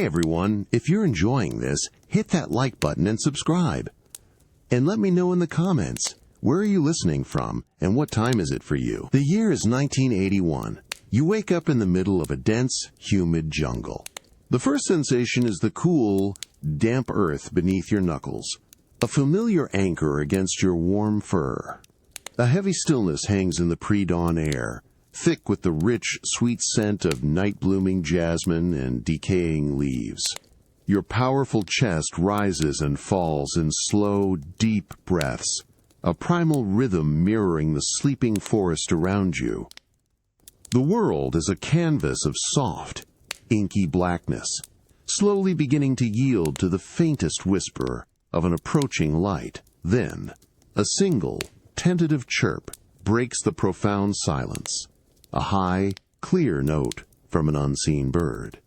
Hey everyone, if you're enjoying this, hit that like button and subscribe. And let me know in the comments, where are you listening from and what time is it for you? The year is 1981. You wake up in the middle of a dense, humid jungle. The first sensation is the cool, damp earth beneath your knuckles, a familiar anchor against your warm fur. A heavy stillness hangs in the pre-dawn air, thick with the rich, sweet scent of night-blooming jasmine and decaying leaves. Your powerful chest rises and falls in slow, deep breaths, a primal rhythm mirroring the sleeping forest around you. The world is a canvas of soft, inky blackness, slowly beginning to yield to the faintest whisper of an approaching light. Then, a single, tentative chirp breaks the profound silence, a high, clear note from an unseen bird.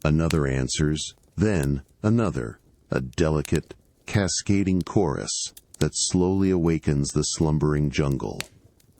Another answers, then another, a delicate, cascading chorus that slowly awakens the slumbering jungle.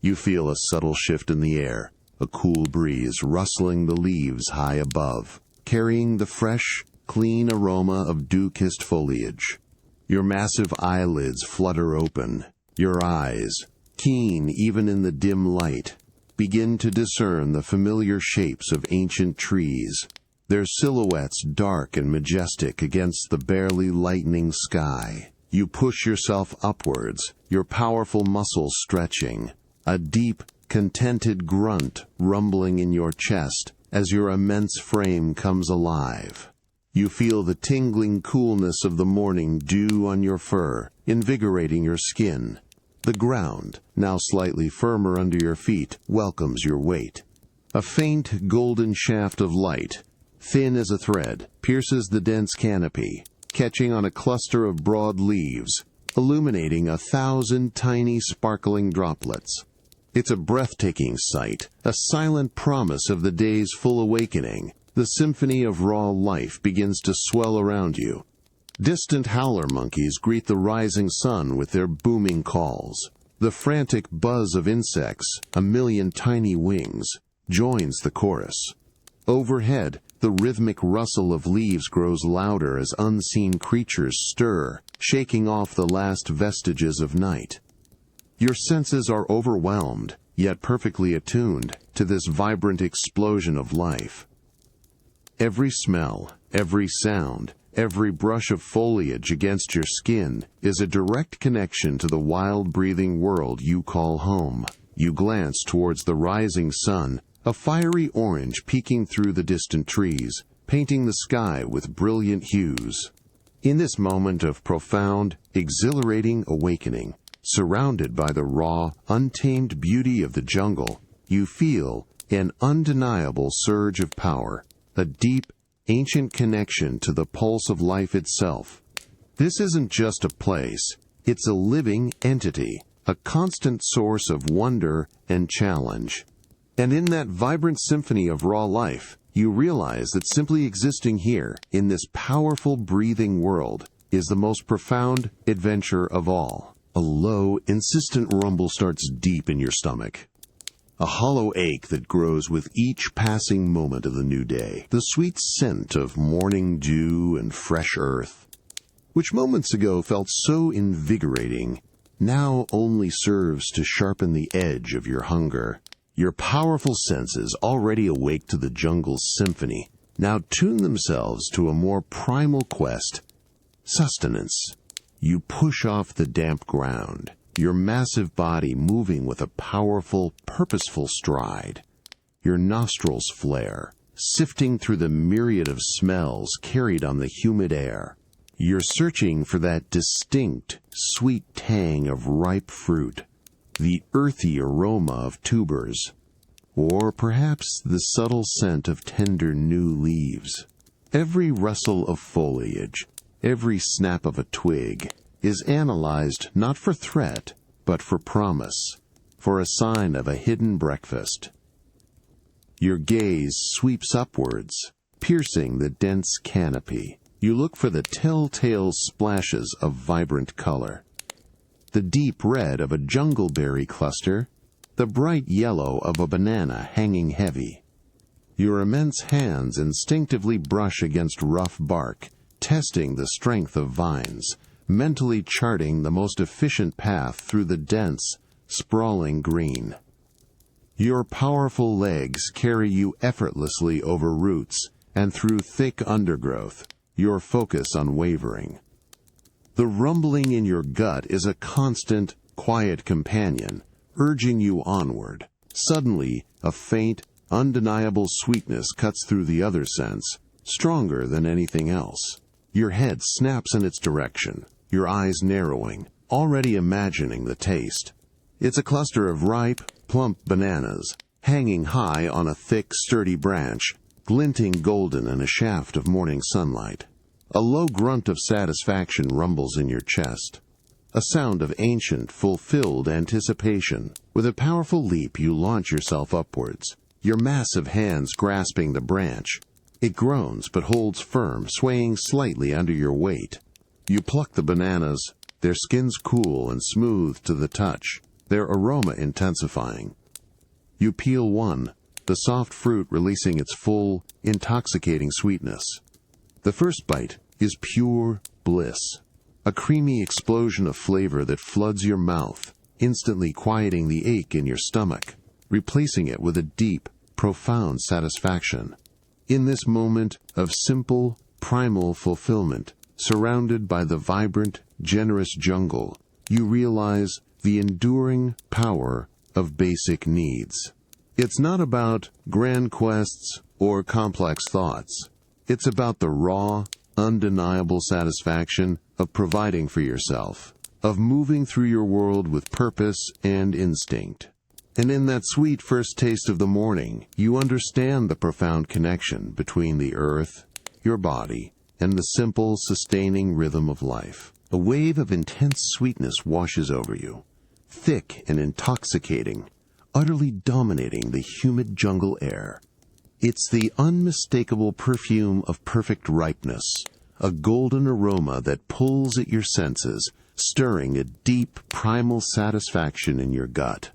You feel a subtle shift in the air, a cool breeze rustling the leaves high above, carrying the fresh, clean aroma of dew-kissed foliage. Your massive eyelids flutter open. Your eyes, keen even in the dim light, begin to discern the familiar shapes of ancient trees, their silhouettes dark and majestic against the barely lightening sky. You push yourself upwards, your powerful muscles stretching, a deep, contented grunt rumbling in your chest as your immense frame comes alive. You feel the tingling coolness of the morning dew on your fur, invigorating your skin. The ground, now slightly firmer under your feet, welcomes your weight. A faint, golden shaft of light, thin as a thread, pierces the dense canopy, catching on a cluster of broad leaves, illuminating 1,000 tiny, sparkling droplets. It's a breathtaking sight, a silent promise of the day's full awakening. The symphony of raw life begins to swell around you. Distant howler monkeys greet the rising sun with their booming calls. The frantic buzz of insects, a million tiny wings, joins the chorus. Overhead, the rhythmic rustle of leaves grows louder as unseen creatures stir, shaking off the last vestiges of night. Your senses are overwhelmed, yet perfectly attuned to this vibrant explosion of life. Every smell, every sound, every brush of foliage against your skin is a direct connection to the wild, breathing world you call home. You glance towards the rising sun, a fiery orange peeking through the distant trees, painting the sky with brilliant hues. In this moment of profound, exhilarating awakening, surrounded by the raw, untamed beauty of the jungle, you feel an undeniable surge of power, a deep, ancient connection to the pulse of life itself. This isn't just a place, it's a living entity, a constant source of wonder and challenge. And in that vibrant symphony of raw life, you realize that simply existing here, in this powerful, breathing world, is the most profound adventure of all. A low, insistent rumble starts deep in your stomach. A hollow ache that grows with each passing moment of the new day. The sweet scent of morning dew and fresh earth, which moments ago felt so invigorating, now only serves to sharpen the edge of your hunger. Your powerful senses, already awake to the jungle's symphony, now tune themselves to a more primal quest: sustenance. You push off the damp ground, your massive body moving with a powerful, purposeful stride. Your nostrils flare, sifting through the myriad of smells carried on the humid air. You're searching for that distinct, sweet tang of ripe fruit, the earthy aroma of tubers, or perhaps the subtle scent of tender new leaves. Every rustle of foliage, every snap of a twig, is analyzed not for threat, but for promise, for a sign of a hidden breakfast. Your gaze sweeps upwards, piercing the dense canopy. You look for the telltale splashes of vibrant color. The deep red of a jungleberry cluster, the bright yellow of a banana hanging heavy. Your immense hands instinctively brush against rough bark, testing the strength of vines, mentally charting the most efficient path through the dense, sprawling green. Your powerful legs carry you effortlessly over roots and through thick undergrowth, your focus unwavering. The rumbling in your gut is a constant, quiet companion, urging you onward. Suddenly, a faint, undeniable sweetness cuts through the other sense, stronger than anything else. Your head snaps in its direction, your eyes narrowing, already imagining the taste. It's a cluster of ripe, plump bananas, hanging high on a thick, sturdy branch, glinting golden in a shaft of morning sunlight. A low grunt of satisfaction rumbles in your chest, a sound of ancient, fulfilled anticipation. With a powerful leap, you launch yourself upwards, your massive hands grasping the branch. It groans but holds firm, swaying slightly under your weight. You pluck the bananas, their skins cool and smooth to the touch, their aroma intensifying. You peel one, the soft fruit releasing its full, intoxicating sweetness. The first bite is pure bliss, a creamy explosion of flavor that floods your mouth, instantly quieting the ache in your stomach, replacing it with a deep, profound satisfaction. In this moment of simple, primal fulfillment, surrounded by the vibrant, generous jungle, you realize the enduring power of basic needs. It's not about grand quests or complex thoughts. It's about the raw, undeniable satisfaction of providing for yourself, of moving through your world with purpose and instinct. And in that sweet first taste of the morning, you understand the profound connection between the earth, your body, and the simple, sustaining rhythm of life. A wave of intense sweetness washes over you, thick and intoxicating, utterly dominating the humid jungle air. It's the unmistakable perfume of perfect ripeness, a golden aroma that pulls at your senses, stirring a deep, primal satisfaction in your gut.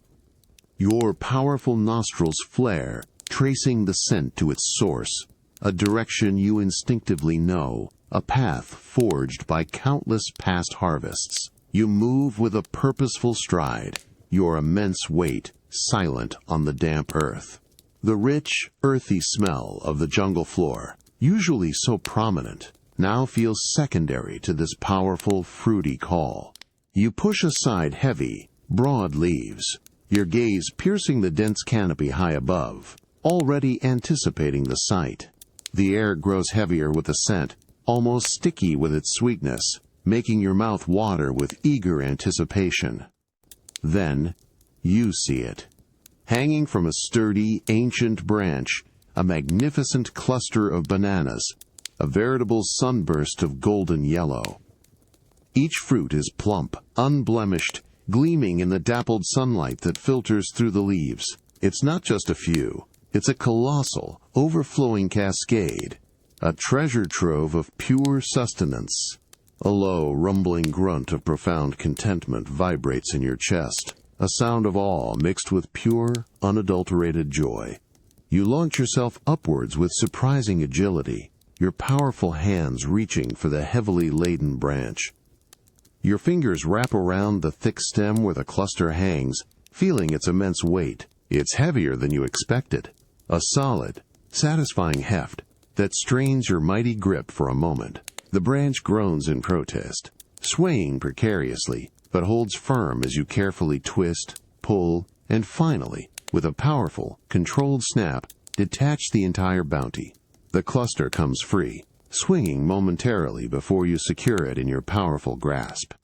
Your powerful nostrils flare, tracing the scent to its source, a direction you instinctively know, a path forged by countless past harvests. You move with a purposeful stride, your immense weight silent on the damp earth. The rich, earthy smell of the jungle floor, usually so prominent, now feels secondary to this powerful, fruity call. You push aside heavy, broad leaves, your gaze piercing the dense canopy high above, already anticipating the sight. The air grows heavier with the scent, almost sticky with its sweetness, making your mouth water with eager anticipation. Then, you see it. Hanging from a sturdy, ancient branch, a magnificent cluster of bananas, a veritable sunburst of golden yellow. Each fruit is plump, unblemished, gleaming in the dappled sunlight that filters through the leaves. It's not just a few. It's a colossal, overflowing cascade, a treasure trove of pure sustenance. A low, rumbling grunt of profound contentment vibrates in your chest, a sound of awe mixed with pure, unadulterated joy. You launch yourself upwards with surprising agility, your powerful hands reaching for the heavily laden branch. Your fingers wrap around the thick stem where the cluster hangs, feeling its immense weight. It's heavier than you expected, a solid, satisfying heft that strains your mighty grip for a moment. The branch groans in protest, swaying precariously, but holds firm as you carefully twist, pull, and finally, with a powerful, controlled snap, detach the entire bounty. The cluster comes free, swinging momentarily before you secure it in your powerful grasp.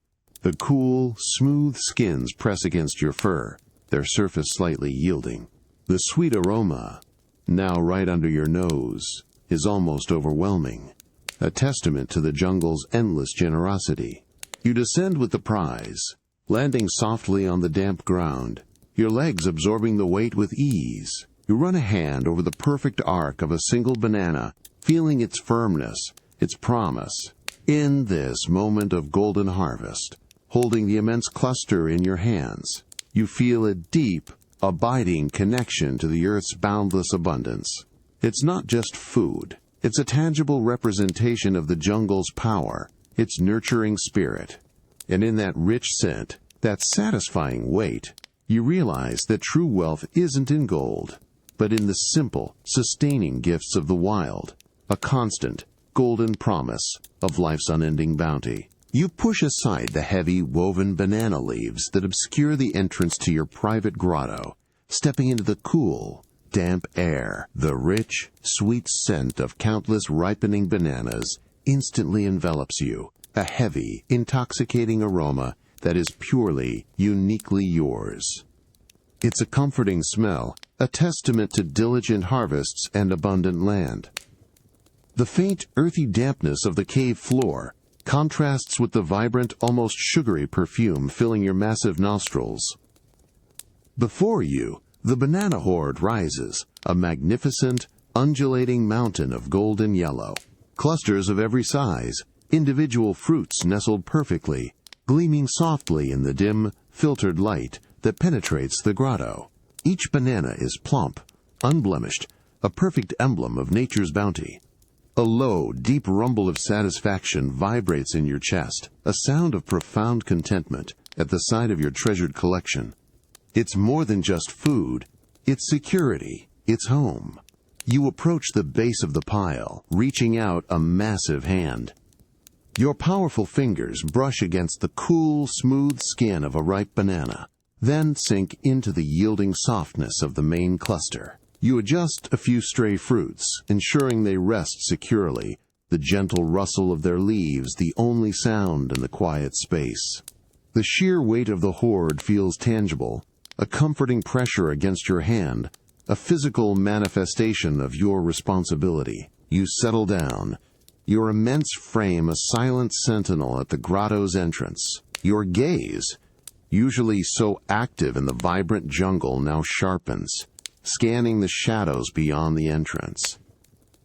The cool, smooth skins press against your fur, their surface slightly yielding. The sweet aroma, now right under your nose, is almost overwhelming, a testament to the jungle's endless generosity. You descend with the prize, landing softly on the damp ground, your legs absorbing the weight with ease. You run a hand over the perfect arc of a single banana, feeling its firmness, its promise. In this moment of golden harvest, holding the immense cluster in your hands, you feel a deep, abiding connection to the earth's boundless abundance. It's not just food. It's a tangible representation of the jungle's power, its nurturing spirit. And in that rich scent, that satisfying weight, you realize that true wealth isn't in gold, but in the simple, sustaining gifts of the wild, a constant, golden promise of life's unending bounty. You push aside the heavy, woven banana leaves that obscure the entrance to your private grotto, stepping into the cool, damp air. The rich, sweet scent of countless ripening bananas instantly envelops you, a heavy, intoxicating aroma that is purely, uniquely yours. It's a comforting smell, a testament to diligent harvests and abundant land. The faint, earthy dampness of the cave floor contrasts with the vibrant, almost sugary perfume filling your massive nostrils. Before you, the banana horde rises, a magnificent, undulating mountain of golden yellow. Clusters of every size, individual fruits nestled perfectly, gleaming softly in the dim, filtered light that penetrates the grotto. Each banana is plump, unblemished, a perfect emblem of nature's bounty. A low, deep rumble of satisfaction vibrates in your chest, a sound of profound contentment at the sight of your treasured collection. It's more than just food. It's security. It's home. You approach the base of the pile, reaching out a massive hand. Your powerful fingers brush against the cool, smooth skin of a ripe banana, then sink into the yielding softness of the main cluster. You adjust a few stray fruits, ensuring they rest securely, the gentle rustle of their leaves the only sound in the quiet space. The sheer weight of the horde feels tangible, a comforting pressure against your hand, a physical manifestation of your responsibility. You settle down, your immense frame a silent sentinel at the grotto's entrance. Your gaze, usually so active in the vibrant jungle, now sharpens, scanning the shadows beyond the entrance.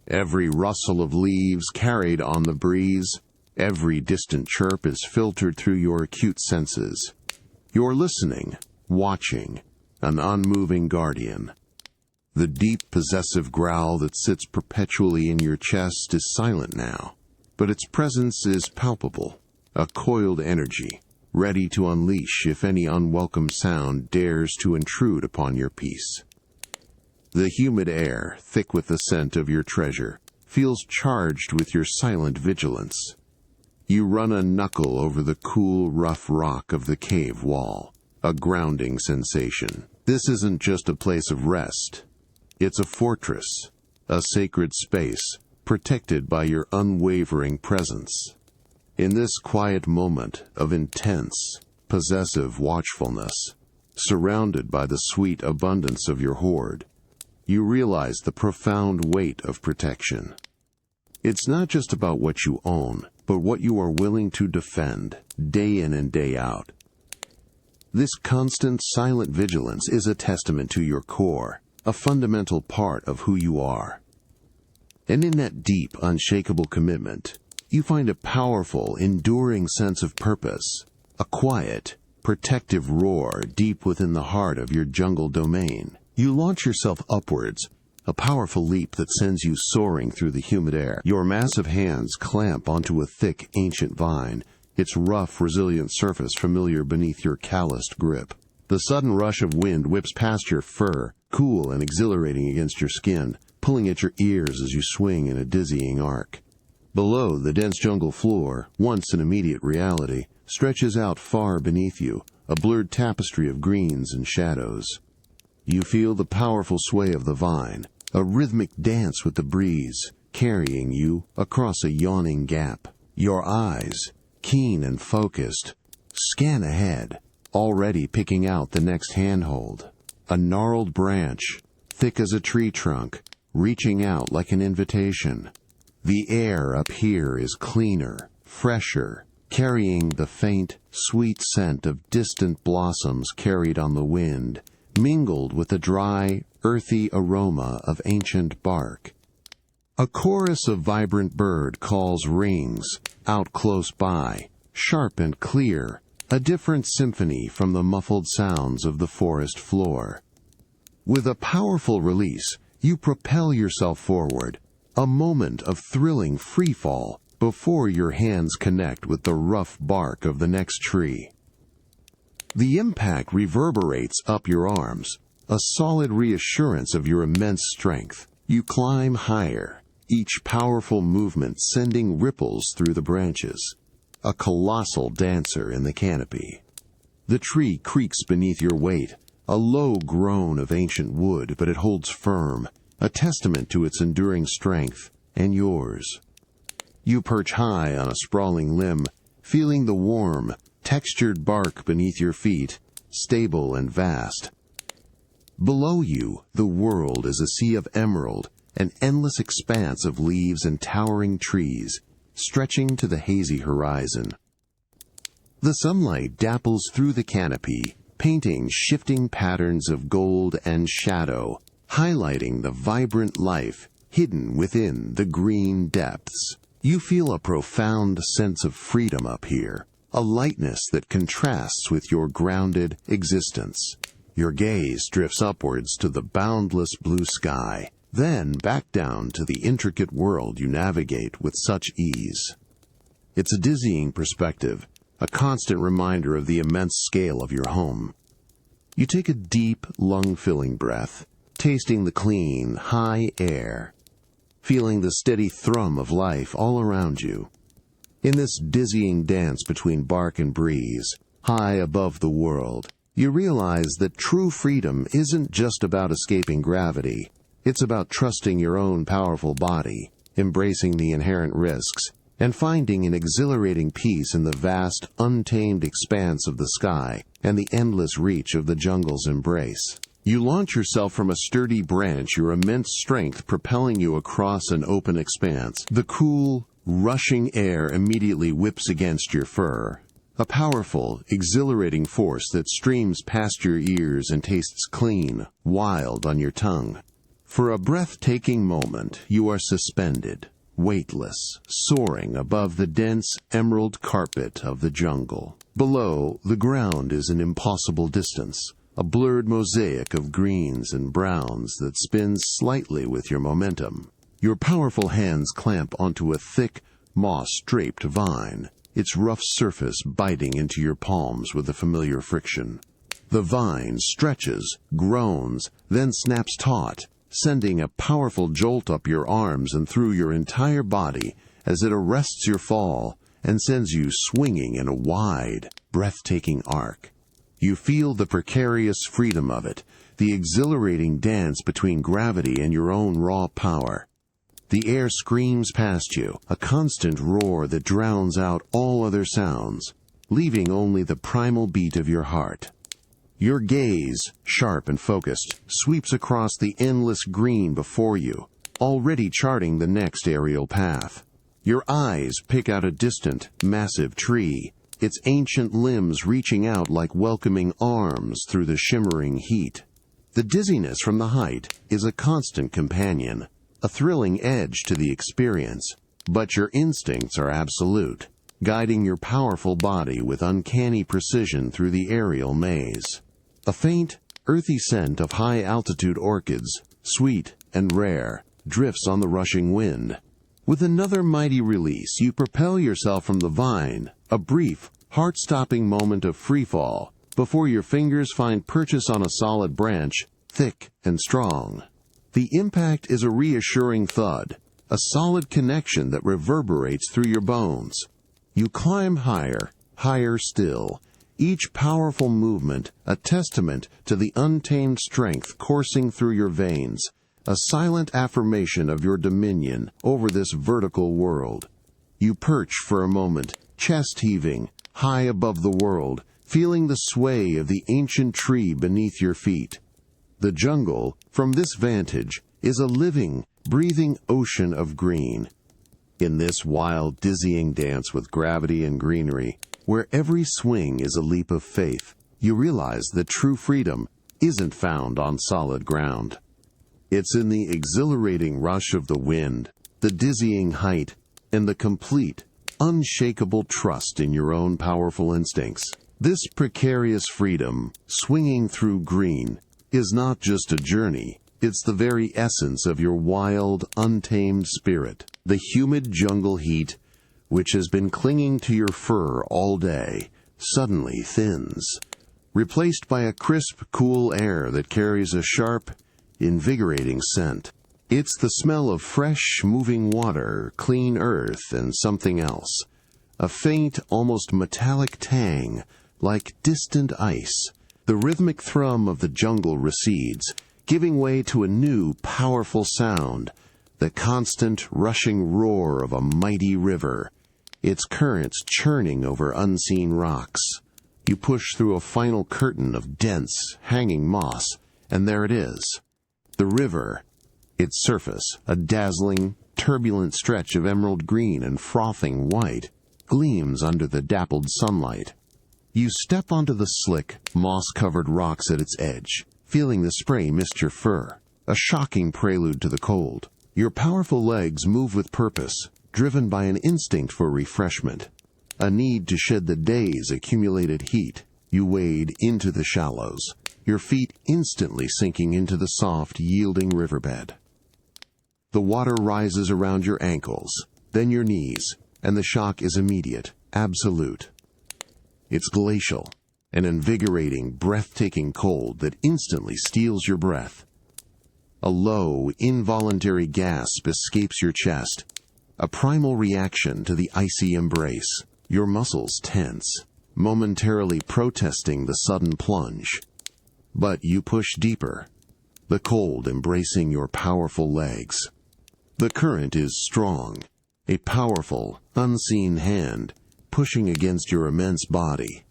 Every rustle of leaves carried on the breeze, every distant chirp is filtered through your acute senses. You're listening, watching, an unmoving guardian. The deep, possessive growl that sits perpetually in your chest is silent now, but its presence is palpable, a coiled energy, ready to unleash if any unwelcome sound dares to intrude upon your peace. The humid air, thick with the scent of your treasure, feels charged with your silent vigilance. You run a knuckle over the cool, rough rock of the cave wall, a grounding sensation. This isn't just a place of rest. It's a fortress, a sacred space, protected by your unwavering presence. In this quiet moment of intense, possessive watchfulness, surrounded by the sweet abundance of your hoard, you realize the profound weight of protection. It's not just about what you own, but what you are willing to defend, day in and day out. This constant, silent vigilance is a testament to your core, a fundamental part of who you are. And in that deep, unshakable commitment, you find a powerful, enduring sense of purpose, a quiet, protective roar deep within the heart of your jungle domain. You launch yourself upwards, a powerful leap that sends you soaring through the humid air. Your massive hands clamp onto a thick, ancient vine, its rough, resilient surface familiar beneath your calloused grip. The sudden rush of wind whips past your fur, cool and exhilarating against your skin, pulling at your ears as you swing in a dizzying arc. Below, the dense jungle floor, once an immediate reality, stretches out far beneath you, a blurred tapestry of greens and shadows. You feel the powerful sway of the vine, a rhythmic dance with the breeze, carrying you across a yawning gap. Your eyes, keen and focused, scan ahead, already picking out the next handhold. A gnarled branch, thick as a tree trunk, reaching out like an invitation. The air up here is cleaner, fresher, carrying the faint, sweet scent of distant blossoms carried on the wind, mingled with the dry, earthy aroma of ancient bark. A chorus of vibrant bird calls rings, out close by, sharp and clear, a different symphony from the muffled sounds of the forest floor. With a powerful release, You propel yourself forward, a moment of thrilling freefall before your hands connect with the rough bark of the next tree. The impact reverberates up your arms, a solid reassurance of your immense strength. You climb higher, each powerful movement sending ripples through the branches, a colossal dancer in the canopy. The tree creaks beneath your weight, a low groan of ancient wood, but it holds firm, a testament to its enduring strength and yours. You perch high on a sprawling limb, feeling the warm, textured bark beneath your feet, stable and vast. Below you, the world is a sea of emerald, an endless expanse of leaves and towering trees, stretching to the hazy horizon. The sunlight dapples through the canopy, painting shifting patterns of gold and shadow, highlighting the vibrant life hidden within the green depths. You feel a profound sense of freedom up here, a lightness that contrasts with your grounded existence. Your gaze drifts upwards to the boundless blue sky, then back down to the intricate world you navigate with such ease. It's a dizzying perspective, a constant reminder of the immense scale of your home. You take a deep, lung-filling breath, tasting the clean, high air, feeling the steady thrum of life all around you. In this dizzying dance between bark and breeze, high above the world, you realize that true freedom isn't just about escaping gravity. It's about trusting your own powerful body, embracing the inherent risks, and finding an exhilarating peace in the vast, untamed expanse of the sky and the endless reach of the jungle's embrace. You launch yourself from a sturdy branch, your immense strength propelling you across an open expanse. The cool, rushing air immediately whips against your fur, a powerful, exhilarating force that streams past your ears and tastes clean, wild on your tongue. For a breathtaking moment, you are suspended, weightless, soaring above the dense emerald carpet of the jungle. Below, the ground is an impossible distance, a blurred mosaic of greens and browns that spins slightly with your momentum. Your powerful hands clamp onto a thick, moss-draped vine, its rough surface biting into your palms with a familiar friction. The vine stretches, groans, then snaps taut, sending a powerful jolt up your arms and through your entire body as it arrests your fall and sends you swinging in a wide, breathtaking arc. You feel the precarious freedom of it, the exhilarating dance between gravity and your own raw power. The air screams past you, a constant roar that drowns out all other sounds, leaving only the primal beat of your heart. Your gaze, sharp and focused, sweeps across the endless green before you, already charting the next aerial path. Your eyes pick out a distant, massive tree, its ancient limbs reaching out like welcoming arms through the shimmering heat. The dizziness from the height is a constant companion, a thrilling edge to the experience, but your instincts are absolute, guiding your powerful body with uncanny precision through the aerial maze. A faint, earthy scent of high-altitude orchids, sweet and rare, drifts on the rushing wind. With another mighty release, you propel yourself from the vine, a brief, heart-stopping moment of freefall, before your fingers find purchase on a solid branch, thick and strong. The impact is a reassuring thud, a solid connection that reverberates through your bones. You climb higher, higher still, each powerful movement a testament to the untamed strength coursing through your veins, a silent affirmation of your dominion over this vertical world. You perch for a moment, chest heaving, high above the world, feeling the sway of the ancient tree beneath your feet. The jungle, from this vantage, is a living, breathing ocean of green. In this wild, dizzying dance with gravity and greenery, where every swing is a leap of faith, you realize that true freedom isn't found on solid ground. It's in the exhilarating rush of the wind, the dizzying height, and the complete, unshakable trust in your own powerful instincts. This precarious freedom, swinging through green, is not just a journey, It's the very essence of your wild, untamed spirit. The humid jungle heat, which has been clinging to your fur all day, suddenly thins, replaced by a crisp, cool air that carries a sharp, invigorating scent. It's the smell of fresh, moving water, clean earth, and something else. A faint, almost metallic tang, like distant ice. The rhythmic thrum of the jungle recedes, giving way to a new, powerful sound, the constant, rushing roar of a mighty river, its currents churning over unseen rocks. You push through a final curtain of dense, hanging moss, and there it is. The river. Its surface, a dazzling, turbulent stretch of emerald green and frothing white, gleams under the dappled sunlight. You step onto the slick, moss-covered rocks at its edge, feeling the spray mist your fur, a shocking prelude to the cold. Your powerful legs move with purpose, driven by an instinct for refreshment, a need to shed the day's accumulated heat. You wade into the shallows, your feet instantly sinking into the soft, yielding riverbed. The water rises around your ankles, then your knees, and the shock is immediate, absolute. It's glacial, an invigorating, breathtaking cold that instantly steals your breath. A low, involuntary gasp escapes your chest, a primal reaction to the icy embrace. Your muscles tense, momentarily protesting the sudden plunge. But you push deeper, the cold embracing your powerful legs. The current is strong, a powerful, unseen hand pushing against your immense body.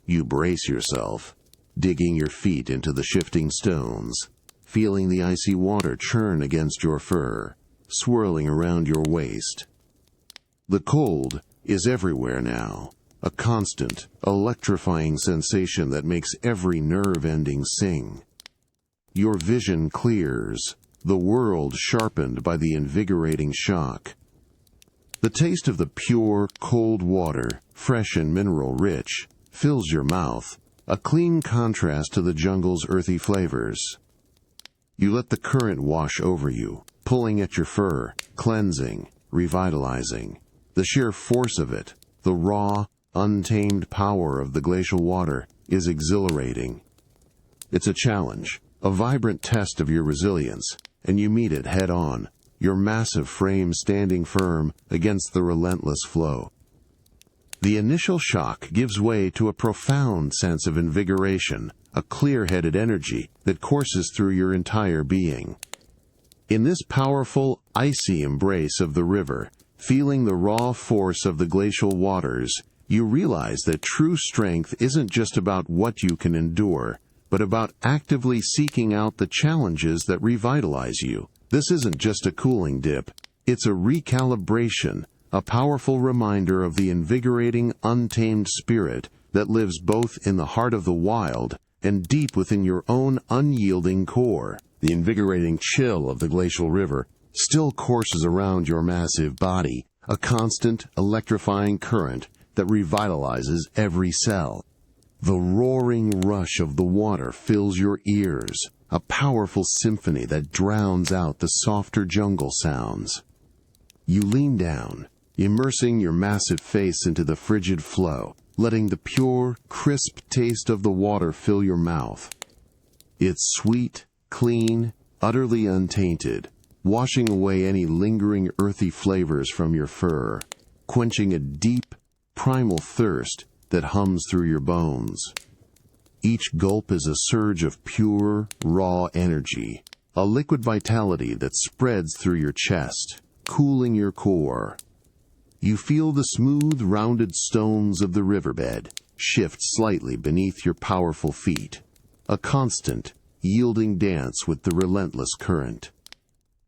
You brace yourself, digging your feet into the shifting stones, feeling the icy water churn against your fur, swirling around your waist. The cold is everywhere now, a constant, electrifying sensation that makes every nerve ending sing. Your vision clears, the world sharpened by the invigorating shock. The taste of the pure, cold water, fresh and mineral-rich, fills your mouth, a clean contrast to the jungle's earthy flavors. You let the current wash over you, pulling at your fur, cleansing, revitalizing. The sheer force of it, the raw, untamed power of the glacial water, is exhilarating. It's a challenge, a vibrant test of your resilience, and you meet it head-on, your massive frame standing firm against the relentless flow. The initial shock gives way to a profound sense of invigoration, a clear-headed energy that courses through your entire being. In this powerful, icy embrace of the river, feeling the raw force of the glacial waters, you realize that true strength isn't just about what you can endure, but about actively seeking out the challenges that revitalize you. This isn't just a cooling dip, it's a recalibration, a powerful reminder of the invigorating, untamed spirit that lives both in the heart of the wild and deep within your own unyielding core. The invigorating chill of the glacial river still courses around your massive body, a constant, electrifying current that revitalizes every cell. The roaring rush of the water fills your ears, a powerful symphony that drowns out the softer jungle sounds. You lean down, immersing your massive face into the frigid flow, letting the pure, crisp taste of the water fill your mouth. It's sweet, clean, utterly untainted, washing away any lingering earthy flavors from your fur, quenching a deep, primal thirst that hums through your bones. Each gulp is a surge of pure, raw energy, a liquid vitality that spreads through your chest, cooling your core. You feel the smooth, rounded stones of the riverbed shift slightly beneath your powerful feet, a constant, yielding dance with the relentless current.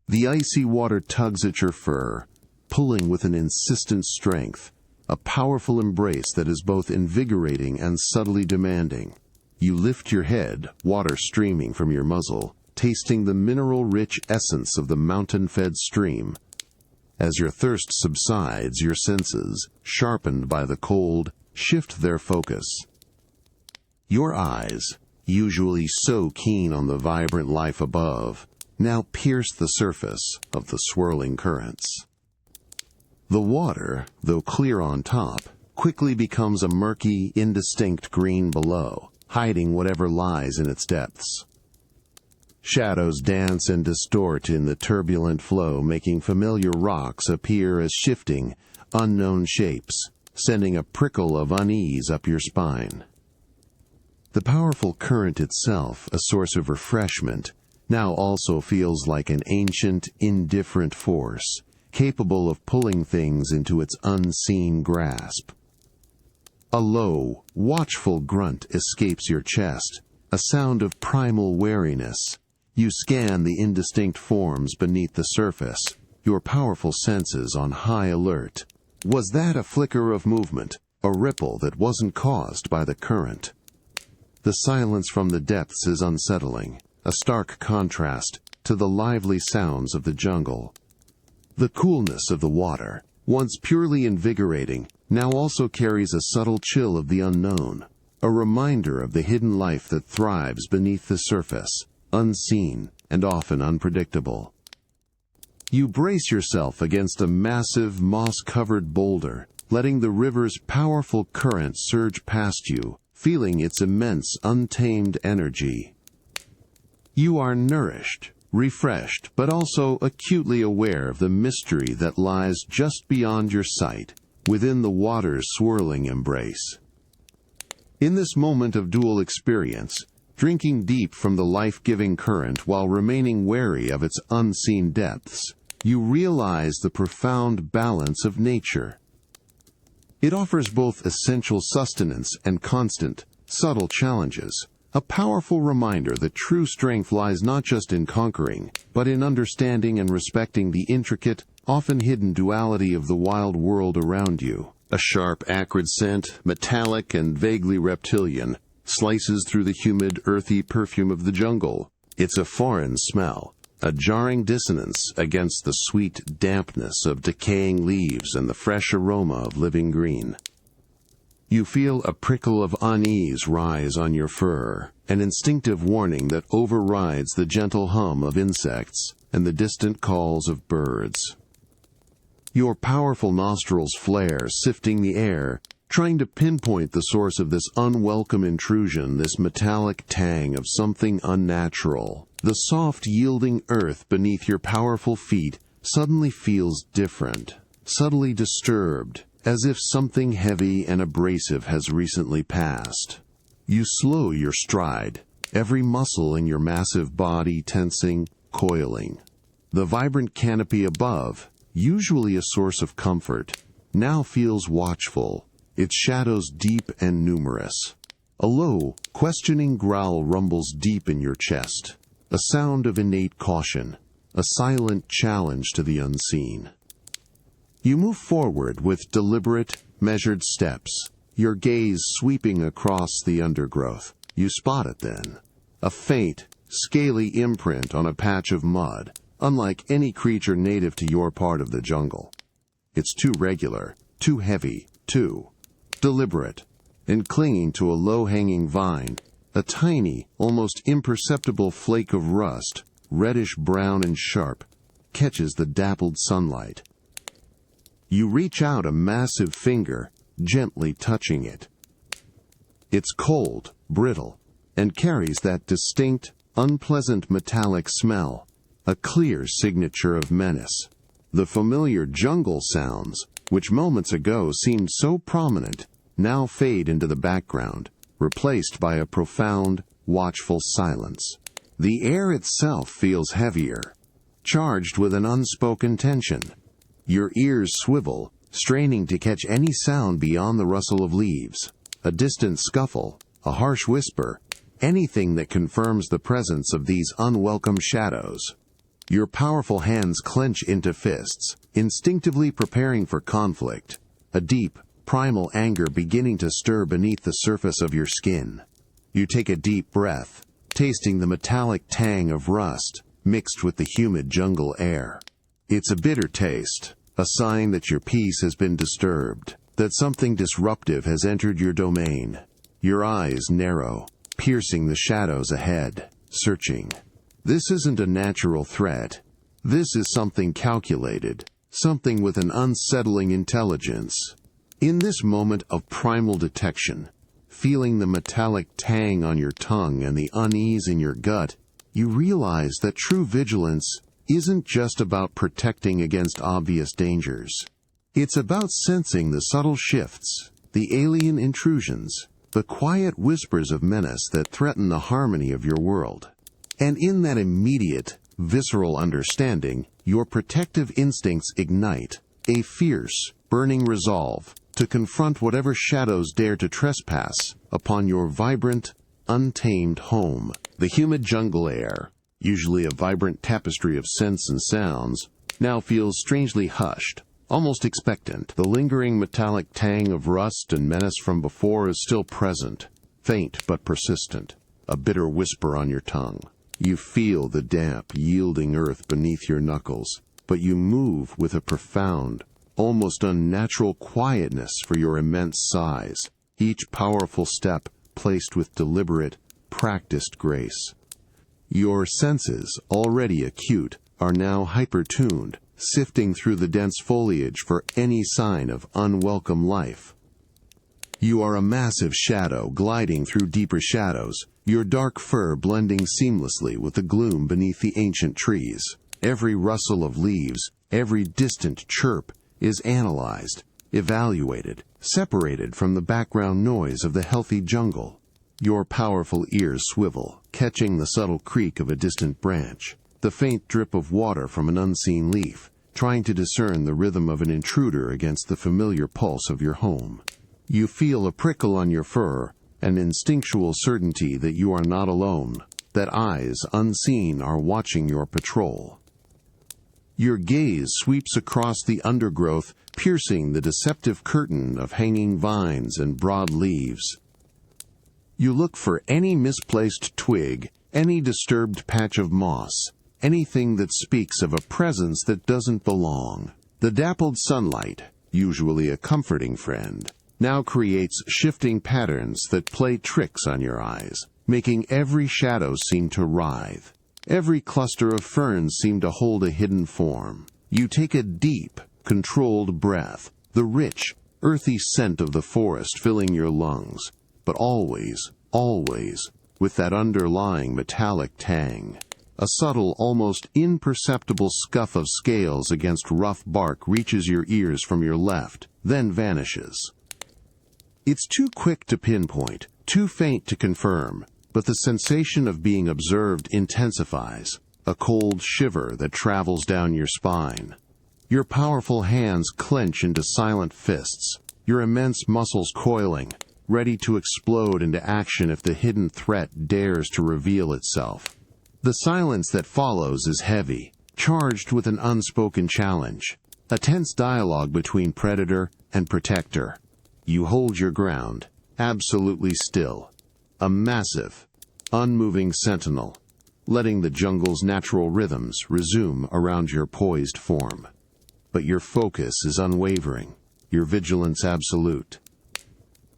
The icy water tugs at your fur, pulling with an insistent strength, a powerful embrace that is both invigorating and subtly demanding. You lift your head, water streaming from your muzzle, tasting the mineral-rich essence of the mountain-fed stream. As your thirst subsides, your senses, sharpened by the cold, shift their focus. Your eyes, usually so keen on the vibrant life above, now pierce the surface of the swirling currents. The water, though clear on top, quickly becomes a murky, indistinct green below, hiding whatever lies in its depths. Shadows dance and distort in the turbulent flow, making familiar rocks appear as shifting, unknown shapes, sending a prickle of unease up your spine. The powerful current itself, a source of refreshment, now also feels like an ancient, indifferent force, capable of pulling things into its unseen grasp. A low, watchful grunt escapes your chest, a sound of primal wariness. You scan the indistinct forms beneath the surface, your powerful senses on high alert. Was that a flicker of movement, a ripple that wasn't caused by the current? The silence from the depths is unsettling, a stark contrast to the lively sounds of the jungle. The coolness of the water, once purely invigorating, now also carries a subtle chill of the unknown, a reminder of the hidden life that thrives beneath the surface, unseen and often unpredictable. You brace yourself against a massive, moss-covered boulder, letting the river's powerful current surge past you, feeling its immense, untamed energy. You are nourished, refreshed, but also acutely aware of the mystery that lies just beyond your sight, within the water's swirling embrace. In this moment of dual experience, drinking deep from the life-giving current while remaining wary of its unseen depths, you realize the profound balance of nature. It offers both essential sustenance and constant, subtle challenges, a powerful reminder that true strength lies not just in conquering, but in understanding and respecting the intricate, often hidden duality of the wild world around you. A sharp, acrid scent, metallic and vaguely reptilian, slices through the humid, earthy perfume of the jungle. It's a foreign smell, a jarring dissonance against the sweet dampness of decaying leaves and the fresh aroma of living green. You feel a prickle of unease rise on your fur, an instinctive warning that overrides the gentle hum of insects and the distant calls of birds. Your powerful nostrils flare, sifting the air, trying to pinpoint the source of this unwelcome intrusion, this metallic tang of something unnatural. The soft, yielding earth beneath your powerful feet suddenly feels different, subtly disturbed, as if something heavy and abrasive has recently passed. You slow your stride, every muscle in your massive body tensing, coiling. The vibrant canopy above, usually a source of comfort, now feels watchful, its shadows deep and numerous. A low, questioning growl rumbles deep in your chest, a sound of innate caution, a silent challenge to the unseen. You move forward with deliberate, measured steps, your gaze sweeping across the undergrowth. You spot it then, a faint, scaly imprint on a patch of mud, unlike any creature native to your part of the jungle. It's too regular, too heavy, too deliberate, and clinging to a low-hanging vine, a tiny, almost imperceptible flake of rust, reddish-brown and sharp, catches the dappled sunlight. You reach out a massive finger, gently touching it. It's cold, brittle, and carries that distinct, unpleasant metallic smell, a clear signature of menace. The familiar jungle sounds, which moments ago seemed so prominent, now fade into the background, replaced by a profound, watchful silence. The air itself feels heavier, charged with an unspoken tension. Your ears swivel, straining to catch any sound beyond the rustle of leaves, a distant scuffle, a harsh whisper, anything that confirms the presence of these unwelcome shadows. Your powerful hands clench into fists, instinctively preparing for conflict, a deep, primal anger beginning to stir beneath the surface of your skin. You take a deep breath, tasting the metallic tang of rust mixed with the humid jungle air. It's a bitter taste, a sign that your peace has been disturbed, that something disruptive has entered your domain. Your eyes narrow, piercing the shadows ahead, searching. This isn't a natural threat. This is something calculated, something with an unsettling intelligence. In this moment of primal detection, feeling the metallic tang on your tongue and the unease in your gut, you realize that true vigilance isn't just about protecting against obvious dangers. It's about sensing the subtle shifts, the alien intrusions, the quiet whispers of menace that threaten the harmony of your world. And in that immediate, visceral understanding, your protective instincts ignite, a fierce, burning resolve to confront whatever shadows dare to trespass upon your vibrant, untamed home. The humid jungle air, usually a vibrant tapestry of scents and sounds, now feels strangely hushed, almost expectant. The lingering metallic tang of rust and menace from before is still present, faint but persistent, a bitter whisper on your tongue. You feel the damp, yielding earth beneath your knuckles, but you move with a profound, almost unnatural quietness for your immense size, each powerful step placed with deliberate, practiced grace. Your senses, already acute, are now hyper-tuned, sifting through the dense foliage for any sign of unwelcome life. You are a massive shadow gliding through deeper shadows, your dark fur blending seamlessly with the gloom beneath the ancient trees. Every rustle of leaves, every distant chirp, is analyzed, evaluated, separated from the background noise of the healthy jungle. Your powerful ears swivel, catching the subtle creak of a distant branch, the faint drip of water from an unseen leaf, trying to discern the rhythm of an intruder against the familiar pulse of your home. You feel a prickle on your fur, an instinctual certainty that you are not alone, that eyes unseen are watching your patrol. Your gaze sweeps across the undergrowth, piercing the deceptive curtain of hanging vines and broad leaves. You look for any misplaced twig, any disturbed patch of moss, anything that speaks of a presence that doesn't belong. The dappled sunlight, usually a comforting friend, now creates shifting patterns that play tricks on your eyes, making every shadow seem to writhe. Every cluster of ferns seem to hold a hidden form. You take a deep, controlled breath, the rich, earthy scent of the forest filling your lungs, but always, always, with that underlying metallic tang. A subtle, almost imperceptible scuff of scales against rough bark reaches your ears from your left, then vanishes. It's too quick to pinpoint, too faint to confirm, but the sensation of being observed intensifies, a cold shiver that travels down your spine. Your powerful hands clench into silent fists, your immense muscles coiling, ready to explode into action if the hidden threat dares to reveal itself. The silence that follows is heavy, charged with an unspoken challenge, a tense dialogue between predator and protector. You hold your ground, absolutely still, a massive, unmoving sentinel, letting the jungle's natural rhythms resume around your poised form. But your focus is unwavering, your vigilance absolute.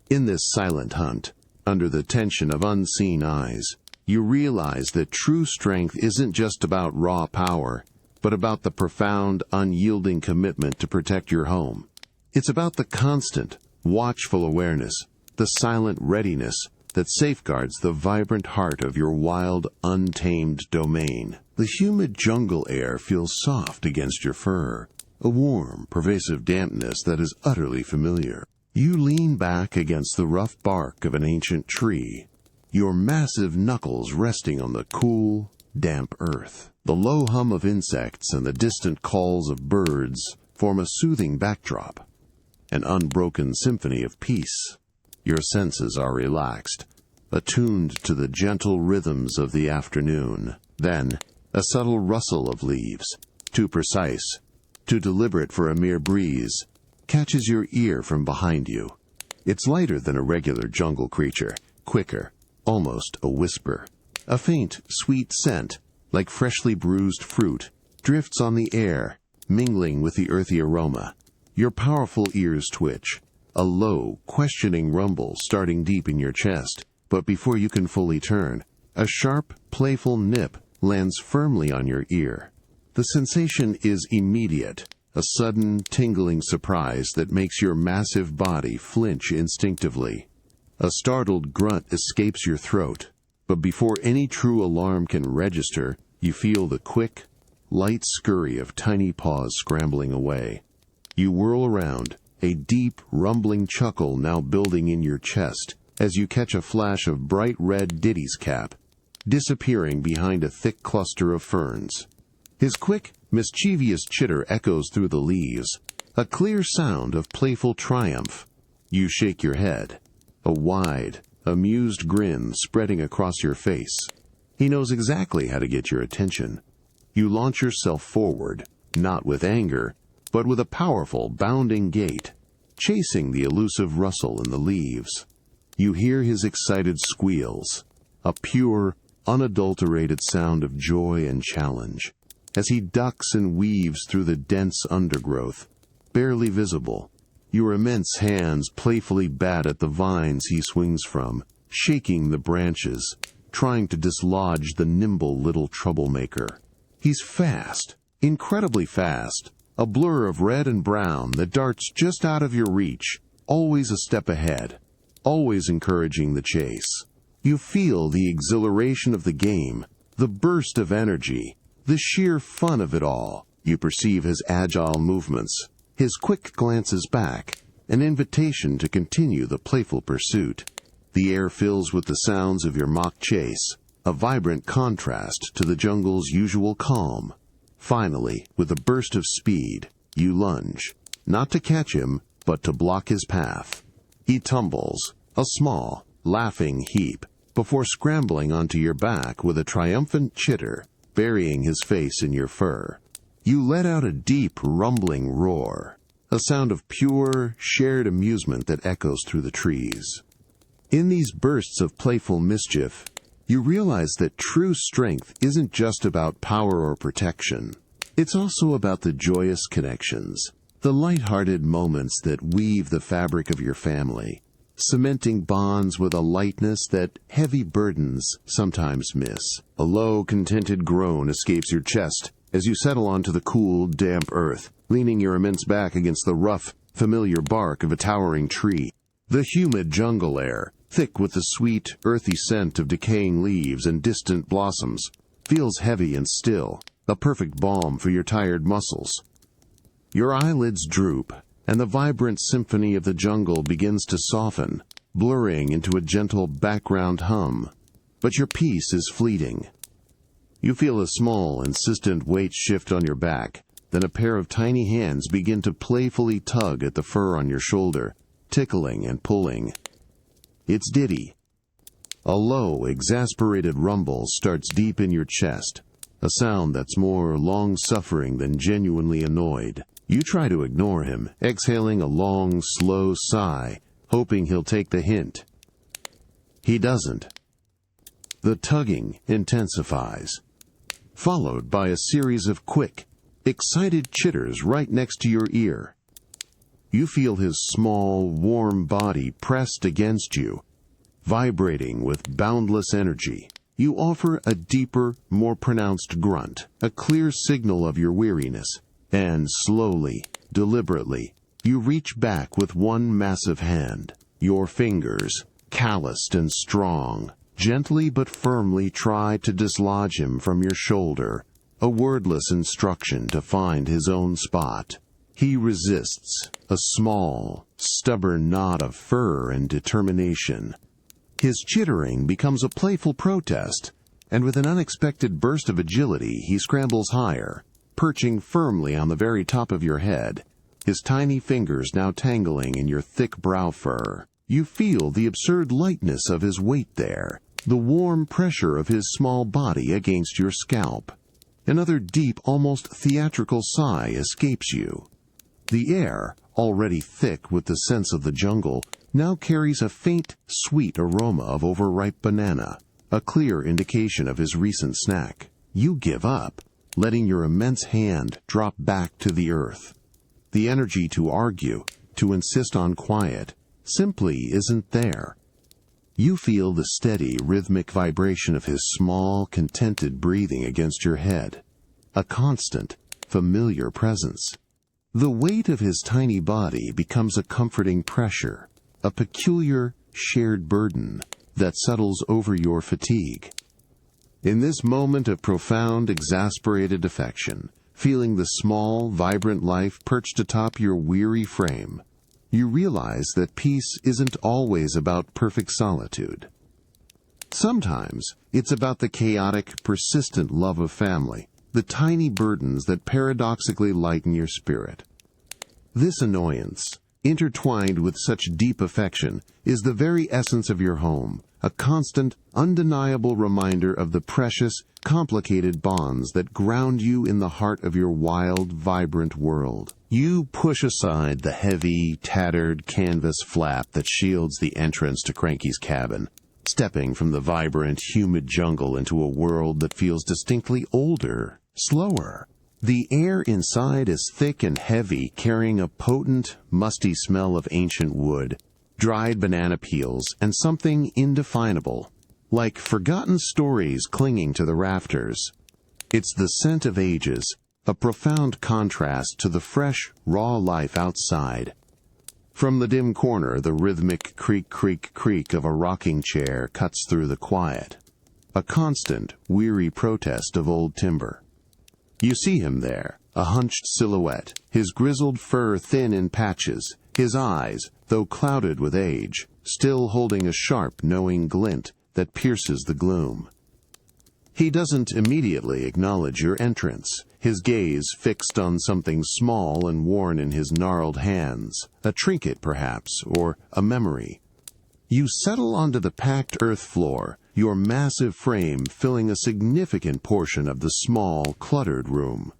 In this silent hunt, under the tension of unseen eyes, you realize that true strength isn't just about raw power, but about the profound, unyielding commitment to protect your home. It's about the constant, watchful awareness, the silent readiness that safeguards the vibrant heart of your wild, untamed domain. The humid jungle air feels soft against your fur, a warm, pervasive dampness that is utterly familiar. You lean back against the rough bark of an ancient tree, your massive knuckles resting on the cool, damp earth. The low hum of insects and the distant calls of birds form a soothing backdrop, an unbroken symphony of peace. Your senses are relaxed, attuned to the gentle rhythms of the afternoon. Then, a subtle rustle of leaves, too precise, too deliberate for a mere breeze, catches your ear from behind you. It's lighter than a regular jungle creature, quicker, almost a whisper. A faint, sweet scent, like freshly bruised fruit, drifts on the air, mingling with the earthy aroma. Your powerful ears twitch, a low, questioning rumble starting deep in your chest, But before you can fully turn, a sharp, playful nip lands firmly on your ear. The sensation is immediate, a sudden, tingling surprise that makes your massive body flinch instinctively. A startled grunt escapes your throat, but before any true alarm can register, you feel the quick, light scurry of tiny paws scrambling away. You whirl around, a deep, rumbling chuckle now building in your chest as you catch a flash of bright red Diddy's cap, disappearing behind a thick cluster of ferns. His quick, mischievous chitter echoes through the leaves, a clear sound of playful triumph. You shake your head, a wide, amused grin spreading across your face. He knows exactly how to get your attention. You launch yourself forward, not with anger, but with a powerful, bounding gait, chasing the elusive rustle in the leaves. You hear his excited squeals, a pure, unadulterated sound of joy and challenge, as he ducks and weaves through the dense undergrowth, barely visible. Your immense hands playfully bat at the vines he swings from, shaking the branches, trying to dislodge the nimble little troublemaker. He's fast, incredibly fast, a blur of red and brown that darts just out of your reach, always a step ahead, always encouraging the chase. You feel the exhilaration of the game, the burst of energy, the sheer fun of it all. You perceive his agile movements, his quick glances back, an invitation to continue the playful pursuit. The air fills with the sounds of your mock chase, a vibrant contrast to the jungle's usual calm. Finally, with a burst of speed, you lunge, not to catch him, but to block his path. He tumbles, a small, laughing heap, before scrambling onto your back with a triumphant chitter, burying his face in your fur. You let out a deep, rumbling roar, a sound of pure, shared amusement that echoes through the trees. In these bursts of playful mischief, you realize that true strength isn't just about power or protection. It's also about the joyous connections, the light-hearted moments that weave the fabric of your family, cementing bonds with a lightness that heavy burdens sometimes miss. A low, contented groan escapes your chest as you settle onto the cool, damp earth, leaning your immense back against the rough, familiar bark of a towering tree. The humid jungle air, thick with the sweet, earthy scent of decaying leaves and distant blossoms, feels heavy and still, a perfect balm for your tired muscles. Your eyelids droop, and the vibrant symphony of the jungle begins to soften, blurring into a gentle background hum. But your peace is fleeting. You feel a small, insistent weight shift on your back, then a pair of tiny hands begin to playfully tug at the fur on your shoulder, tickling and pulling. It's Diddy. A low, exasperated rumble starts deep in your chest, a sound that's more long-suffering than genuinely annoyed. You try to ignore him, exhaling a long, slow sigh, hoping he'll take the hint. He doesn't. The tugging intensifies, followed by a series of quick, excited chitters right next to your ear. You feel his small, warm body pressed against you, vibrating with boundless energy. You offer a deeper, more pronounced grunt, a clear signal of your weariness, and slowly, deliberately, you reach back with one massive hand. Your fingers, calloused and strong, gently but firmly try to dislodge him from your shoulder, a wordless instruction to find his own spot. He resists, a small, stubborn knot of fur and determination. His chittering becomes a playful protest, and with an unexpected burst of agility he scrambles higher, perching firmly on the very top of your head, his tiny fingers now tangling in your thick brow fur. You feel the absurd lightness of his weight there, the warm pressure of his small body against your scalp. Another deep, almost theatrical sigh escapes you. The air, already thick with the scents of the jungle, now carries a faint, sweet aroma of overripe banana, a clear indication of his recent snack. You give up, letting your immense hand drop back to the earth. The energy to argue, to insist on quiet, simply isn't there. You feel the steady, rhythmic vibration of his small, contented breathing against your head. A constant, familiar presence. The weight of his tiny body becomes a comforting pressure, a peculiar, shared burden that settles over your fatigue. In this moment of profound, exasperated affection, feeling the small, vibrant life perched atop your weary frame, you realize that peace isn't always about perfect solitude. Sometimes it's about the chaotic, persistent love of family, the tiny burdens that paradoxically lighten your spirit. This annoyance, intertwined with such deep affection, is the very essence of your home, a constant, undeniable reminder of the precious, complicated bonds that ground you in the heart of your wild, vibrant world. You push aside the heavy, tattered canvas flap that shields the entrance to Cranky's cabin, stepping from the vibrant, humid jungle into a world that feels distinctly older, slower. The air inside is thick and heavy, carrying a potent, musty smell of ancient wood, dried banana peels, and something indefinable, like forgotten stories clinging to the rafters. It's the scent of ages, a profound contrast to the fresh, raw life outside. From the dim corner, the rhythmic creak, creak, creak of a rocking chair cuts through the quiet, a constant, weary protest of old timber. You see him there, a hunched silhouette, his grizzled fur thin in patches, his eyes, though clouded with age, still holding a sharp, knowing glint that pierces the gloom. He doesn't immediately acknowledge your entrance, his gaze fixed on something small and worn in his gnarled hands, a trinket perhaps, or a memory. You settle onto the packed earth floor, your massive frame filling a significant portion of the small, cluttered room.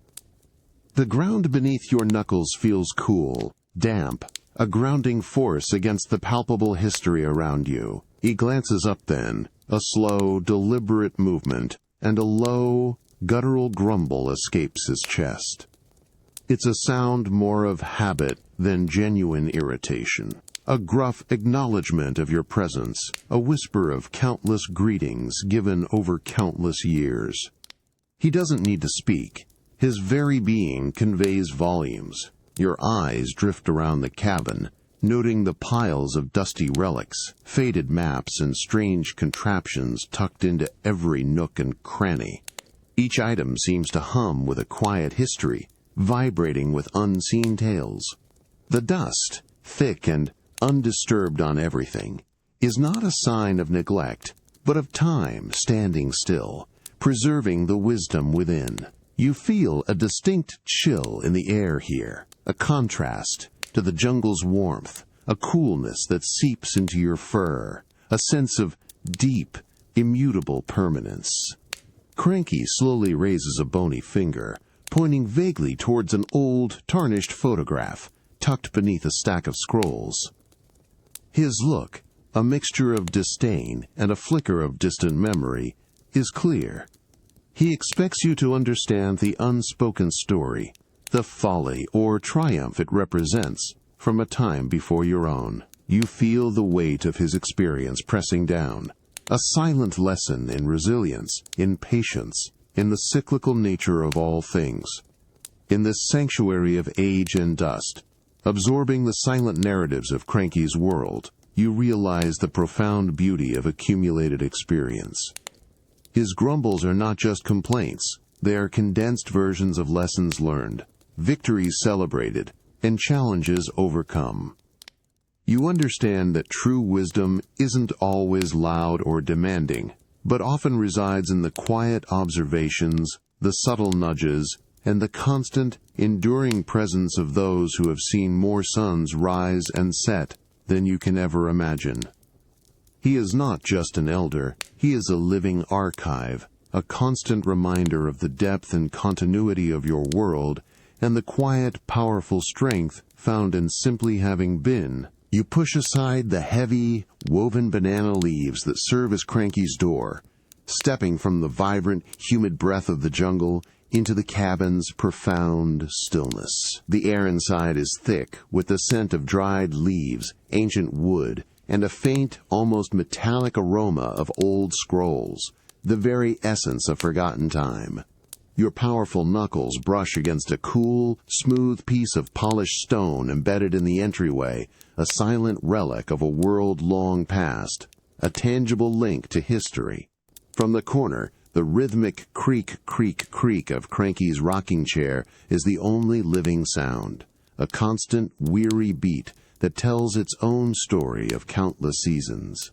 The ground beneath your knuckles feels cool, damp, a grounding force against the palpable history around you. He glances up then, a slow, deliberate movement, and a low, guttural grumble escapes his chest. It's a sound more of habit than genuine irritation. A gruff acknowledgement of your presence, a whisper of countless greetings given over countless years. He doesn't need to speak. His very being conveys volumes. Your eyes drift around the cabin, noting the piles of dusty relics, faded maps, and strange contraptions tucked into every nook and cranny. Each item seems to hum with a quiet history, vibrating with unseen tales. The dust, thick and undisturbed on everything, is not a sign of neglect, but of time standing still, preserving the wisdom within. You feel a distinct chill in the air here, a contrast to the jungle's warmth, a coolness that seeps into your fur, a sense of deep, immutable permanence. Cranky slowly raises a bony finger, pointing vaguely towards an old, tarnished photograph tucked beneath a stack of scrolls. His look, a mixture of disdain and a flicker of distant memory, is clear. He expects you to understand the unspoken story, the folly or triumph it represents from a time before your own. You feel the weight of his experience pressing down, a silent lesson in resilience, in patience, in the cyclical nature of all things. In this sanctuary of age and dust, absorbing the silent narratives of Cranky's world, you realize the profound beauty of accumulated experience. His grumbles are not just complaints, they are condensed versions of lessons learned, victories celebrated, and challenges overcome. You understand that true wisdom isn't always loud or demanding, but often resides in the quiet observations, the subtle nudges, and the constant, enduring presence of those who have seen more suns rise and set than you can ever imagine. He is not just an elder, he is a living archive, a constant reminder of the depth and continuity of your world, and the quiet, powerful strength found in simply having been. You push aside the heavy, woven banana leaves that serve as Cranky's door, stepping from the vibrant, humid breath of the jungle into the cabin's profound stillness. The air inside is thick with the scent of dried leaves, ancient wood, and a faint, almost metallic aroma of old scrolls, the very essence of forgotten time. Your powerful knuckles brush against a cool, smooth piece of polished stone embedded in the entryway, a silent relic of a world long past, a tangible link to history. From the corner, the rhythmic creak, creak, creak of Cranky's rocking chair is the only living sound, a constant, weary beat that tells its own story of countless seasons.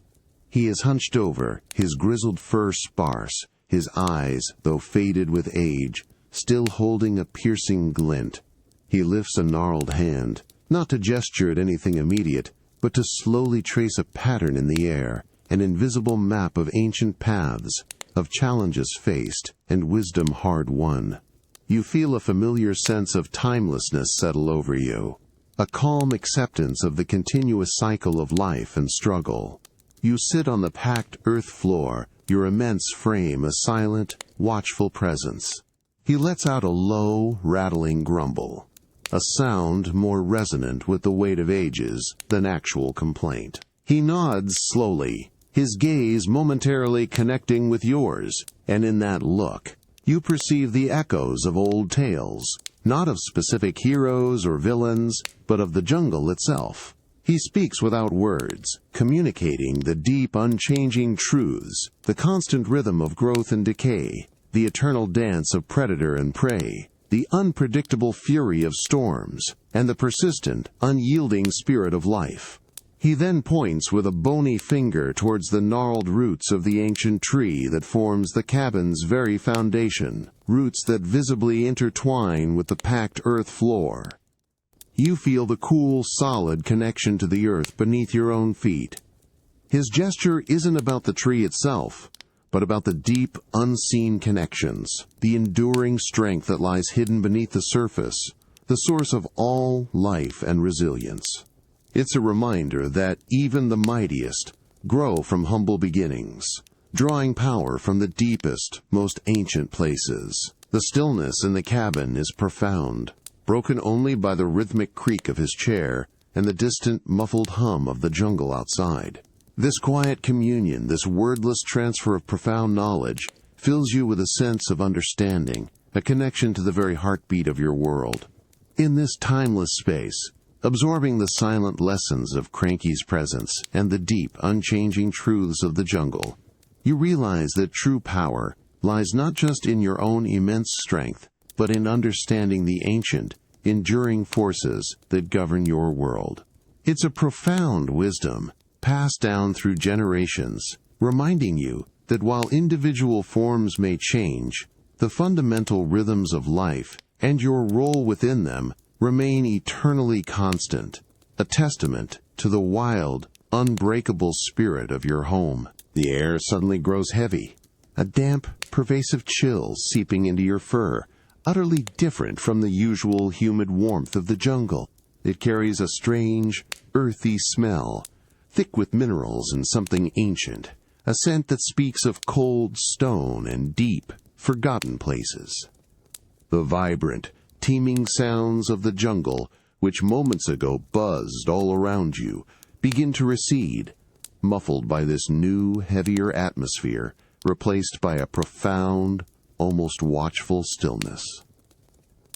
He is hunched over, his grizzled fur sparse, his eyes, though faded with age, still holding a piercing glint. He lifts a gnarled hand, not to gesture at anything immediate, but to slowly trace a pattern in the air, an invisible map of ancient paths, of challenges faced and wisdom hard won. You feel a familiar sense of timelessness settle over you, a calm acceptance of the continuous cycle of life and struggle. You sit on the packed earth floor, your immense frame a silent, watchful presence. He lets out a low, rattling grumble, a sound more resonant with the weight of ages than actual complaint. He nods slowly, his gaze momentarily connecting with yours, and in that look, you perceive the echoes of old tales, not of specific heroes or villains, but of the jungle itself. He speaks without words, communicating the deep, unchanging truths, the constant rhythm of growth and decay, the eternal dance of predator and prey, the unpredictable fury of storms, and the persistent, unyielding spirit of life. He then points with a bony finger towards the gnarled roots of the ancient tree that forms the cabin's very foundation, roots that visibly intertwine with the packed earth floor. You feel the cool, solid connection to the earth beneath your own feet. His gesture isn't about the tree itself, but about the deep, unseen connections, the enduring strength that lies hidden beneath the surface, the source of all life and resilience. It's a reminder that even the mightiest grow from humble beginnings, drawing power from the deepest, most ancient places. The stillness in the cabin is profound, broken only by the rhythmic creak of his chair and the distant, muffled hum of the jungle outside. This quiet communion, this wordless transfer of profound knowledge, fills you with a sense of understanding, a connection to the very heartbeat of your world. In this timeless space, absorbing the silent lessons of Cranky's presence and the deep, unchanging truths of the jungle, you realize that true power lies not just in your own immense strength, but in understanding the ancient, enduring forces that govern your world. It's a profound wisdom, passed down through generations, reminding you that while individual forms may change, the fundamental rhythms of life and your role within them remain eternally constant, a testament to the wild, unbreakable spirit of your home. The air suddenly grows heavy, a damp, pervasive chill seeping into your fur, utterly different from the usual humid warmth of the jungle. It carries a strange, earthy smell, thick with minerals and something ancient, a scent that speaks of cold stone and deep, forgotten places. The vibrant, teeming sounds of the jungle, which moments ago buzzed all around you, begin to recede, muffled by this new, heavier atmosphere, replaced by a profound, almost watchful stillness.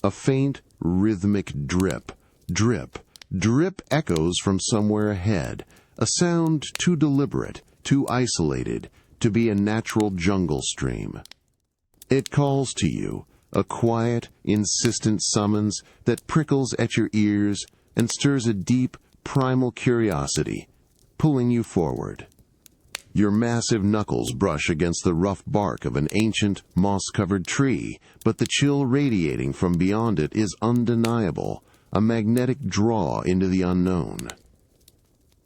A faint, rhythmic drip, drip, drip echoes from somewhere ahead, a sound too deliberate, too isolated, to be a natural jungle stream. It calls to you, a quiet, insistent summons that prickles at your ears and stirs a deep, primal curiosity, pulling you forward. Your massive knuckles brush against the rough bark of an ancient, moss-covered tree, but the chill radiating from beyond it is undeniable, a magnetic draw into the unknown.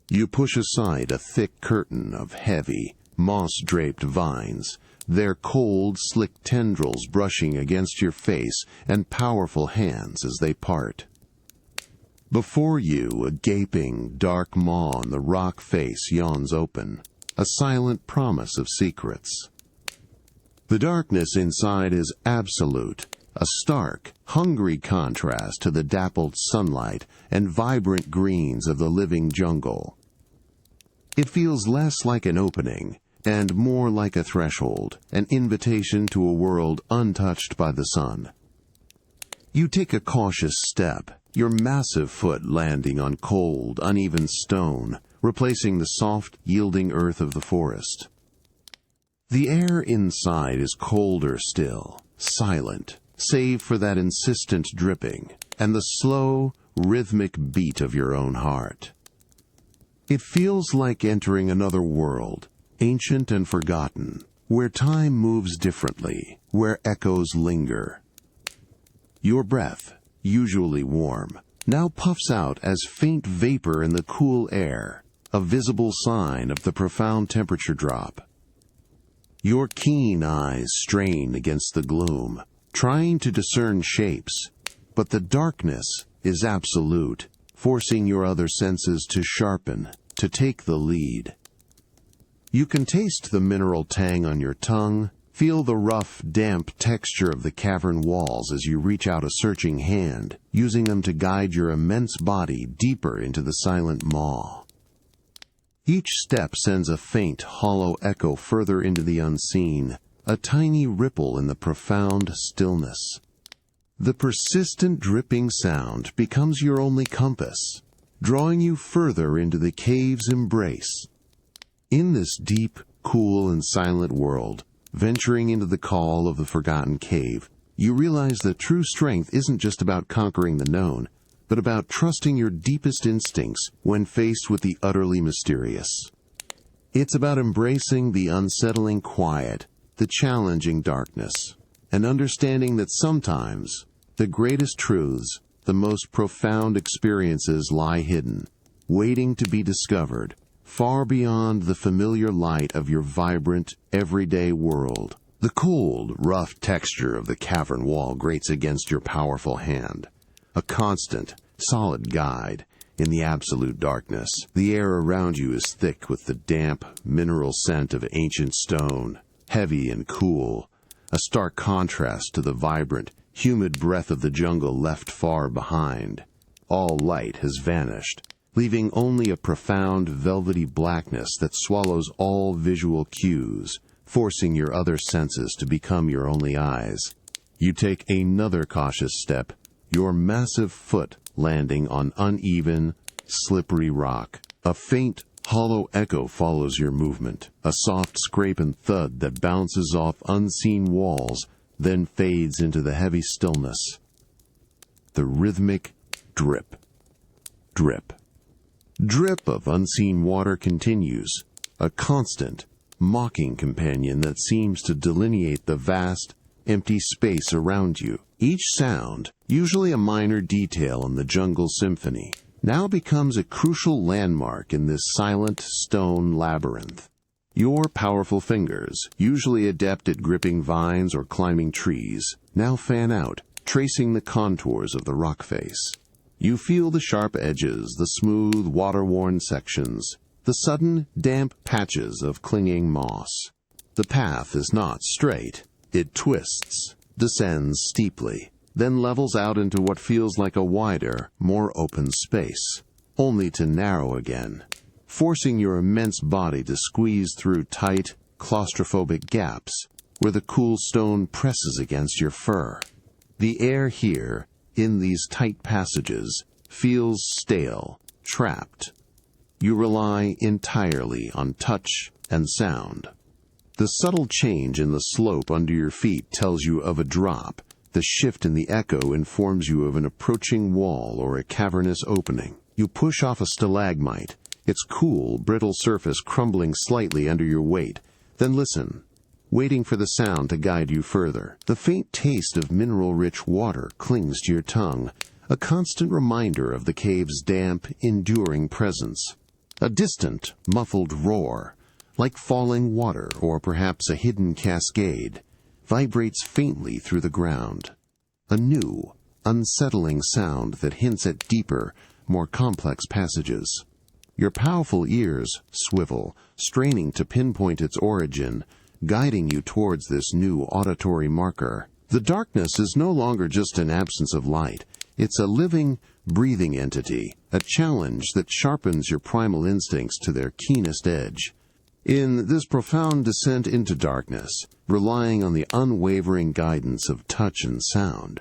You push aside a thick curtain of heavy, moss-draped vines, their cold, slick tendrils brushing against your face and powerful hands as they part. Before you, a gaping, dark maw in the rock face yawns open, a silent promise of secrets. The darkness inside is absolute, a stark, hungry contrast to the dappled sunlight and vibrant greens of the living jungle. It feels less like an opening and more like a threshold, an invitation to a world untouched by the sun. You take a cautious step, your massive foot landing on cold, uneven stone, replacing the soft, yielding earth of the forest. The air inside is colder still, silent, save for that insistent dripping and the slow, rhythmic beat of your own heart. It feels like entering another world, ancient and forgotten, where time moves differently, where echoes linger. Your breath, usually warm, now puffs out as faint vapor in the cool air, a visible sign of the profound temperature drop. Your keen eyes strain against the gloom, trying to discern shapes, but the darkness is absolute, forcing your other senses to sharpen, to take the lead. You can taste the mineral tang on your tongue, feel the rough, damp texture of the cavern walls as you reach out a searching hand, using them to guide your immense body deeper into the silent maw. Each step sends a faint, hollow echo further into the unseen, a tiny ripple in the profound stillness. The persistent dripping sound becomes your only compass, drawing you further into the cave's embrace. In this deep, cool, and silent world, venturing into the call of the forgotten cave, you realize that true strength isn't just about conquering the known, but about trusting your deepest instincts when faced with the utterly mysterious. It's about embracing the unsettling quiet, the challenging darkness, and understanding that sometimes the greatest truths, the most profound experiences lie hidden, waiting to be discovered, far beyond the familiar light of your vibrant, everyday world. The cold, rough texture of the cavern wall grates against your powerful hand, a constant, solid guide in the absolute darkness. The air around you is thick with the damp, mineral scent of ancient stone, heavy and cool, a stark contrast to the vibrant, humid breath of the jungle left far behind. All light has vanished, leaving only a profound, velvety blackness that swallows all visual cues, forcing your other senses to become your only eyes. You take another cautious step, your massive foot landing on uneven, slippery rock. A faint, hollow echo follows your movement, a soft scrape and thud that bounces off unseen walls, then fades into the heavy stillness. The rhythmic drip, drip, drip of unseen water continues, a constant, mocking companion that seems to delineate the vast, empty space around you. Each sound, usually a minor detail in the jungle symphony, now becomes a crucial landmark in this silent stone labyrinth. Your powerful fingers, usually adept at gripping vines or climbing trees, now fan out, tracing the contours of the rock face. You feel the sharp edges, the smooth, water-worn sections, the sudden, damp patches of clinging moss. The path is not straight. It twists, descends steeply, then levels out into what feels like a wider, more open space, only to narrow again, forcing your immense body to squeeze through tight, claustrophobic gaps where the cool stone presses against your fur. The air here, in these tight passages, feels stale, trapped. You rely entirely on touch and sound. The subtle change in the slope under your feet tells you of a drop. The shift in the echo informs you of an approaching wall or a cavernous opening. You push off a stalagmite, its cool, brittle surface crumbling slightly under your weight, then listen, waiting for the sound to guide you further. The faint taste of mineral-rich water clings to your tongue, a constant reminder of the cave's damp, enduring presence. A distant, muffled roar, like falling water or perhaps a hidden cascade, vibrates faintly through the ground. A new, unsettling sound that hints at deeper, more complex passages. Your powerful ears swivel, straining to pinpoint its origin, guiding you towards this new auditory marker. The darkness is no longer just an absence of light. It's a living, breathing entity, a challenge that sharpens your primal instincts to their keenest edge. In this profound descent into darkness, relying on the unwavering guidance of touch and sound,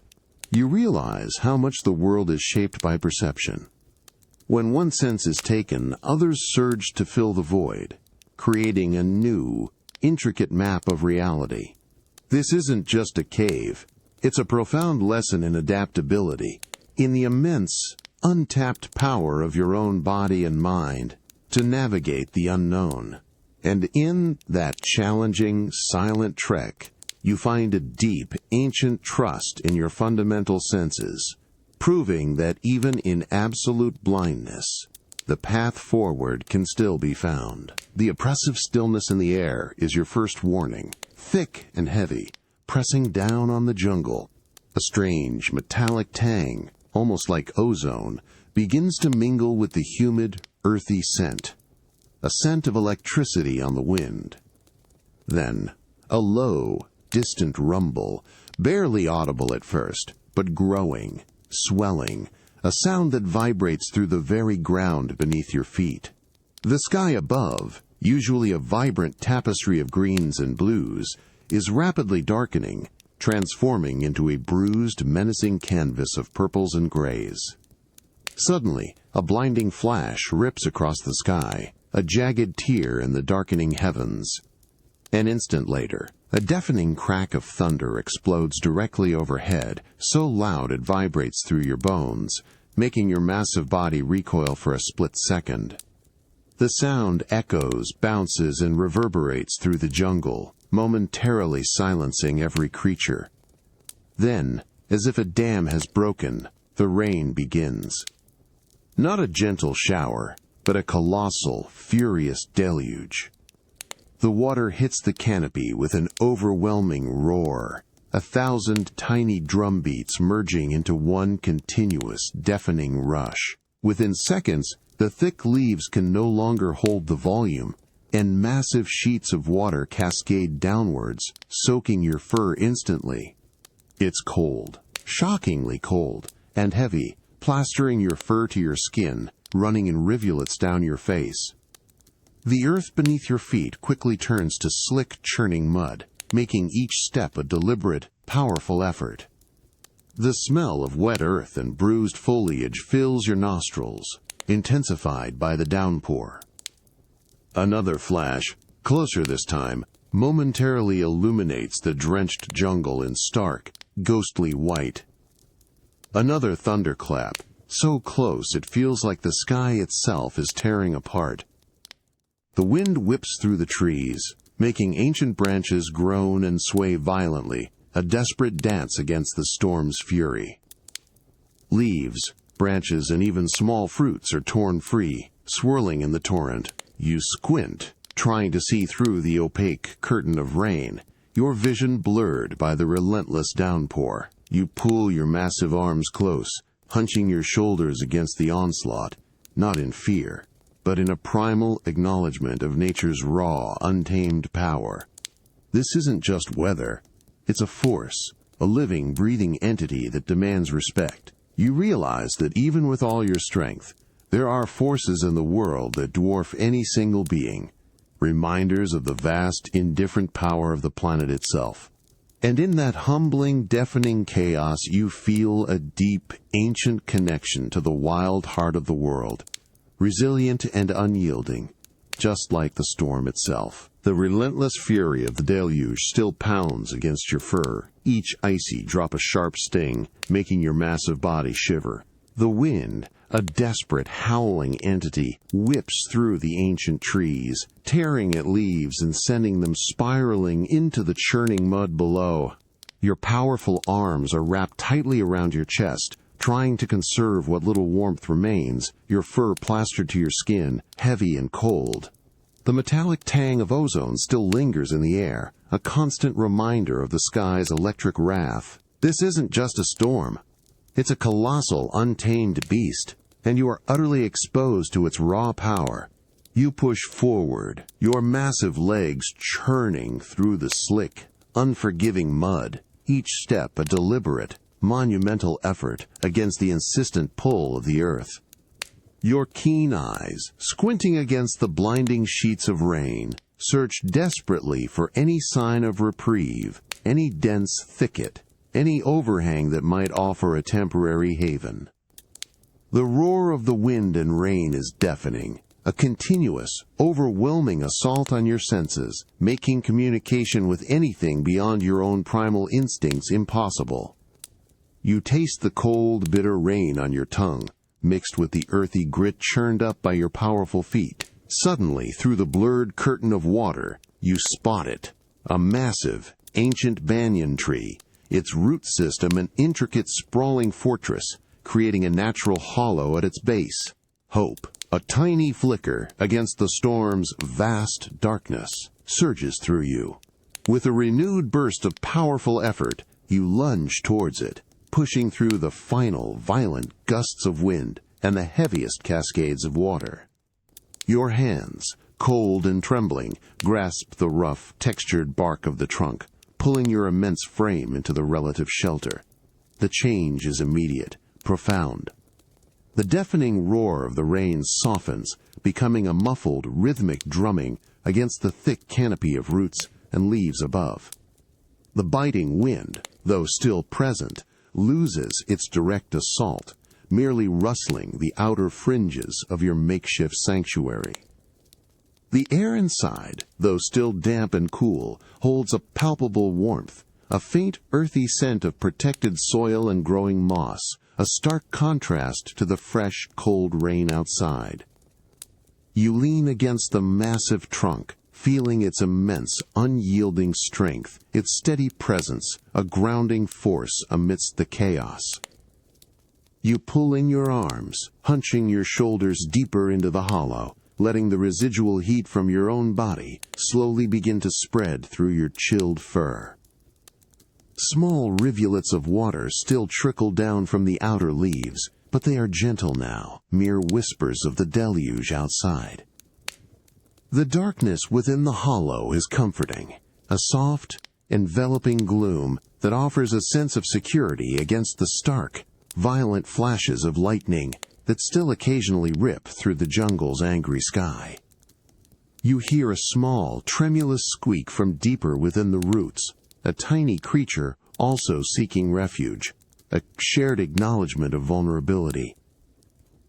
you realize how much the world is shaped by perception. When one sense is taken, others surge to fill the void, creating a new, intricate map of reality. This isn't just a cave. It's a profound lesson in adaptability, in the immense, untapped power of your own body and mind to navigate the unknown. And in that challenging, silent trek, you find a deep, ancient trust in your fundamental senses, proving that even in absolute blindness, the path forward can still be found. The oppressive stillness in the air is your first warning, thick and heavy, pressing down on the jungle. A strange, metallic tang, almost like ozone, begins to mingle with the humid, earthy scent. A scent of electricity on the wind. Then, a low, distant rumble, barely audible at first, but growing, swelling, a sound that vibrates through the very ground beneath your feet. The sky above, usually a vibrant tapestry of greens and blues, is rapidly darkening, transforming into a bruised, menacing canvas of purples and grays. Suddenly, a blinding flash rips across the sky, a jagged tear in the darkening heavens. An instant later, a deafening crack of thunder explodes directly overhead, so loud it vibrates through your bones, making your massive body recoil for a split second. The sound echoes, bounces, and reverberates through the jungle, momentarily silencing every creature. Then, as if a dam has broken, the rain begins. Not a gentle shower, but a colossal, furious deluge. The water hits the canopy with an overwhelming roar, 1,000 tiny drum beats merging into one continuous, deafening rush. Within seconds, the thick leaves can no longer hold the volume, and massive sheets of water cascade downwards, soaking your fur instantly. It's cold, shockingly cold, and heavy, plastering your fur to your skin, running in rivulets down your face. The earth beneath your feet quickly turns to slick, churning mud, making each step a deliberate, powerful effort. The smell of wet earth and bruised foliage fills your nostrils, intensified by the downpour. Another flash, closer this time, momentarily illuminates the drenched jungle in stark, ghostly white. Another thunderclap, so close it feels like the sky itself is tearing apart. The wind whips through the trees, making ancient branches groan and sway violently, a desperate dance against the storm's fury. Leaves, branches, and even small fruits are torn free, swirling in the torrent. You squint, trying to see through the opaque curtain of rain, your vision blurred by the relentless downpour. You pull your massive arms close, hunching your shoulders against the onslaught, not in fear, but in a primal acknowledgement of nature's raw, untamed power. This isn't just weather. It's a force, a living, breathing entity that demands respect. You realize that even with all your strength, there are forces in the world that dwarf any single being, reminders of the vast, indifferent power of the planet itself. And in that humbling, deafening chaos, you feel a deep, ancient connection to the wild heart of the world, resilient and unyielding, just like the storm itself. The relentless fury of the deluge still pounds against your fur, each icy drop a sharp sting, making your massive body shiver. The wind, a desperate, howling entity, whips through the ancient trees, tearing at leaves and sending them spiraling into the churning mud below. Your powerful arms are wrapped tightly around your chest, trying to conserve what little warmth remains, your fur plastered to your skin, heavy and cold. The metallic tang of ozone still lingers in the air, a constant reminder of the sky's electric wrath. This isn't just a storm. It's a colossal, untamed beast, and you are utterly exposed to its raw power. You push forward, your massive legs churning through the slick, unforgiving mud, each step a deliberate, monumental effort against the insistent pull of the earth. Your keen eyes, squinting against the blinding sheets of rain, search desperately for any sign of reprieve, any dense thicket, any overhang that might offer a temporary haven. The roar of the wind and rain is deafening, a continuous, overwhelming assault on your senses, making communication with anything beyond your own primal instincts impossible. You taste the cold, bitter rain on your tongue, mixed with the earthy grit churned up by your powerful feet. Suddenly, through the blurred curtain of water, you spot it, a massive, ancient banyan tree, its root system an intricate sprawling fortress, creating a natural hollow at its base. Hope, a tiny flicker against the storm's vast darkness, surges through you. With a renewed burst of powerful effort, you lunge towards it, pushing through the final, violent gusts of wind and the heaviest cascades of water. Your hands, cold and trembling, grasp the rough, textured bark of the trunk, pulling your immense frame into the relative shelter. The change is immediate, profound. The deafening roar of the rain softens, becoming a muffled, rhythmic drumming against the thick canopy of roots and leaves above. The biting wind, though still present, loses its direct assault, merely rustling the outer fringes of your makeshift sanctuary. The air inside, though still damp and cool, holds a palpable warmth, a faint earthy scent of protected soil and growing moss, a stark contrast to the fresh, cold rain outside. You lean against the massive trunk, feeling its immense, unyielding strength, its steady presence, a grounding force amidst the chaos. You pull in your arms, hunching your shoulders deeper into the hollow, letting the residual heat from your own body slowly begin to spread through your chilled fur. Small rivulets of water still trickle down from the outer leaves, but they are gentle now, mere whispers of the deluge outside. The darkness within the hollow is comforting, a soft, enveloping gloom that offers a sense of security against the stark, violent flashes of lightning that still occasionally rip through the jungle's angry sky. You hear a small, tremulous squeak from deeper within the roots, a tiny creature also seeking refuge, a shared acknowledgement of vulnerability.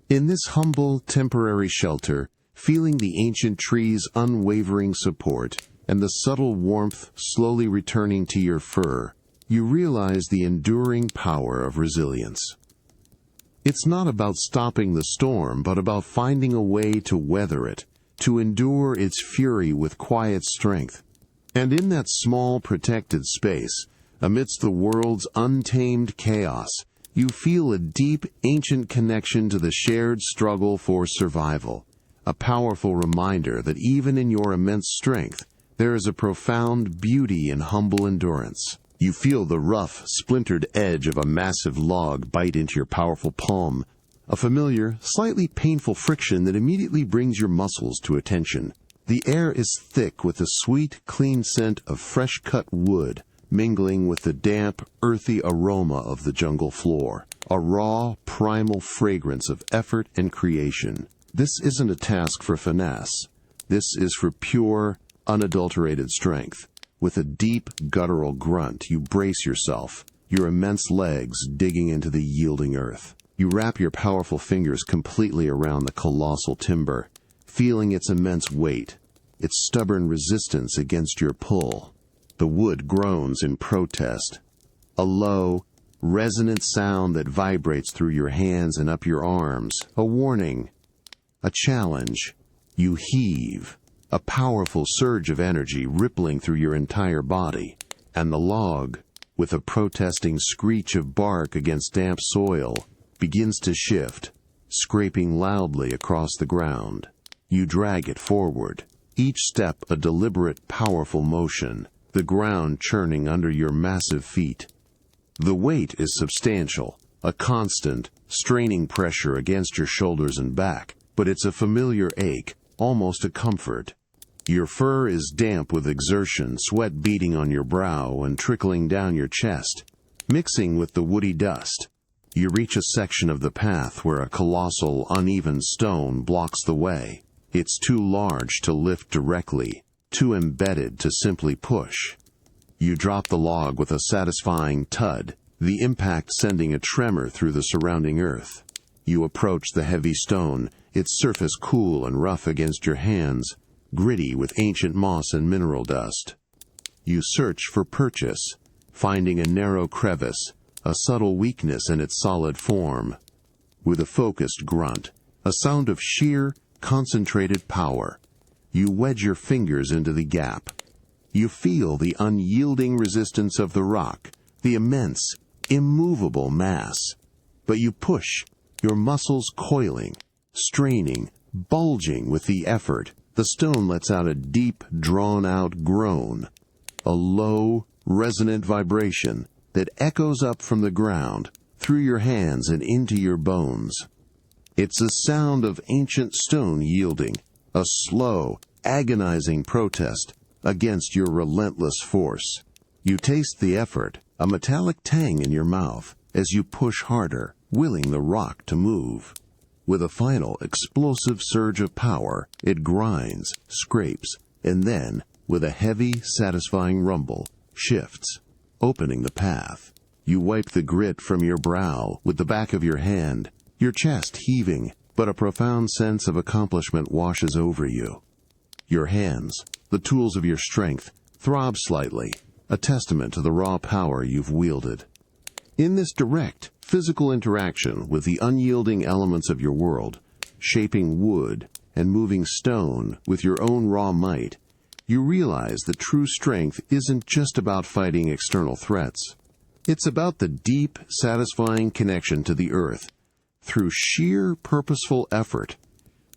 In this humble, temporary shelter, feeling the ancient tree's unwavering support and the subtle warmth slowly returning to your fur, you realize the enduring power of resilience. It's not about stopping the storm, but about finding a way to weather it, to endure its fury with quiet strength. And in that small, protected space, amidst the world's untamed chaos, you feel a deep, ancient connection to the shared struggle for survival, a powerful reminder that even in your immense strength, there is a profound beauty in humble endurance. You feel the rough, splintered edge of a massive log bite into your powerful palm, a familiar, slightly painful friction that immediately brings your muscles to attention. The air is thick with the sweet, clean scent of fresh-cut wood, mingling with the damp, earthy aroma of the jungle floor, a raw, primal fragrance of effort and creation. This isn't a task for finesse. This is for pure, unadulterated strength. With a deep, guttural grunt, you brace yourself, your immense legs digging into the yielding earth. You wrap your powerful fingers completely around the colossal timber, feeling its immense weight, its stubborn resistance against your pull. The wood groans in protest, a low, resonant sound that vibrates through your hands and up your arms, a warning, a challenge. You heave, a powerful surge of energy rippling through your entire body, and the log, with a protesting screech of bark against damp soil, begins to shift, scraping loudly across the ground. You drag it forward, each step a deliberate, powerful motion, the ground churning under your massive feet. The weight is substantial, a constant, straining pressure against your shoulders and back, but it's a familiar ache, almost a comfort. Your fur is damp with exertion, sweat beading on your brow and trickling down your chest. mixing with the woody dust. You reach a section of the path where a colossal, uneven stone blocks the way. It's too large to lift directly, too embedded to simply push. You drop the log with a satisfying thud, the impact sending a tremor through the surrounding earth. You approach the heavy stone, its surface cool and rough against your hands, gritty with ancient moss and mineral dust. You search for purchase, finding a narrow crevice, a subtle weakness in its solid form. With a focused grunt, a sound of sheer, concentrated power, you wedge your fingers into the gap. You feel the unyielding resistance of the rock, the immense, immovable mass. But you push, your muscles coiling, straining, bulging with the effort. The stone lets out a deep, drawn-out groan, a low, resonant vibration that echoes up from the ground, through your hands and into your bones. It's the sound of ancient stone yielding, a slow, agonizing protest against your relentless force. You taste the effort, a metallic tang in your mouth, as you push harder, willing the rock to move. With a final explosive surge of power, it grinds, scrapes, and then, with a heavy, satisfying rumble, shifts, opening the path. You wipe the grit from your brow with the back of your hand, your chest heaving, but a profound sense of accomplishment washes over you. Your hands, the tools of your strength, throb slightly, a testament to the raw power you've wielded. In this direct, physical interaction with the unyielding elements of your world, shaping wood and moving stone with your own raw might, you realize that true strength isn't just about fighting external threats. It's about the deep, satisfying connection to the earth, through sheer, purposeful effort,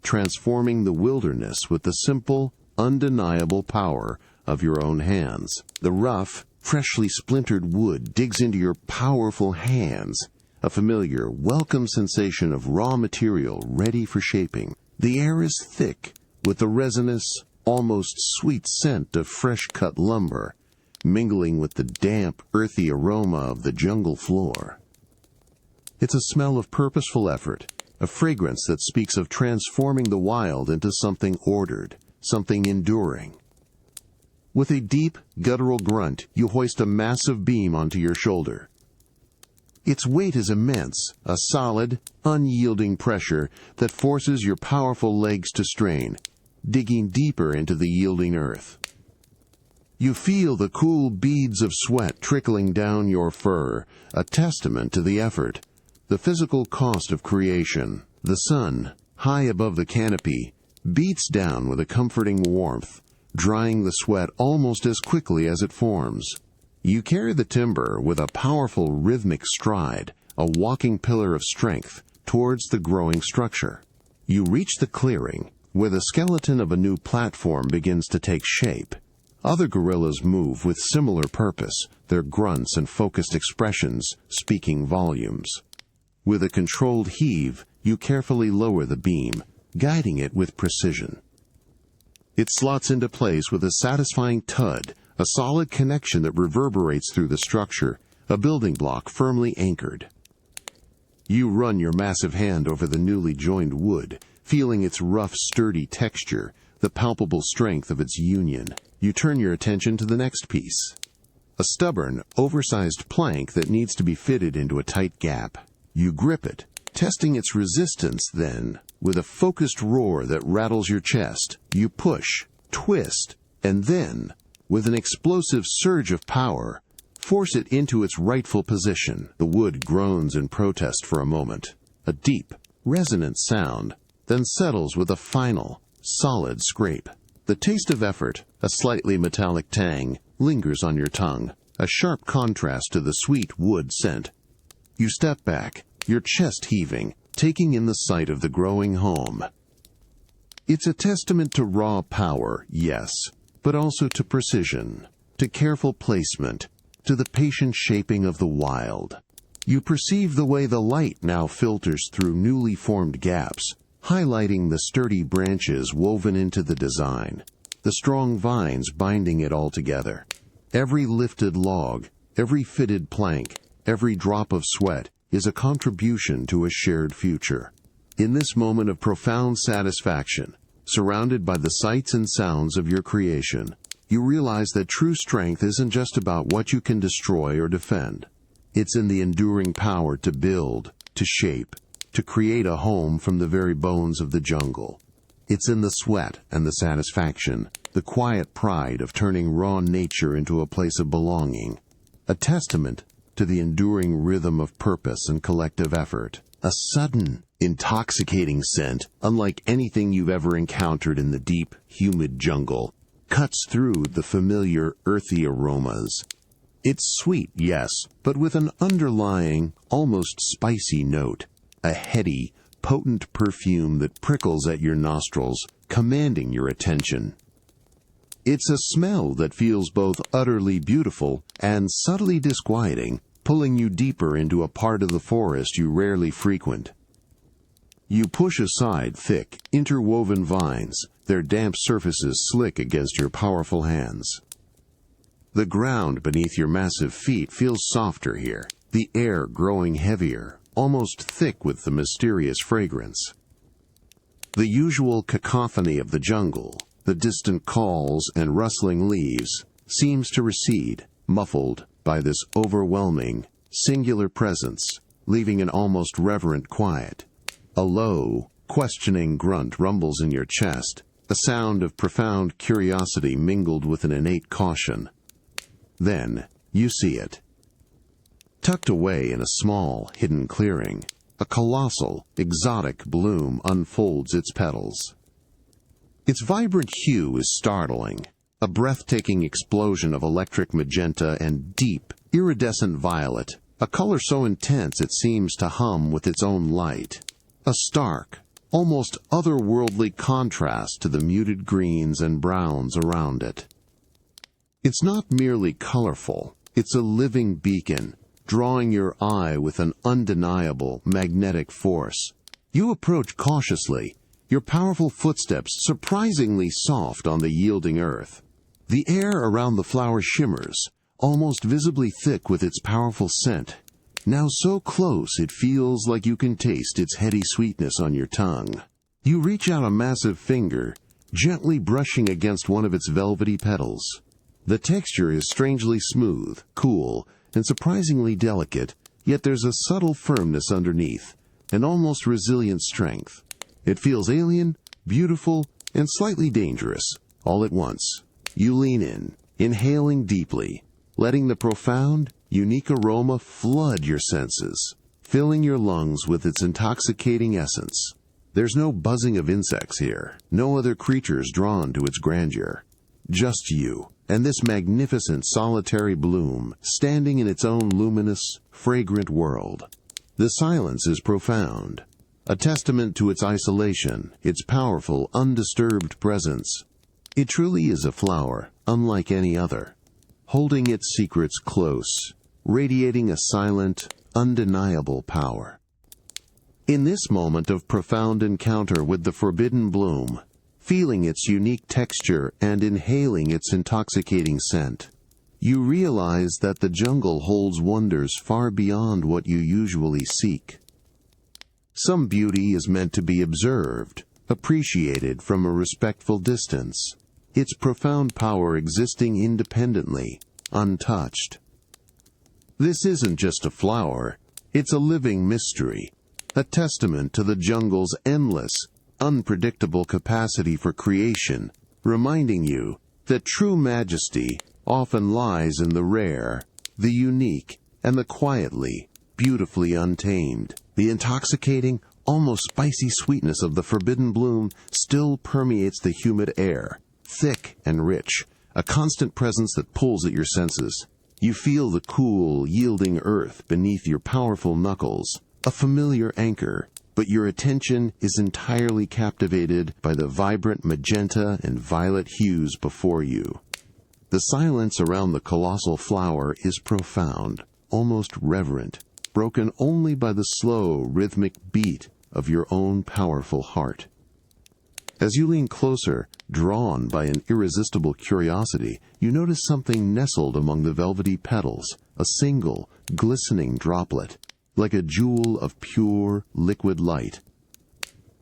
transforming the wilderness with the simple, undeniable power of your own hands. The rough, freshly splintered wood digs into your powerful hands, a familiar, welcome sensation of raw material ready for shaping. The air is thick with the resinous, almost sweet scent of fresh-cut lumber, mingling with the damp, earthy aroma of the jungle floor. It's a smell of purposeful effort, a fragrance that speaks of transforming the wild into something ordered, something enduring. With a deep, guttural grunt, you hoist a massive beam onto your shoulder. Its weight is immense, a solid, unyielding pressure that forces your powerful legs to strain, digging deeper into the yielding earth. You feel the cool beads of sweat trickling down your fur, a testament to the effort, the physical cost of creation. The sun, high above the canopy, beats down with a comforting warmth, drying the sweat almost as quickly as it forms. You carry the timber with a powerful rhythmic stride, a walking pillar of strength, towards the growing structure. You reach the clearing, where the skeleton of a new platform begins to take shape. Other gorillas move with similar purpose, their grunts and focused expressions speaking volumes. With a controlled heave, you carefully lower the beam, guiding it with precision. It slots into place with a satisfying thud, a solid connection that reverberates through the structure, a building block firmly anchored. You run your massive hand over the newly joined wood, feeling its rough, sturdy texture, the palpable strength of its union. You turn your attention to the next piece, a stubborn, oversized plank that needs to be fitted into a tight gap. You grip it, testing its resistance, then, with a focused roar that rattles your chest, you push, twist, and then, with an explosive surge of power, force it into its rightful position. The wood groans in protest for a moment, a deep, resonant sound, then settles with a final, solid scrape. The taste of effort, a slightly metallic tang, lingers on your tongue, a sharp contrast to the sweet wood scent. You step back, your chest heaving, taking in the sight of the growing home. It's a testament to raw power, yes, but also to precision, to careful placement, to the patient shaping of the wild. You perceive the way the light now filters through newly formed gaps, highlighting the sturdy branches woven into the design, the strong vines binding it all together. Every lifted log, every fitted plank, every drop of sweat is a contribution to a shared future. In this moment of profound satisfaction, surrounded by the sights and sounds of your creation, you realize that true strength isn't just about what you can destroy or defend. It's in the enduring power to build, to shape, to create a home from the very bones of the jungle. It's in the sweat and the satisfaction, the quiet pride of turning raw nature into a place of belonging, a testament to the enduring rhythm of purpose and collective effort. A sudden, intoxicating scent, unlike anything you've ever encountered in the deep, humid jungle, cuts through the familiar, earthy aromas. It's sweet, yes, but with an underlying, almost spicy note, a heady, potent perfume that prickles at your nostrils, commanding your attention. It's a smell that feels both utterly beautiful and subtly disquieting, pulling you deeper into a part of the forest you rarely frequent. You push aside thick, interwoven vines, their damp surfaces slick against your powerful hands. The ground beneath your massive feet feels softer here, the air growing heavier, almost thick with the mysterious fragrance. The usual cacophony of the jungle, the distant calls and rustling leaves, seems to recede, muffled by this overwhelming, singular presence, leaving an almost reverent quiet. A low, questioning grunt rumbles in your chest, a sound of profound curiosity mingled with an innate caution. Then, you see it. Tucked away in a small, hidden clearing, a colossal, exotic bloom unfolds its petals. Its vibrant hue is startling, a breathtaking explosion of electric magenta and deep, iridescent violet, a color so intense it seems to hum with its own light. A stark, almost otherworldly contrast to the muted greens and browns around it. It's not merely colorful, it's a living beacon, drawing your eye with an undeniable magnetic force. You approach cautiously, your powerful footsteps surprisingly soft on the yielding earth. The air around the flower shimmers, almost visibly thick with its powerful scent. Now so close it feels like you can taste its heady sweetness on your tongue. You reach out a massive finger, gently brushing against one of its velvety petals. The texture is strangely smooth, cool, and surprisingly delicate, yet there's a subtle firmness underneath, an almost resilient strength. It feels alien, beautiful, and slightly dangerous, all at once. You lean in, inhaling deeply, letting the profound, unique aroma flood your senses, filling your lungs with its intoxicating essence. There's no buzzing of insects here, no other creatures drawn to its grandeur. Just you, and this magnificent solitary bloom, standing in its own luminous, fragrant world. The silence is profound, a testament to its isolation, its powerful, undisturbed presence. It truly is a flower, unlike any other, holding its secrets close, radiating a silent, undeniable power. In this moment of profound encounter with the forbidden bloom, feeling its unique texture and inhaling its intoxicating scent, you realize that the jungle holds wonders far beyond what you usually seek. Some beauty is meant to be observed, appreciated from a respectful distance, its profound power existing independently, untouched. This isn't just a flower, it's a living mystery, a testament to the jungle's endless, unpredictable capacity for creation, reminding you that true majesty often lies in the rare, the unique, and the quietly, beautifully untamed. The intoxicating, almost spicy sweetness of the forbidden bloom still permeates the humid air, thick and rich, a constant presence that pulls at your senses. You feel the cool, yielding earth beneath your powerful knuckles, a familiar anchor, but your attention is entirely captivated by the vibrant magenta and violet hues before you. The silence around the colossal flower is profound, almost reverent, broken only by the slow, rhythmic beat of your own powerful heart. As you lean closer, drawn by an irresistible curiosity, you notice something nestled among the velvety petals, a single, glistening droplet, like a jewel of pure, liquid light.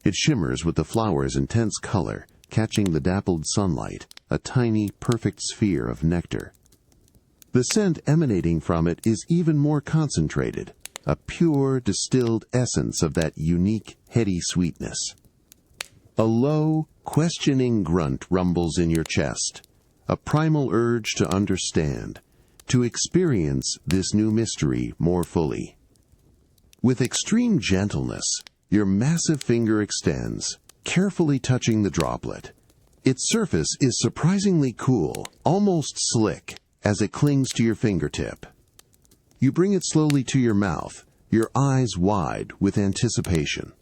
It shimmers with the flower's intense color, catching the dappled sunlight, a tiny, perfect sphere of nectar. The scent emanating from it is even more concentrated, a pure, distilled essence of that unique, heady sweetness. A low, questioning grunt rumbles in your chest, a primal urge to understand, to experience this new mystery more fully. With extreme gentleness, your massive finger extends, carefully touching the droplet. Its surface is surprisingly cool, almost slick, as it clings to your fingertip. You bring it slowly to your mouth, your eyes wide with anticipation.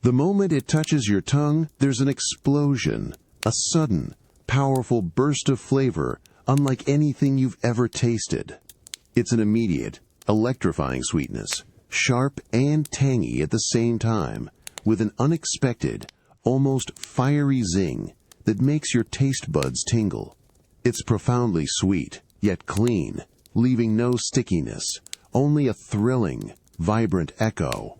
The moment it touches your tongue, there's an explosion, a sudden, powerful burst of flavor unlike anything you've ever tasted. It's an immediate, electrifying sweetness, sharp and tangy at the same time, with an unexpected, almost fiery zing that makes your taste buds tingle. It's profoundly sweet, yet clean, leaving no stickiness, only a thrilling, vibrant echo.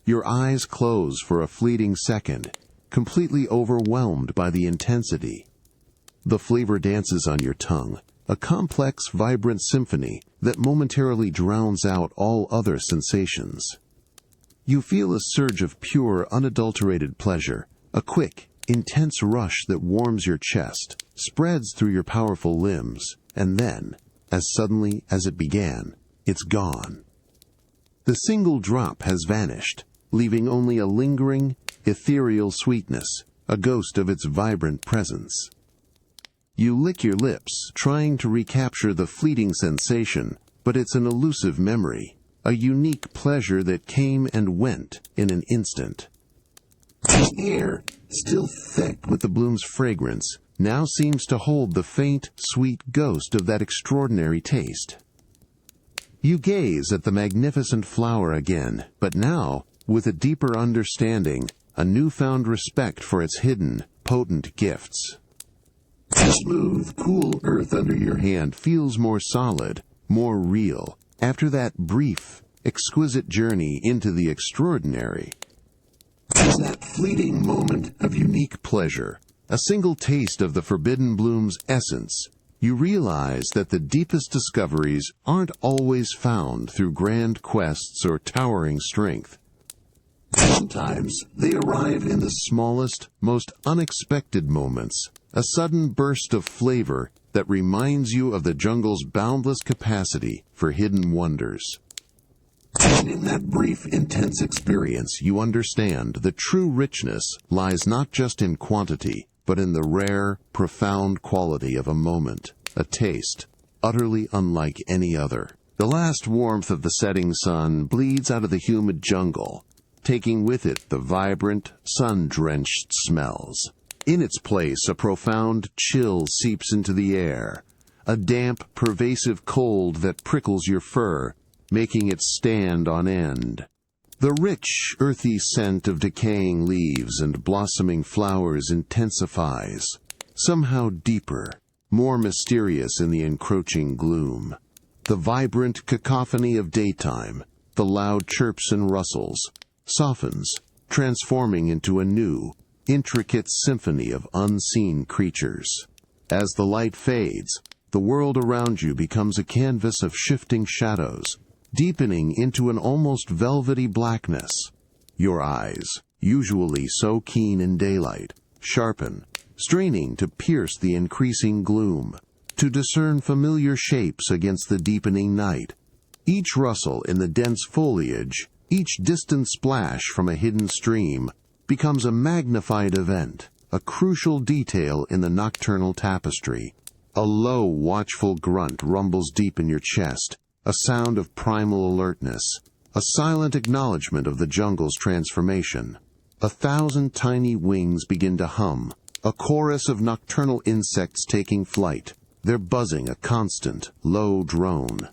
Your eyes close for a fleeting second, completely overwhelmed by the intensity. The flavor dances on your tongue, a complex, vibrant symphony that momentarily drowns out all other sensations. You feel a surge of pure, unadulterated pleasure, a quick, intense rush that warms your chest, spreads through your powerful limbs, and then, as suddenly as it began, it's gone. The single drop has vanished, leaving only a lingering, ethereal sweetness, a ghost of its vibrant presence. You lick your lips, trying to recapture the fleeting sensation, but it's an elusive memory, a unique pleasure that came and went in an instant. The air, still thick with the bloom's fragrance, now seems to hold the faint, sweet ghost of that extraordinary taste. You gaze at the magnificent flower again, but now, with a deeper understanding, a newfound respect for its hidden, potent gifts. The smooth, cool earth under your hand feels more solid, more real, after that brief, exquisite journey into the extraordinary. There's that fleeting moment of unique pleasure, a single taste of the forbidden bloom's essence. You realize that the deepest discoveries aren't always found through grand quests or towering strength. Sometimes they arrive in the smallest, most unexpected moments, a sudden burst of flavor that reminds you of the jungle's boundless capacity for hidden wonders. And in that brief, intense experience, you understand the true richness lies not just in quantity, but in the rare, profound quality of a moment, a taste, utterly unlike any other. The last warmth of the setting sun bleeds out of the humid jungle, taking with it the vibrant, sun-drenched smells. In its place, a profound chill seeps into the air, a damp, pervasive cold that prickles your fur, making it stand on end. The rich, earthy scent of decaying leaves and blossoming flowers intensifies, somehow deeper, more mysterious in the encroaching gloom. The vibrant cacophony of daytime, the loud chirps and rustles, softens, transforming into a new, intricate symphony of unseen creatures. As the light fades, the world around you becomes a canvas of shifting shadows, deepening into an almost velvety blackness. Your eyes, usually so keen in daylight, sharpen, straining to pierce the increasing gloom, to discern familiar shapes against the deepening night. Each rustle in the dense foliage, each distant splash from a hidden stream, becomes a magnified event, a crucial detail in the nocturnal tapestry. A low, watchful grunt rumbles deep in your chest, a sound of primal alertness, a silent acknowledgement of the jungle's transformation. 1,000 tiny wings begin to hum, a chorus of nocturnal insects taking flight, their buzzing a constant, low drone.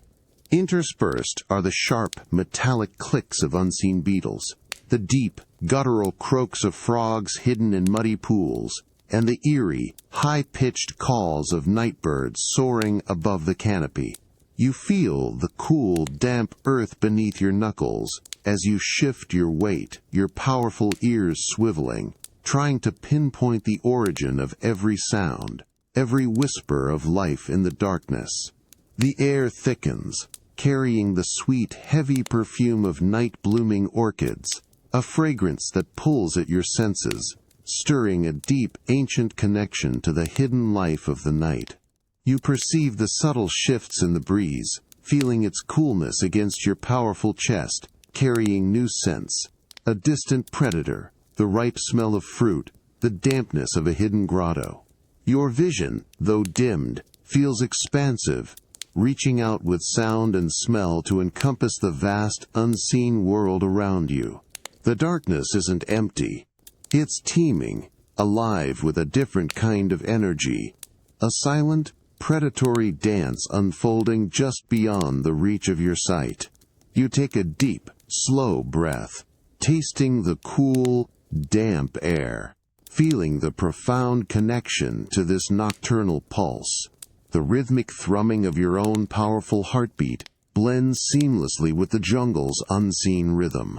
Interspersed are the sharp, metallic clicks of unseen beetles, the deep, guttural croaks of frogs hidden in muddy pools, and the eerie, high-pitched calls of nightbirds soaring above the canopy. You feel the cool, damp earth beneath your knuckles as you shift your weight, your powerful ears swiveling, trying to pinpoint the origin of every sound, every whisper of life in the darkness. The air thickens, carrying the sweet, heavy perfume of night-blooming orchids, a fragrance that pulls at your senses, stirring a deep, ancient connection to the hidden life of the night. You perceive the subtle shifts in the breeze, feeling its coolness against your powerful chest, carrying new scents, a distant predator, the ripe smell of fruit, the dampness of a hidden grotto. Your vision, though dimmed, feels expansive, reaching out with sound and smell to encompass the vast, unseen world around you. The darkness isn't empty. It's teeming, alive with a different kind of energy, a silent, predatory dance unfolding just beyond the reach of your sight. You take a deep, slow breath, tasting the cool, damp air, feeling the profound connection to this nocturnal pulse. The rhythmic thrumming of your own powerful heartbeat blends seamlessly with the jungle's unseen rhythm,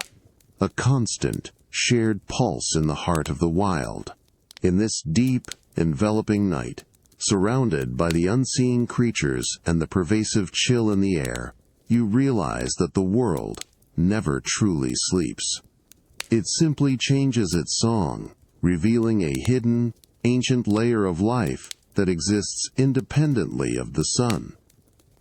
a constant, shared pulse in the heart of the wild. In this deep, enveloping night, surrounded by the unseen creatures and the pervasive chill in the air, you realize that the world never truly sleeps. It simply changes its song, revealing a hidden, ancient layer of life that exists independently of the sun.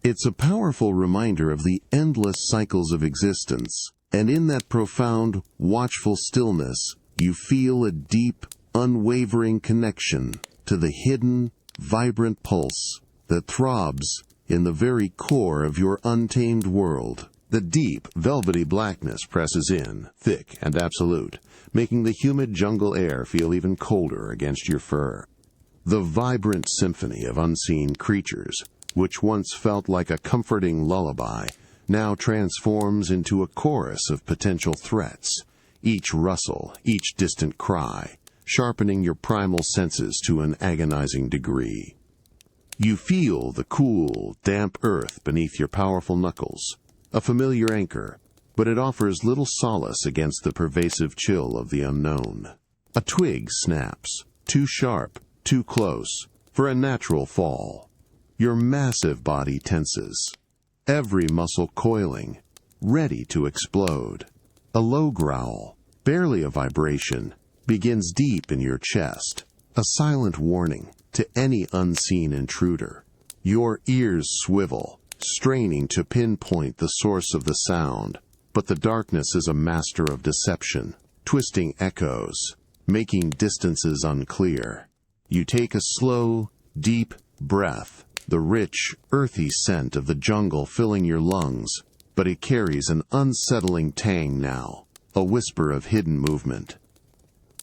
It's a powerful reminder of the endless cycles of existence, and in that profound, watchful stillness, you feel a deep, unwavering connection to the hidden, vibrant pulse that throbs in the very core of your untamed world. The deep, velvety blackness presses in, thick and absolute, making the humid jungle air feel even colder against your fur. The vibrant symphony of unseen creatures, which once felt like a comforting lullaby, now transforms into a chorus of potential threats, each rustle, each distant cry, sharpening your primal senses to an agonizing degree. You feel the cool, damp earth beneath your powerful knuckles, a familiar anchor, but it offers little solace against the pervasive chill of the unknown. A twig snaps, too sharp, too close, for a natural fall. Your massive body tenses, every muscle coiling, ready to explode. A low growl, barely a vibration, begins deep in your chest, a silent warning to any unseen intruder. Your ears swivel, straining to pinpoint the source of the sound, but the darkness is a master of deception, twisting echoes, making distances unclear. You take a slow, deep breath, the rich, earthy scent of the jungle filling your lungs, but it carries an unsettling tang now, a whisper of hidden movement.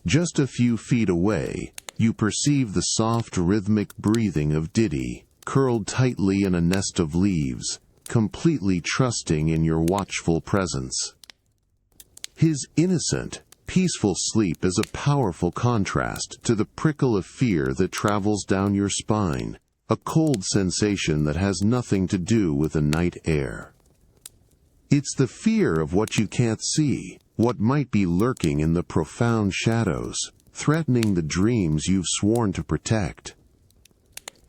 Just a few feet away, you perceive the soft, rhythmic breathing of Diddy, curled tightly in a nest of leaves, completely trusting in your watchful presence. His innocent, peaceful sleep is a powerful contrast to the prickle of fear that travels down your spine, a cold sensation that has nothing to do with the night air. It's the fear of what you can't see, what might be lurking in the profound shadows, threatening the dreams you've sworn to protect.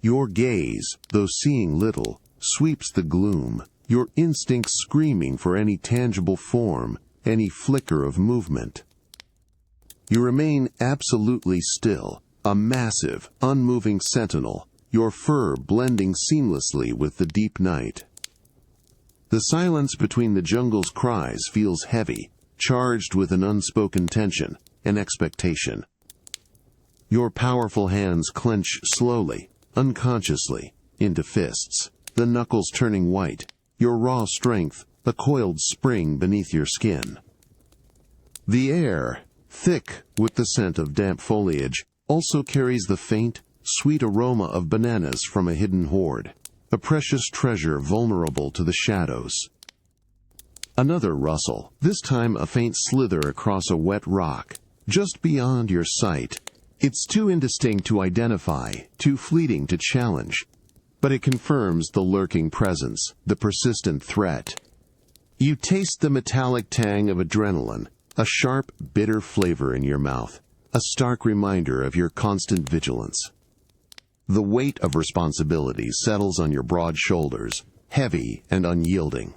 Your gaze, though seeing little, sweeps the gloom, your instincts screaming for any tangible form, any flicker of movement. You remain absolutely still, a massive, unmoving sentinel, your fur blending seamlessly with the deep night. The silence between the jungle's cries feels heavy, charged with an unspoken tension, an expectation. Your powerful hands clench slowly, unconsciously, into fists, the knuckles turning white, your raw strength a coiled spring beneath your skin. The air, thick with the scent of damp foliage, also carries the faint, sweet aroma of bananas from a hidden hoard, a precious treasure vulnerable to the shadows. Another rustle, this time a faint slither across a wet rock, just beyond your sight. It's too indistinct to identify, too fleeting to challenge, but it confirms the lurking presence, the persistent threat. You taste the metallic tang of adrenaline, a sharp, bitter flavor in your mouth, a stark reminder of your constant vigilance. The weight of responsibility settles on your broad shoulders, heavy and unyielding.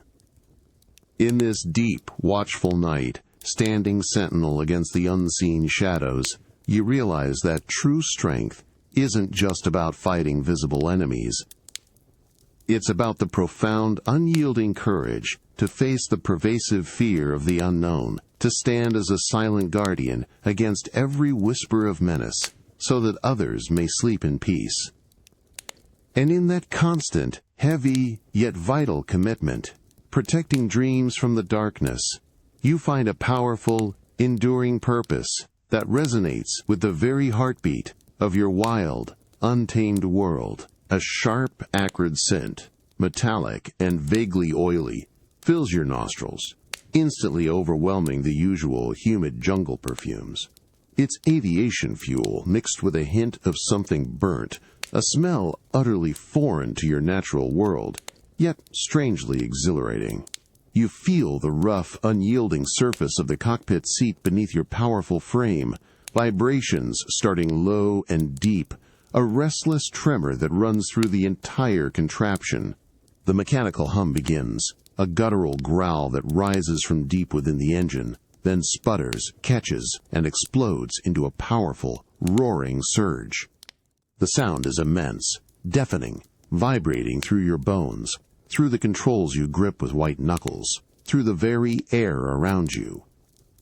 In this deep, watchful night, standing sentinel against the unseen shadows, you realize that true strength isn't just about fighting visible enemies. It's about the profound, unyielding courage to face the pervasive fear of the unknown, to stand as a silent guardian against every whisper of menace, so that others may sleep in peace. And in that constant, heavy, yet vital commitment, protecting dreams from the darkness, you find a powerful, enduring purpose that resonates with the very heartbeat of your wild, untamed world. A sharp, acrid scent, metallic and vaguely oily, fills your nostrils, instantly overwhelming the usual humid jungle perfumes. It's aviation fuel mixed with a hint of something burnt, a smell utterly foreign to your natural world, yet strangely exhilarating. You feel the rough, unyielding surface of the cockpit seat beneath your powerful frame, vibrations starting low and deep, a restless tremor that runs through the entire contraption. The mechanical hum begins, a guttural growl that rises from deep within the engine, then sputters, catches, and explodes into a powerful, roaring surge. The sound is immense, deafening, vibrating through your bones, through the controls you grip with white knuckles, through the very air around you.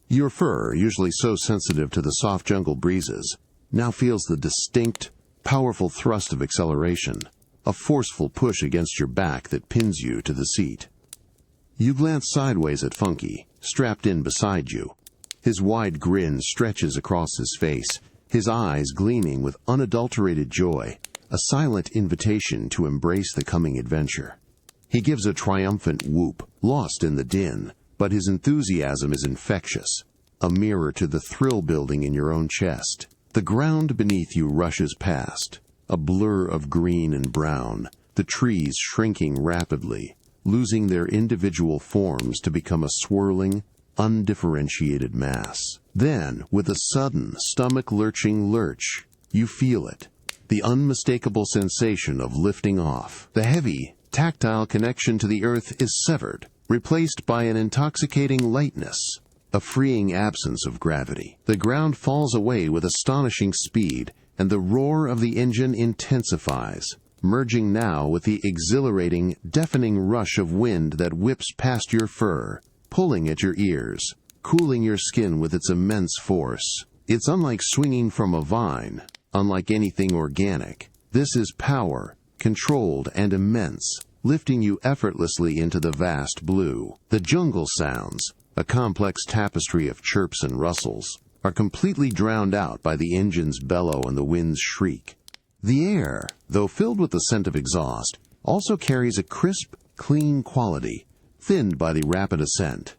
Your fur, usually so sensitive to the soft jungle breezes, now feels the distinct, powerful thrust of acceleration, a forceful push against your back that pins you to the seat. You glance sideways at Funky, strapped in beside you. His wide grin stretches across his face, his eyes gleaming with unadulterated joy, a silent invitation to embrace the coming adventure. He gives a triumphant whoop, lost in the din, but his enthusiasm is infectious, a mirror to the thrill building in your own chest. The ground beneath you rushes past, a blur of green and brown, the trees shrinking rapidly, losing their individual forms to become a swirling, undifferentiated mass. Then, with a sudden, stomach-lurching lurch, you feel it, the unmistakable sensation of lifting off. The heavy, tactile connection to the earth is severed, replaced by an intoxicating lightness, a freeing absence of gravity. The ground falls away with astonishing speed, and the roar of the engine intensifies, merging now with the exhilarating, deafening rush of wind that whips past your fur, pulling at your ears, cooling your skin with its immense force. It's unlike swinging from a vine, unlike anything organic. This is power, controlled and immense, lifting you effortlessly into the vast blue. The jungle sounds, a complex tapestry of chirps and rustles, are completely drowned out by the engine's bellow and the wind's shriek. The air, though filled with the scent of exhaust, also carries a crisp, clean quality, thinned by the rapid ascent.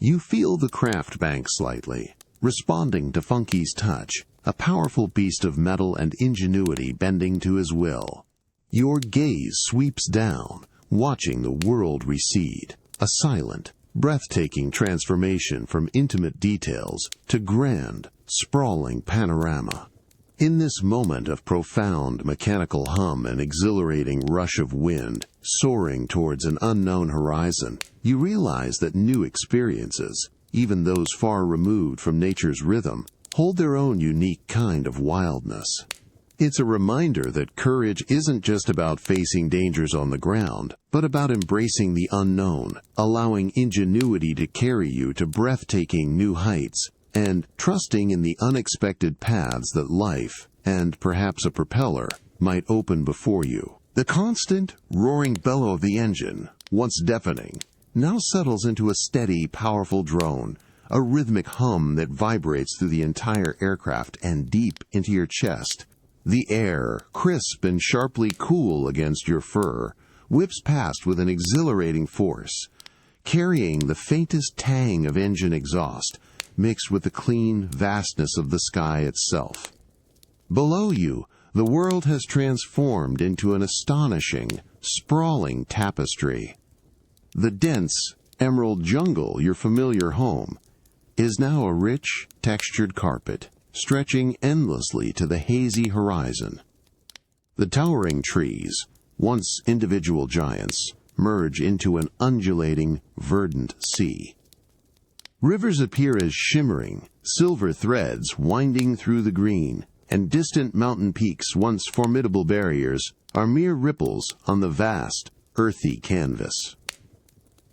You feel the craft bank slightly, responding to Funky's touch, a powerful beast of metal and ingenuity bending to his will. Your gaze sweeps down, watching the world recede, a silent, breathtaking transformation from intimate details to grand, sprawling panorama. In this moment of profound mechanical hum and exhilarating rush of wind, soaring towards an unknown horizon, you realize that new experiences, even those far removed from nature's rhythm, hold their own unique kind of wildness. It's a reminder that courage isn't just about facing dangers on the ground, but about embracing the unknown, allowing ingenuity to carry you to breathtaking new heights, and trusting in the unexpected paths that life, and perhaps a propeller, might open before you. The constant, roaring bellow of the engine, once deafening, now settles into a steady, powerful drone, a rhythmic hum that vibrates through the entire aircraft and deep into your chest. The air, crisp and sharply cool against your fur, whips past with an exhilarating force, carrying the faintest tang of engine exhaust, mixed with the clean vastness of the sky itself. Below you, the world has transformed into an astonishing, sprawling tapestry. The dense, emerald jungle, your familiar home, is now a rich, textured carpet, stretching endlessly to the hazy horizon. The towering trees, once individual giants, merge into an undulating, verdant sea. Rivers appear as shimmering, silver threads winding through the green, and distant mountain peaks, once formidable barriers, are mere ripples on the vast, earthy canvas.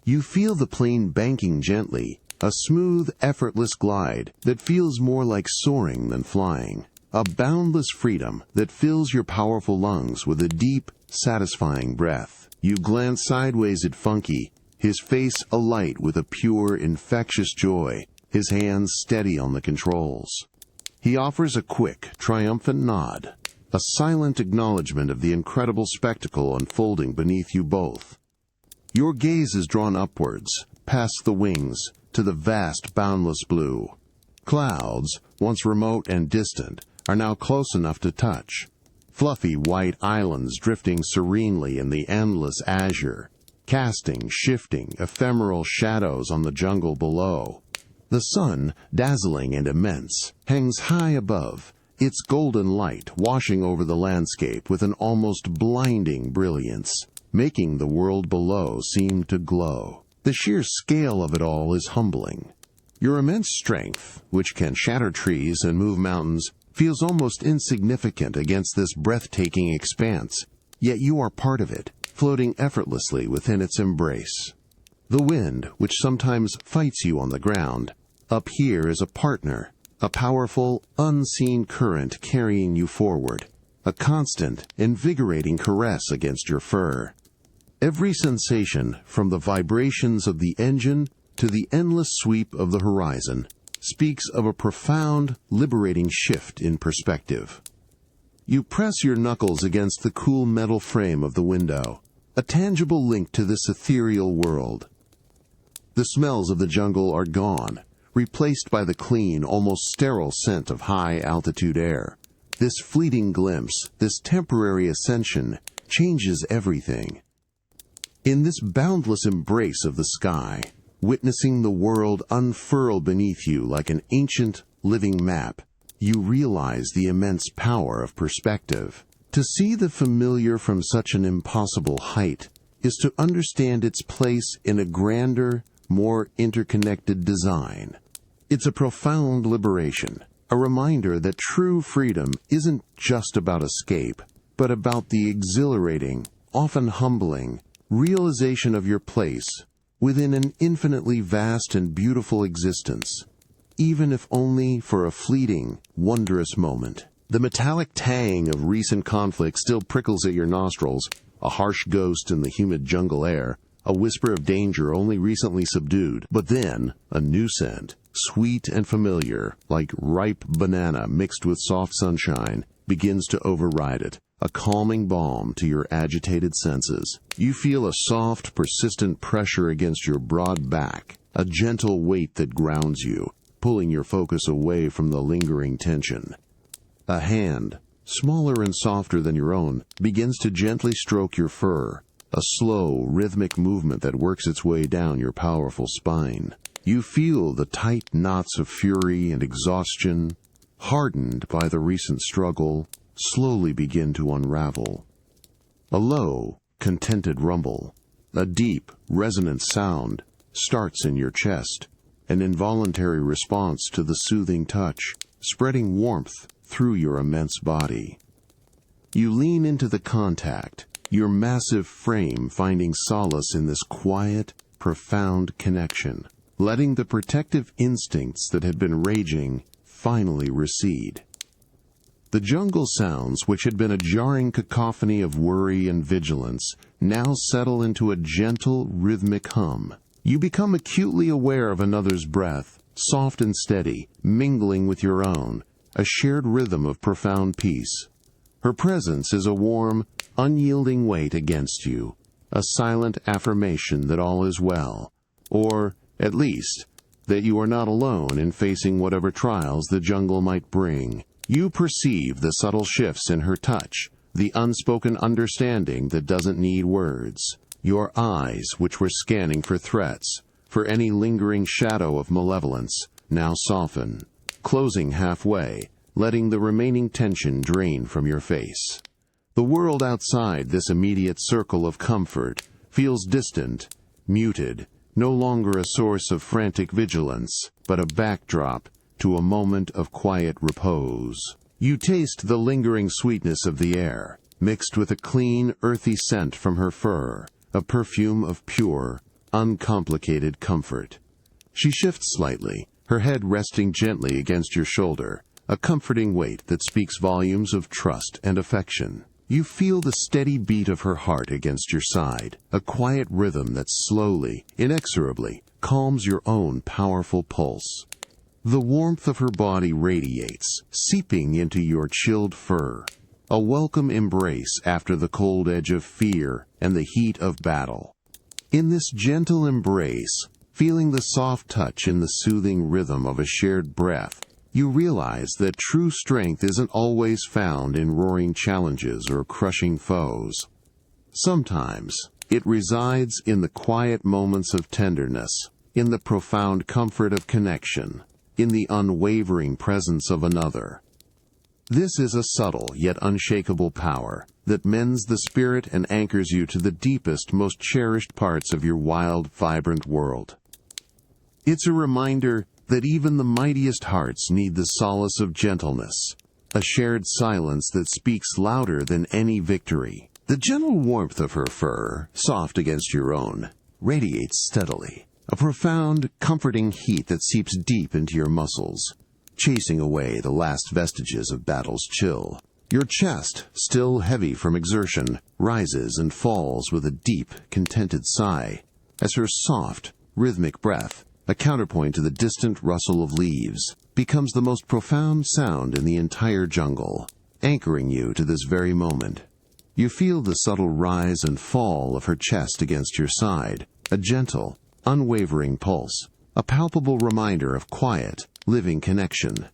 You feel the plane banking gently, a smooth, effortless glide that feels more like soaring than flying, a boundless freedom that fills your powerful lungs with a deep, satisfying breath. You glance sideways at Funky, his face alight with a pure, infectious joy, his hands steady on the controls. He offers a quick, triumphant nod, a silent acknowledgement of the incredible spectacle unfolding beneath you both. Your gaze is drawn upwards, past the wings, to the vast, boundless blue. Clouds, once remote and distant, are now close enough to touch. Fluffy white islands drifting serenely in the endless azure, casting, shifting, ephemeral shadows on the jungle below. The sun, dazzling and immense, hangs high above, its golden light washing over the landscape with an almost blinding brilliance, making the world below seem to glow. The sheer scale of it all is humbling. Your immense strength, which can shatter trees and move mountains, feels almost insignificant against this breathtaking expanse, yet you are part of it, floating effortlessly within its embrace. The wind, which sometimes fights you on the ground, up here is a partner, a powerful, unseen current carrying you forward, a constant, invigorating caress against your fur. Every sensation, from the vibrations of the engine to the endless sweep of the horizon, speaks of a profound, liberating shift in perspective. You press your knuckles against the cool metal frame of the window, a tangible link to this ethereal world. The smells of the jungle are gone, replaced by the clean, almost sterile scent of high-altitude air. This fleeting glimpse, this temporary ascension, changes everything. In this boundless embrace of the sky, witnessing the world unfurl beneath you like an ancient, living map, you realize the immense power of perspective. To see the familiar from such an impossible height is to understand its place in a grander, more interconnected design. It's a profound liberation, a reminder that true freedom isn't just about escape, but about the exhilarating, often humbling, realization of your place within an infinitely vast and beautiful existence, even if only for a fleeting, wondrous moment. The metallic tang of recent conflict still prickles at your nostrils, a harsh ghost in the humid jungle air, a whisper of danger only recently subdued, but then a new scent, sweet and familiar, like ripe banana mixed with soft sunshine, begins to override it, a calming balm to your agitated senses. You feel a soft, persistent pressure against your broad back, a gentle weight that grounds you, pulling your focus away from the lingering tension. A hand, smaller and softer than your own, begins to gently stroke your fur, a slow, rhythmic movement that works its way down your powerful spine. You feel the tight knots of fury and exhaustion, hardened by the recent struggle, slowly begin to unravel. A low, contented rumble, a deep, resonant sound, starts in your chest, an involuntary response to the soothing touch, spreading warmth through your immense body. You lean into the contact, your massive frame finding solace in this quiet, profound connection, letting the protective instincts that had been raging finally recede. The jungle sounds, which had been a jarring cacophony of worry and vigilance, now settle into a gentle, rhythmic hum. You become acutely aware of another's breath, soft and steady, mingling with your own, a shared rhythm of profound peace. Her presence is a warm, unyielding weight against you, a silent affirmation that all is well, or, at least, that you are not alone in facing whatever trials the jungle might bring. You perceive the subtle shifts in her touch, the unspoken understanding that doesn't need words. Your eyes, which were scanning for threats, for any lingering shadow of malevolence, now soften, closing halfway, letting the remaining tension drain from your face. The world outside this immediate circle of comfort feels distant, muted, no longer a source of frantic vigilance, but a backdrop to a moment of quiet repose. You taste the lingering sweetness of the air, mixed with a clean, earthy scent from her fur, a perfume of pure, uncomplicated comfort. She shifts slightly, her head resting gently against your shoulder, a comforting weight that speaks volumes of trust and affection. You feel the steady beat of her heart against your side, a quiet rhythm that slowly, inexorably, calms your own powerful pulse. The warmth of her body radiates, seeping into your chilled fur, a welcome embrace after the cold edge of fear and the heat of battle. In this gentle embrace, feeling the soft touch in the soothing rhythm of a shared breath, you realize that true strength isn't always found in roaring challenges or crushing foes. Sometimes, it resides in the quiet moments of tenderness, in the profound comfort of connection, in the unwavering presence of another. This is a subtle yet unshakable power that mends the spirit and anchors you to the deepest, most cherished parts of your wild, vibrant world. It's a reminder that even the mightiest hearts need the solace of gentleness, a shared silence that speaks louder than any victory. The gentle warmth of her fur, soft against your own, radiates steadily, a profound, comforting heat that seeps deep into your muscles, chasing away the last vestiges of battle's chill. Your chest, still heavy from exertion, rises and falls with a deep, contented sigh, as her soft, rhythmic breath, a counterpoint to the distant rustle of leaves, becomes the most profound sound in the entire jungle, anchoring you to this very moment. You feel the subtle rise and fall of her chest against your side, a gentle, unwavering pulse, a palpable reminder of quiet, living connection.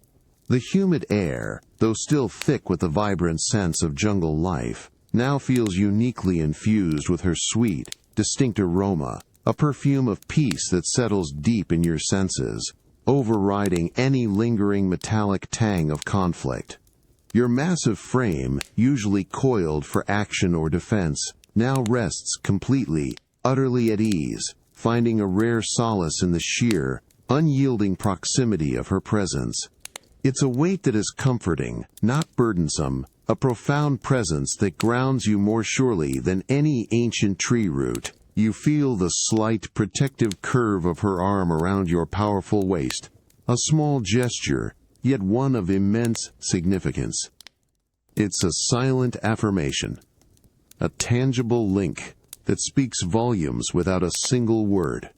The humid air, though still thick with the vibrant sense of jungle life, now feels uniquely infused with her sweet, distinct aroma, a perfume of peace that settles deep in your senses, overriding any lingering metallic tang of conflict. Your massive frame, usually coiled for action or defense, now rests completely, utterly at ease, finding a rare solace in the sheer, unyielding proximity of her presence. It's a weight that is comforting, not burdensome, a profound presence that grounds you more surely than any ancient tree root. You feel the slight, protective curve of her arm around your powerful waist, a small gesture, yet one of immense significance. It's a silent affirmation, a tangible link that speaks volumes without a single word.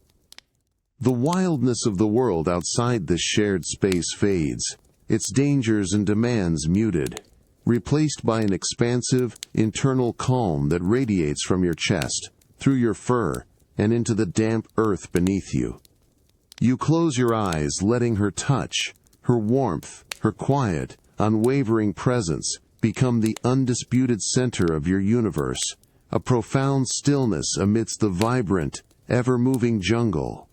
The wildness of the world outside this shared space fades, its dangers and demands muted, replaced by an expansive, internal calm that radiates from your chest, through your fur, and into the damp earth beneath you. You close your eyes, letting her touch, her warmth, her quiet, unwavering presence become the undisputed center of your universe, a profound stillness amidst the vibrant, ever-moving jungle.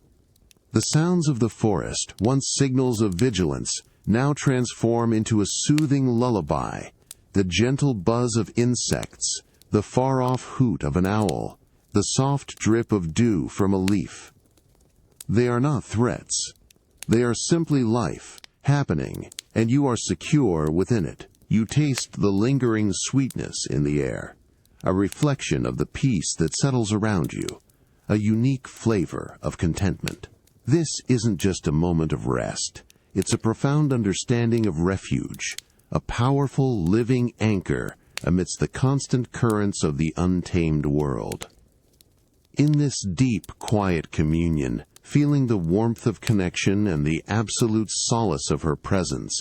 The sounds of the forest, once signals of vigilance, now transform into a soothing lullaby, the gentle buzz of insects, the far-off hoot of an owl, the soft drip of dew from a leaf. They are not threats. They are simply life, happening, and you are secure within it. You taste the lingering sweetness in the air, a reflection of the peace that settles around you, a unique flavor of contentment. This isn't just a moment of rest. It's a profound understanding of refuge, a powerful living anchor amidst the constant currents of the untamed world. In this deep, quiet communion, feeling the warmth of connection and the absolute solace of her presence,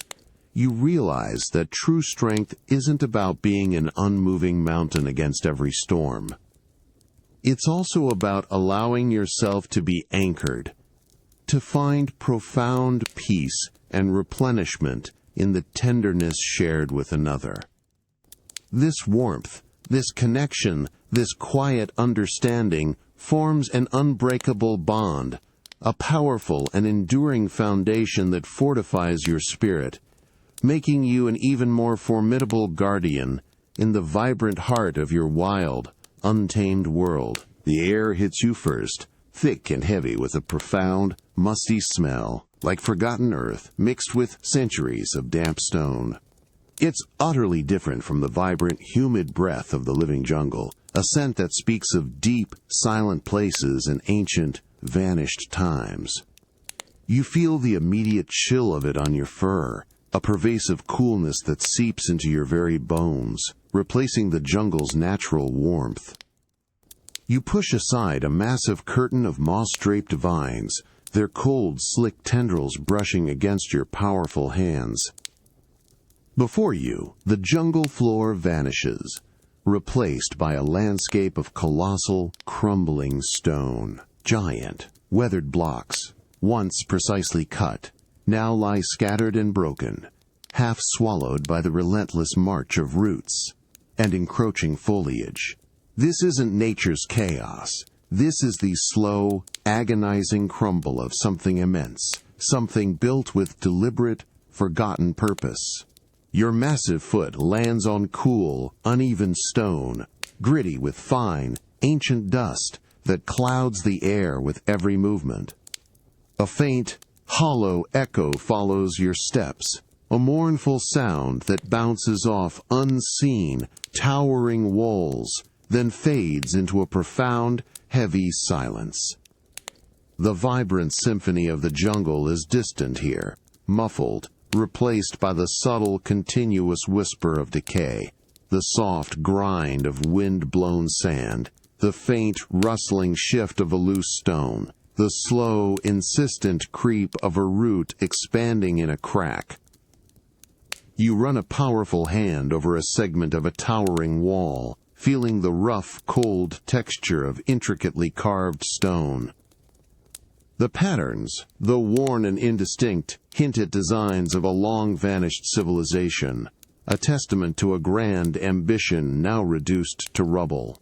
you realize that true strength isn't about being an unmoving mountain against every storm. It's also about allowing yourself to be anchored, to find profound peace and replenishment in the tenderness shared with another. This warmth, this connection, this quiet understanding forms an unbreakable bond, a powerful and enduring foundation that fortifies your spirit, making you an even more formidable guardian in the vibrant heart of your wild, untamed world. The air hits you first, thick and heavy with a profound, musty smell, like forgotten earth mixed with centuries of damp stone. It's utterly different from the vibrant, humid breath of the living jungle, a scent that speaks of deep, silent places and ancient, vanished times. You feel the immediate chill of it on your fur, a pervasive coolness that seeps into your very bones, replacing the jungle's natural warmth. You push aside a massive curtain of moss-draped vines, their cold, slick tendrils brushing against your powerful hands. Before you, the jungle floor vanishes, replaced by a landscape of colossal, crumbling stone. Giant, weathered blocks, once precisely cut, now lie scattered and broken, half swallowed by the relentless march of roots and encroaching foliage. This isn't nature's chaos. This is the slow, agonizing crumble of something immense, something built with deliberate, forgotten purpose. Your massive foot lands on cool, uneven stone, gritty with fine, ancient dust that clouds the air with every movement. A faint, hollow echo follows your steps, a mournful sound that bounces off unseen, towering walls, then fades into a profound, heavy silence. The vibrant symphony of the jungle is distant here, muffled, replaced by the subtle, continuous whisper of decay, the soft grind of wind-blown sand, the faint, rustling shift of a loose stone, the slow, insistent creep of a root expanding in a crack. You run a powerful hand over a segment of a towering wall, feeling the rough, cold texture of intricately carved stone. The patterns, though worn and indistinct, hint at designs of a long-vanished civilization, a testament to a grand ambition now reduced to rubble.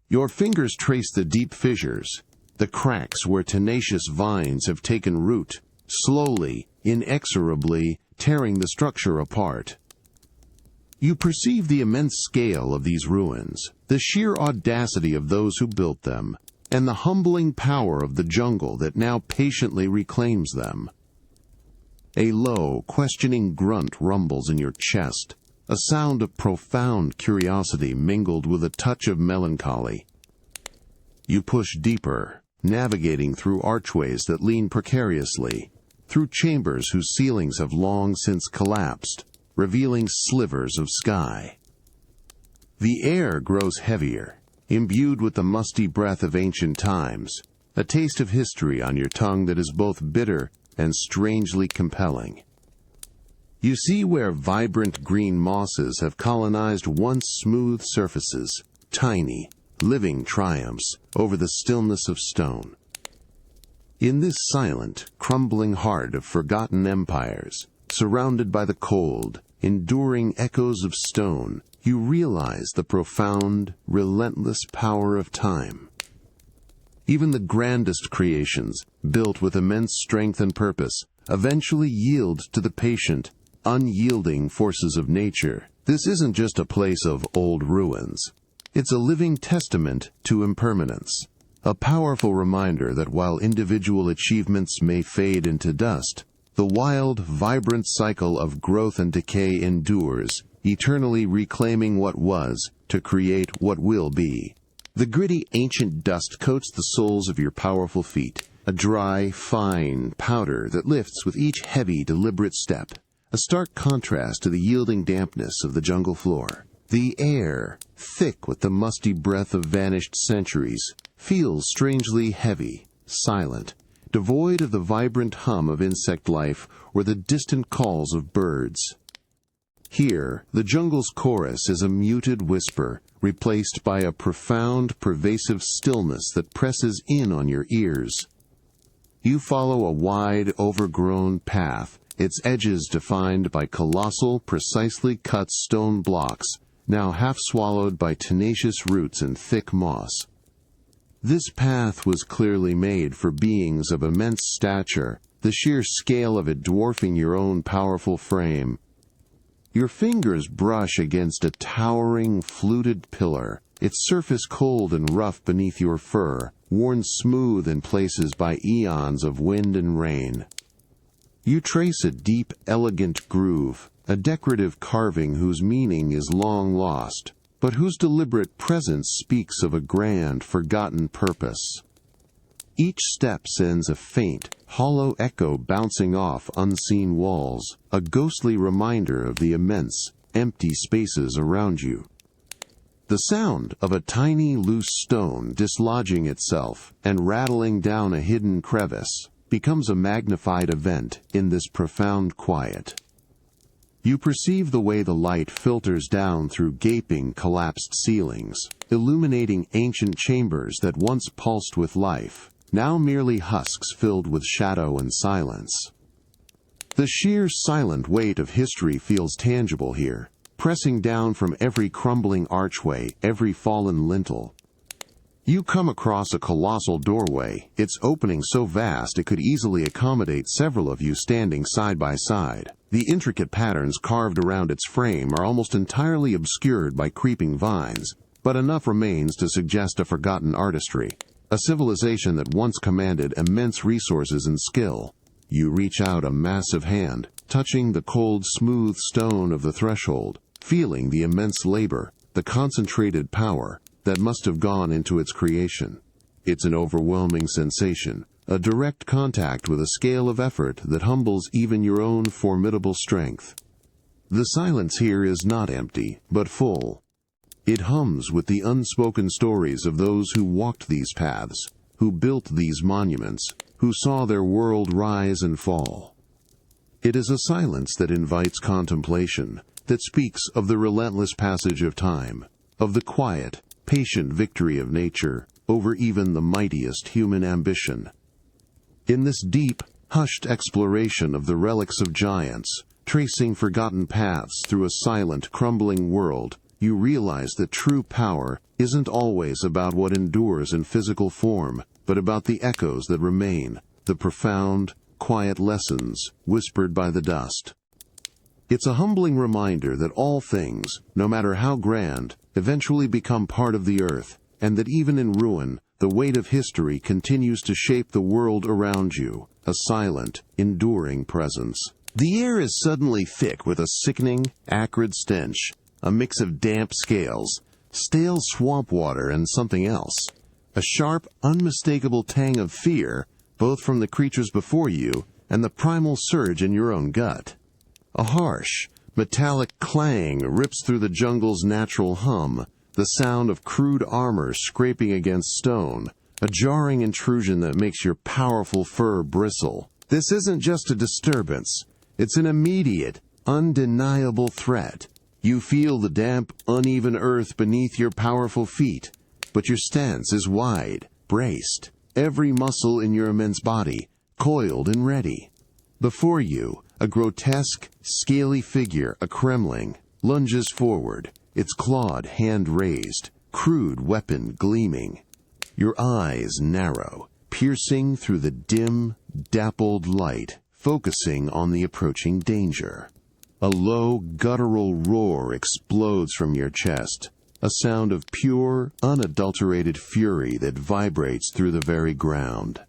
Your fingers trace the deep fissures, the cracks where tenacious vines have taken root, slowly, inexorably tearing the structure apart. You perceive the immense scale of these ruins, the sheer audacity of those who built them, and the humbling power of the jungle that now patiently reclaims them. A low, questioning grunt rumbles in your chest, a sound of profound curiosity mingled with a touch of melancholy. You push deeper, navigating through archways that lean precariously, through chambers whose ceilings have long since collapsed, revealing slivers of sky. The air grows heavier, imbued with the musty breath of ancient times, a taste of history on your tongue that is both bitter and strangely compelling. You see where vibrant green mosses have colonized once smooth surfaces, tiny, living triumphs over the stillness of stone. In this silent, crumbling heart of forgotten empires, surrounded by the cold, enduring echoes of stone, you realize the profound, relentless power of time. Even the grandest creations, built with immense strength and purpose, eventually yield to the patient, unyielding forces of nature. This isn't just a place of old ruins. It's a living testament to impermanence, a powerful reminder that while individual achievements may fade into dust, the wild, vibrant cycle of growth and decay endures, eternally reclaiming what was to create what will be. The gritty, ancient dust coats the soles of your powerful feet, a dry, fine powder that lifts with each heavy, deliberate step, a stark contrast to the yielding dampness of the jungle floor. The air, thick with the musty breath of vanished centuries, feels strangely heavy, silent, devoid of the vibrant hum of insect life or the distant calls of birds. Here, the jungle's chorus is a muted whisper, replaced by a profound, pervasive stillness that presses in on your ears. You follow a wide, overgrown path, its edges defined by colossal, precisely cut stone blocks, now half swallowed by tenacious roots and thick moss. This path was clearly made for beings of immense stature, the sheer scale of it dwarfing your own powerful frame. Your fingers brush against a towering, fluted pillar, its surface cold and rough beneath your fur, worn smooth in places by eons of wind and rain. You trace a deep, elegant groove, a decorative carving whose meaning is long lost, but whose deliberate presence speaks of a grand, forgotten purpose. Each step sends a faint, hollow echo bouncing off unseen walls, a ghostly reminder of the immense, empty spaces around you. The sound of a tiny, loose stone dislodging itself and rattling down a hidden crevice becomes a magnified event in this profound quiet. You perceive the way the light filters down through gaping, collapsed ceilings, illuminating ancient chambers that once pulsed with life, now merely husks filled with shadow and silence. The sheer silent weight of history feels tangible here, pressing down from every crumbling archway, every fallen lintel. You come across a colossal doorway, its opening so vast it could easily accommodate several of you standing side by side. The intricate patterns carved around its frame are almost entirely obscured by creeping vines, but enough remains to suggest a forgotten artistry, a civilization that once commanded immense resources and skill. You reach out a massive hand, touching the cold, smooth stone of the threshold, feeling the immense labor, the concentrated power that must have gone into its creation. It's an overwhelming sensation, a direct contact with a scale of effort that humbles even your own formidable strength. The silence here is not empty, but full. It hums with the unspoken stories of those who walked these paths, who built these monuments, who saw their world rise and fall. It is a silence that invites contemplation, that speaks of the relentless passage of time, of the quiet, patient victory of nature over even the mightiest human ambition. In this deep, hushed exploration of the relics of giants, tracing forgotten paths through a silent, crumbling world, you realize that true power isn't always about what endures in physical form, but about the echoes that remain, the profound, quiet lessons whispered by the dust. It's a humbling reminder that all things, no matter how grand, eventually become part of the earth, and that even in ruin, the weight of history continues to shape the world around you, a silent, enduring presence. The air is suddenly thick with a sickening, acrid stench, a mix of damp scales, stale swamp water, and something else. A sharp, unmistakable tang of fear, both from the creatures before you and the primal surge in your own gut. A harsh, metallic clang rips through the jungle's natural hum, the sound of crude armor scraping against stone, a jarring intrusion that makes your powerful fur bristle. This isn't just a disturbance. It's an immediate, undeniable threat. You feel the damp, uneven earth beneath your powerful feet, but your stance is wide, braced, every muscle in your immense body coiled and ready. Before you, a grotesque, scaly figure, a kremling, lunges forward, its clawed hand raised, crude weapon gleaming. Your eyes narrow, piercing through the dim, dappled light, focusing on the approaching danger. A low, guttural roar explodes from your chest, a sound of pure, unadulterated fury that vibrates through the very ground.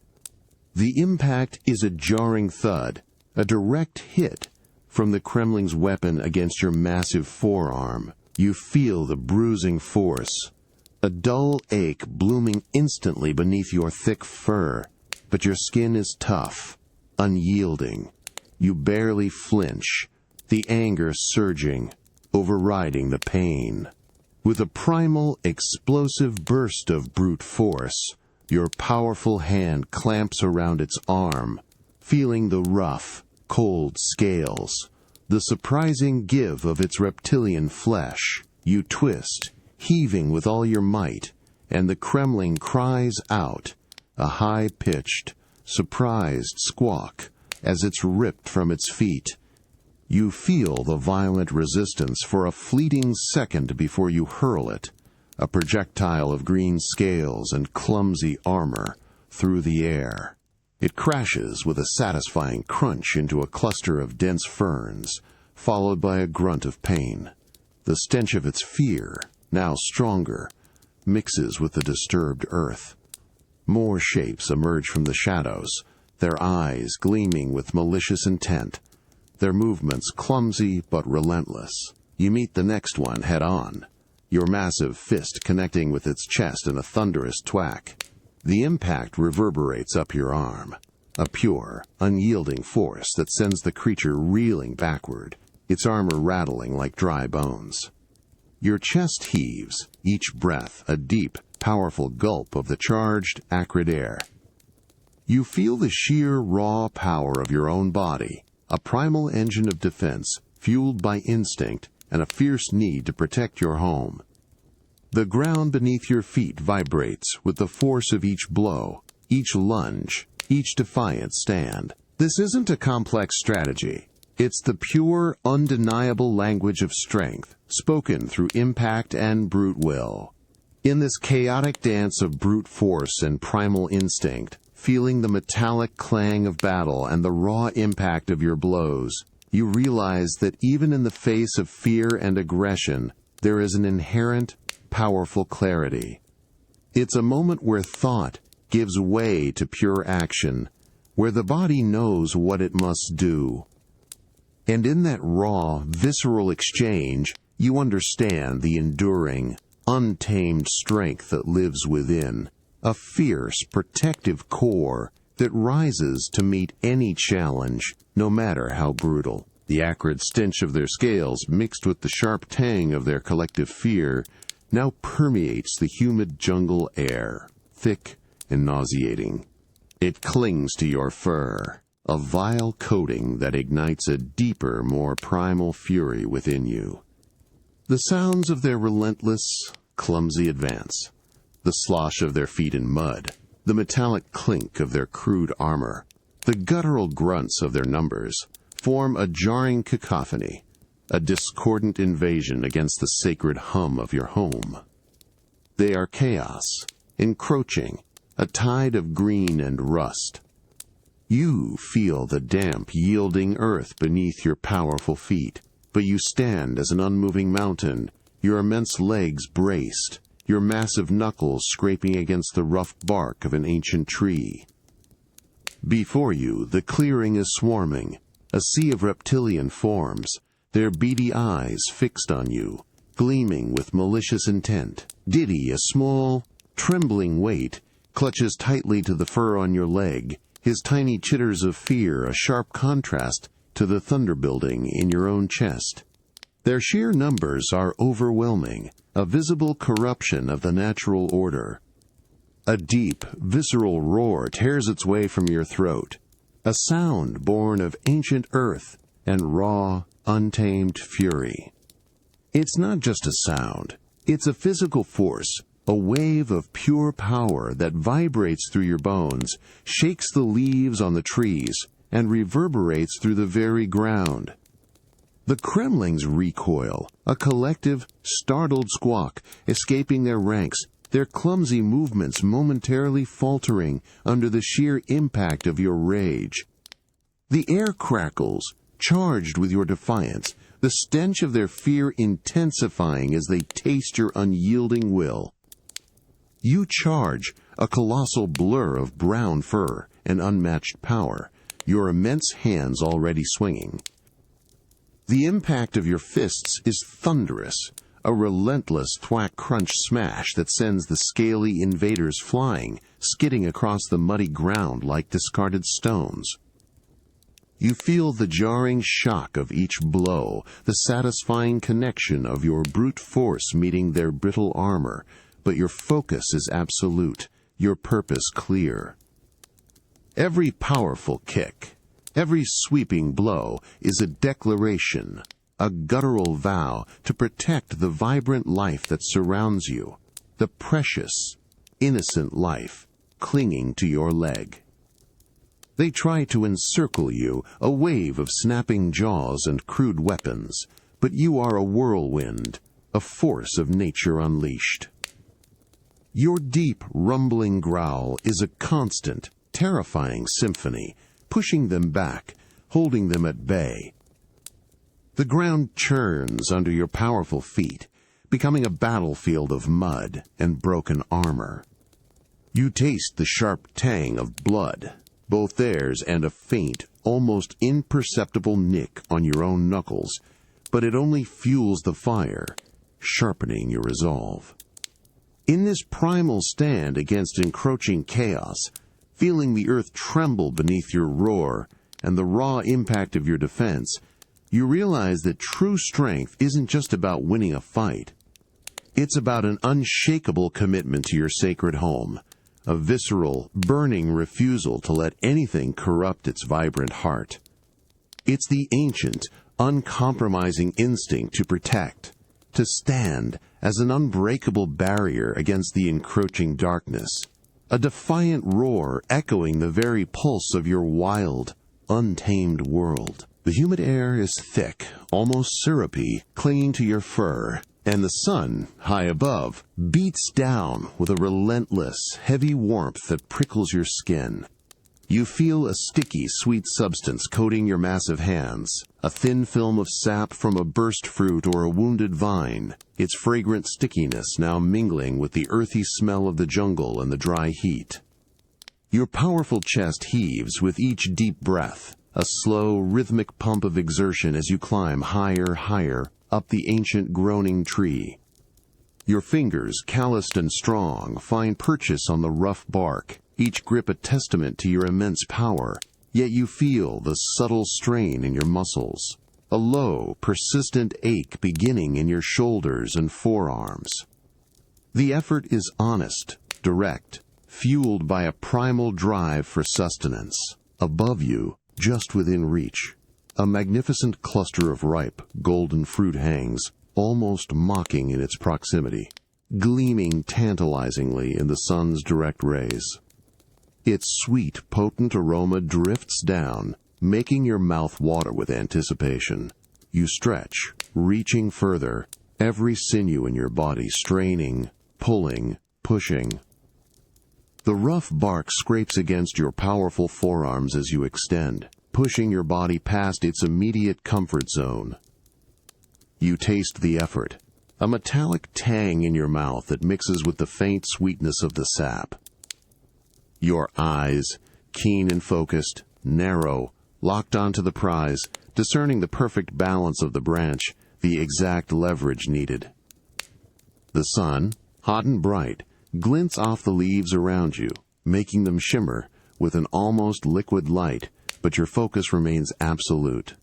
The impact is a jarring thud, a direct hit from the Kremling's weapon against your massive forearm. You feel the bruising force, a dull ache blooming instantly beneath your thick fur, but your skin is tough, unyielding. You barely flinch, the anger surging, overriding the pain. With a primal, explosive burst of brute force, your powerful hand clamps around its arm, feeling the rough, cold scales, the surprising give of its reptilian flesh. You twist, heaving with all your might, and the Kremling cries out, a high-pitched, surprised squawk as it's ripped from its feet. You feel the violent resistance for a fleeting second before you hurl it, a projectile of green scales and clumsy armor, through the air. It crashes with a satisfying crunch into a cluster of dense ferns, followed by a grunt of pain. The stench of its fear, now stronger, mixes with the disturbed earth. More shapes emerge from the shadows, their eyes gleaming with malicious intent, their movements clumsy but relentless. You meet the next one head-on, your massive fist connecting with its chest in a thunderous thwack. The impact reverberates up your arm, a pure, unyielding force that sends the creature reeling backward, its armor rattling like dry bones. Your chest heaves, each breath a deep, powerful gulp of the charged, acrid air. You feel the sheer, raw power of your own body, a primal engine of defense fueled by instinct and a fierce need to protect your home. The ground beneath your feet vibrates with the force of each blow, each lunge, each defiant stand. This isn't a complex strategy. It's the pure, undeniable language of strength, spoken through impact and brute will. In this chaotic dance of brute force and primal instinct, feeling the metallic clang of battle and the raw impact of your blows, you realize that even in the face of fear and aggression, there is an inherent, powerful clarity. It's a moment where thought gives way to pure action, where the body knows what it must do. And in that raw, visceral exchange, you understand the enduring, untamed strength that lives within, a fierce, protective core that rises to meet any challenge, no matter how brutal. The acrid stench of their scales, mixed with the sharp tang of their collective fear, now permeates the humid jungle air, thick and nauseating. It clings to your fur, a vile coating that ignites a deeper, more primal fury within you. The sounds of their relentless, clumsy advance, the slosh of their feet in mud, the metallic clink of their crude armor, the guttural grunts of their numbers, form a jarring cacophony, a discordant invasion against the sacred hum of your home. They are chaos, encroaching, a tide of green and rust. You feel the damp, yielding earth beneath your powerful feet, but you stand as an unmoving mountain, your immense legs braced, your massive knuckles scraping against the rough bark of an ancient tree. Before you, the clearing is swarming, a sea of reptilian forms, their beady eyes fixed on you, gleaming with malicious intent. Diddy, a small, trembling weight, clutches tightly to the fur on your leg, his tiny chitters of fear a sharp contrast to the thunder building in your own chest. Their sheer numbers are overwhelming, a visible corruption of the natural order. A deep, visceral roar tears its way from your throat, a sound born of ancient earth and raw, untamed fury. It's not just a sound, it's a physical force, a wave of pure power that vibrates through your bones, shakes the leaves on the trees, and reverberates through the very ground. The Kremlings recoil, a collective, startled squawk, escaping their ranks, their clumsy movements momentarily faltering under the sheer impact of your rage. The air crackles, charged with your defiance, the stench of their fear intensifying as they taste your unyielding will. You charge, a colossal blur of brown fur and unmatched power, your immense hands already swinging. The impact of your fists is thunderous, a relentless thwack-crunch smash that sends the scaly invaders flying, skidding across the muddy ground like discarded stones. You feel the jarring shock of each blow, the satisfying connection of your brute force meeting their brittle armor, but your focus is absolute, your purpose clear. Every powerful kick, Every sweeping blow is a declaration, a guttural vow to protect the vibrant life that surrounds you, the precious, innocent life clinging to your leg. They try to encircle you, a wave of snapping jaws and crude weapons, but you are a whirlwind, a force of nature unleashed. Your deep, rumbling growl is a constant, terrifying symphony, pushing them back, holding them at bay. The ground churns under your powerful feet, becoming a battlefield of mud and broken armor. You taste the sharp tang of blood, both theirs and a faint, almost imperceptible nick on your own knuckles, but it only fuels the fire, sharpening your resolve. In this primal stand against encroaching chaos, feeling the earth tremble beneath your roar and the raw impact of your defense, you realize that true strength isn't just about winning a fight. It's about an unshakable commitment to your sacred home, a visceral, burning refusal to let anything corrupt its vibrant heart. It's the ancient, uncompromising instinct to protect, to stand as an unbreakable barrier against the encroaching darkness, a defiant roar echoing the very pulse of your wild, untamed world. The humid air is thick, almost syrupy, clinging to your fur, and the sun, high above, beats down with a relentless, heavy warmth that prickles your skin. You feel a sticky, sweet substance coating your massive hands, a thin film of sap from a burst fruit or a wounded vine, its fragrant stickiness now mingling with the earthy smell of the jungle and the dry heat. Your powerful chest heaves with each deep breath, a slow, rhythmic pump of exertion as you climb higher up the ancient groaning tree. Your fingers, calloused and strong, find purchase on the rough bark, each grip a testament to your immense power, yet you feel the subtle strain in your muscles, a low, persistent ache beginning in your shoulders and forearms. The effort is honest, direct, fueled by a primal drive for sustenance. Above you, just within reach, a magnificent cluster of ripe, golden fruit hangs, almost mocking in its proximity, gleaming tantalizingly in the sun's direct rays. Its sweet, potent aroma drifts down, making your mouth water with anticipation. You stretch, reaching further, every sinew in your body straining, pulling, pushing. The rough bark scrapes against your powerful forearms as you extend, pushing your body past its immediate comfort zone. You taste the effort, a metallic tang in your mouth that mixes with the faint sweetness of the sap. Your eyes, keen and focused, narrow, locked onto the prize, discerning the perfect balance of the branch, the exact leverage needed. The sun, hot and bright, glints off the leaves around you, making them shimmer with an almost liquid light, but your focus remains absolute.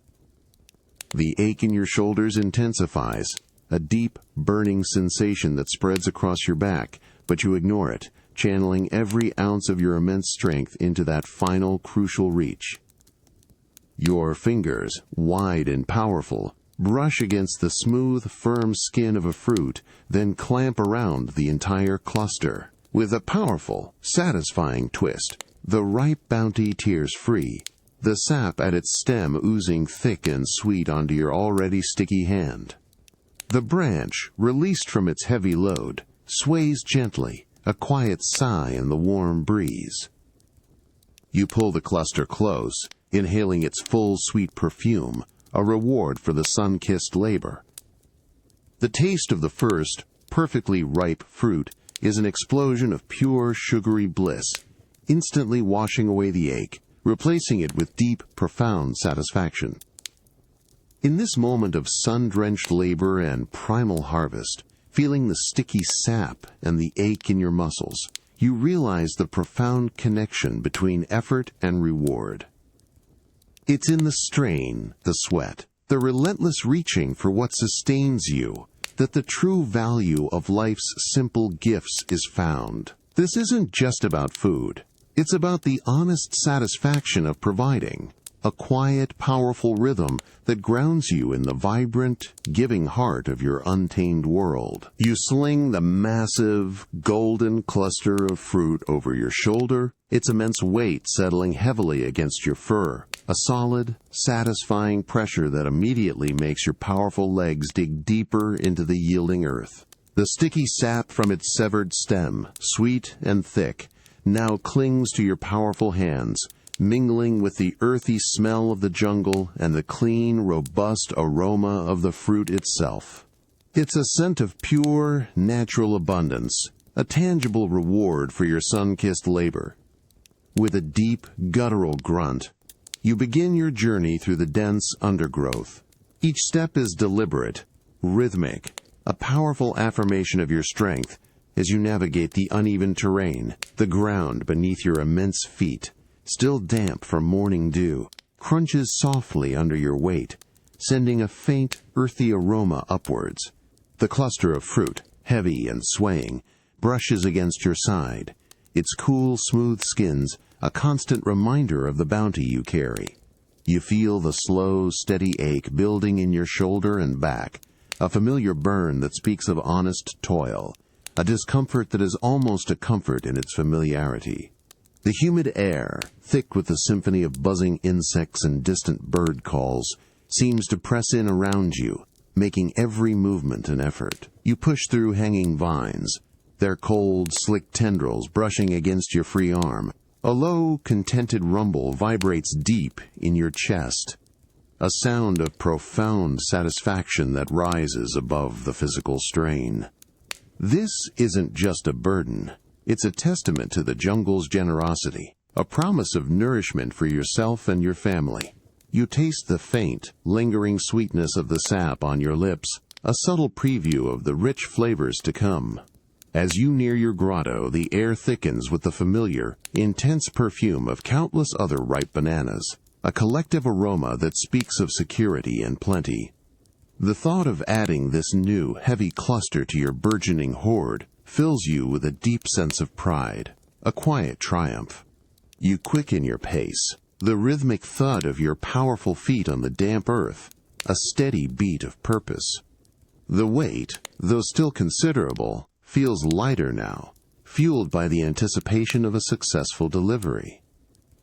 The ache in your shoulders intensifies, a deep, burning sensation that spreads across your back, but you ignore it, channeling every ounce of your immense strength into that final, crucial reach. Your fingers, wide and powerful, brush against the smooth, firm skin of a fruit, then clamp around the entire cluster. With a powerful, satisfying twist, the ripe bounty tears free, the sap at its stem oozing thick and sweet onto your already sticky hand. The branch, released from its heavy load, sways gently, a quiet sigh in the warm breeze. You pull the cluster close, inhaling its full sweet perfume, a reward for the sun-kissed labor. The taste of the first, perfectly ripe fruit is an explosion of pure, sugary bliss, instantly washing away the ache, replacing it with deep, profound satisfaction. In this moment of sun-drenched labor and primal harvest, feeling the sticky sap and the ache in your muscles, you realize the profound connection between effort and reward. It's in the strain, the sweat, the relentless reaching for what sustains you, that the true value of life's simple gifts is found. This isn't just about food. It's about the honest satisfaction of providing, a quiet, powerful rhythm that grounds you in the vibrant, giving heart of your untamed world. You sling the massive, golden cluster of fruit over your shoulder, its immense weight settling heavily against your fur, a solid, satisfying pressure that immediately makes your powerful legs dig deeper into the yielding earth. The sticky sap from its severed stem, sweet and thick, now clings to your powerful hands, mingling with the earthy smell of the jungle and the clean, robust aroma of the fruit itself. It's a scent of pure, natural abundance, a tangible reward for your sun-kissed labor. With a deep, guttural grunt, you begin your journey through the dense undergrowth. Each step is deliberate, rhythmic, a powerful affirmation of your strength as you navigate the uneven terrain. The ground beneath your immense feet, still damp from morning dew, crunches softly under your weight, sending a faint, earthy aroma upwards. The cluster of fruit, heavy and swaying, brushes against your side, its cool, smooth skins a constant reminder of the bounty you carry. You feel the slow, steady ache building in your shoulder and back, a familiar burn that speaks of honest toil, a discomfort that is almost a comfort in its familiarity. The humid air, thick with the symphony of buzzing insects and distant bird calls, seems to press in around you, making every movement an effort. You push through hanging vines, their cold, slick tendrils brushing against your free arm. A low, contented rumble vibrates deep in your chest, a sound of profound satisfaction that rises above the physical strain. This isn't just a burden. It's a testament to the jungle's generosity, a promise of nourishment for yourself and your family. You taste the faint, lingering sweetness of the sap on your lips, a subtle preview of the rich flavors to come. As you near your grotto, the air thickens with the familiar, intense perfume of countless other ripe bananas, a collective aroma that speaks of security and plenty. The thought of adding this new, heavy cluster to your burgeoning hoard fills you with a deep sense of pride, a quiet triumph. You quicken your pace, the rhythmic thud of your powerful feet on the damp earth, a steady beat of purpose. The weight, though still considerable, feels lighter now, fueled by the anticipation of a successful delivery.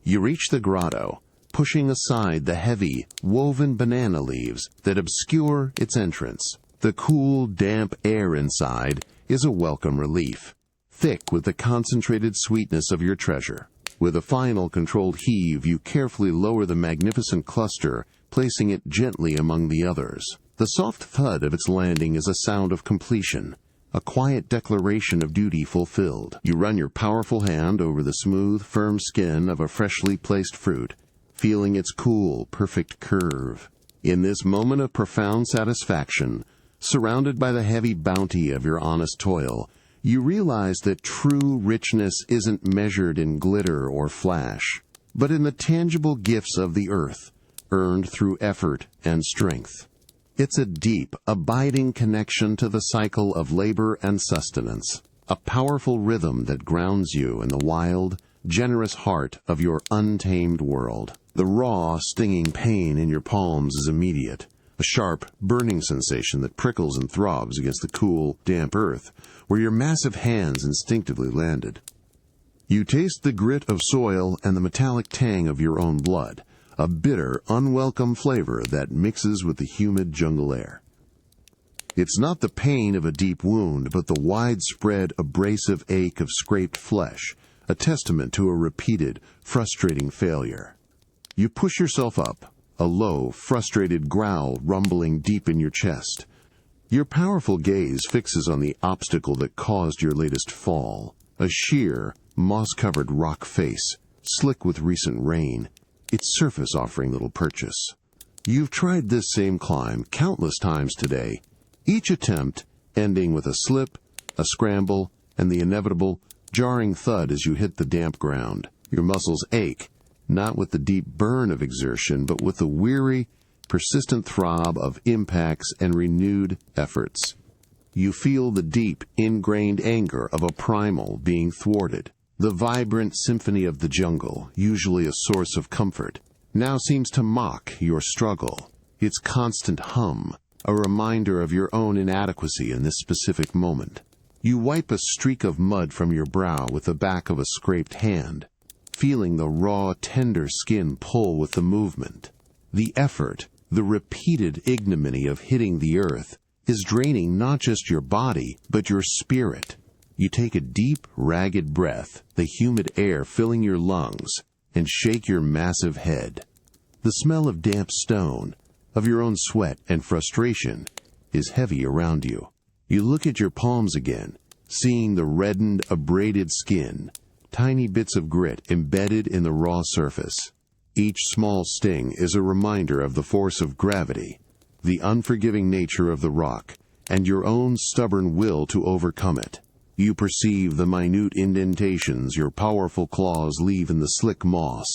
You reach the grotto, pushing aside the heavy, woven banana leaves that obscure its entrance. The cool, damp air inside is a welcome relief, thick with the concentrated sweetness of your treasure. With a final controlled heave, you carefully lower the magnificent cluster, placing it gently among the others. The soft thud of its landing is a sound of completion, a quiet declaration of duty fulfilled. You run your powerful hand over the smooth, firm skin of a freshly placed fruit, feeling its cool, perfect curve. In this moment of profound satisfaction, surrounded by the heavy bounty of your honest toil, you realize that true richness isn't measured in glitter or flash, but in the tangible gifts of the earth, earned through effort and strength. It's a deep, abiding connection to the cycle of labor and sustenance, a powerful rhythm that grounds you in the wild, generous heart of your untamed world. The raw, stinging pain in your palms is immediate, a sharp, burning sensation that prickles and throbs against the cool, damp earth where your massive hands instinctively landed. You taste the grit of soil and the metallic tang of your own blood, a bitter, unwelcome flavor that mixes with the humid jungle air. It's not the pain of a deep wound, but the widespread, abrasive ache of scraped flesh, a testament to a repeated, frustrating failure. You push yourself up, a low, frustrated growl rumbling deep in your chest. Your powerful gaze fixes on the obstacle that caused your latest fall, a sheer, moss-covered rock face, slick with recent rain, its surface offering little purchase. You've tried this same climb countless times today, each attempt ending with a slip, a scramble, and the inevitable, jarring thud as you hit the damp ground. Your muscles ache, not with the deep burn of exertion, but with the weary, persistent throb of impacts and renewed efforts. You feel the deep, ingrained anger of a primal being thwarted, the vibrant symphony of the jungle, usually a source of comfort, now seems to mock your struggle. Its constant hum, a reminder of your own inadequacy in this specific moment. You wipe a streak of mud from your brow with the back of a scraped hand, feeling the raw, tender skin pull with the movement. The effort, the repeated ignominy of hitting the earth, is draining not just your body, but your spirit. You take a deep, ragged breath, the humid air filling your lungs, and shake your massive head. The smell of damp stone, of your own sweat and frustration, is heavy around you. You look at your palms again, seeing the reddened, abraded skin, tiny bits of grit embedded in the raw surface. Each small sting is a reminder of the force of gravity, the unforgiving nature of the rock, and your own stubborn will to overcome it. You perceive the minute indentations your powerful claws leave in the slick moss,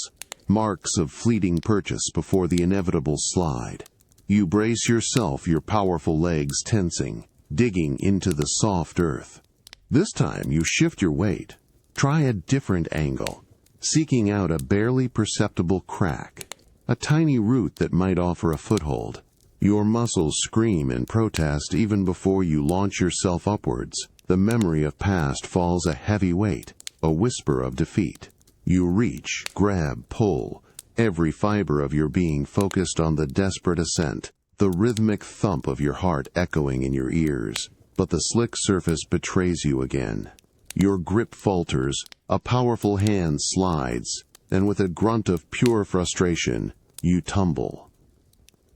marks of fleeting purchase before the inevitable slide. You brace yourself, your powerful legs tensing, digging into the soft earth. This time you shift your weight. Try a different angle, seeking out a barely perceptible crack, a tiny root that might offer a foothold. Your muscles scream in protest even before you launch yourself upwards. The memory of past falls a heavy weight, a whisper of defeat. You reach, grab, pull, every fiber of your being focused on the desperate ascent, the rhythmic thump of your heart echoing in your ears. But the slick surface betrays you again. Your grip falters, a powerful hand slides, and with a grunt of pure frustration, you tumble.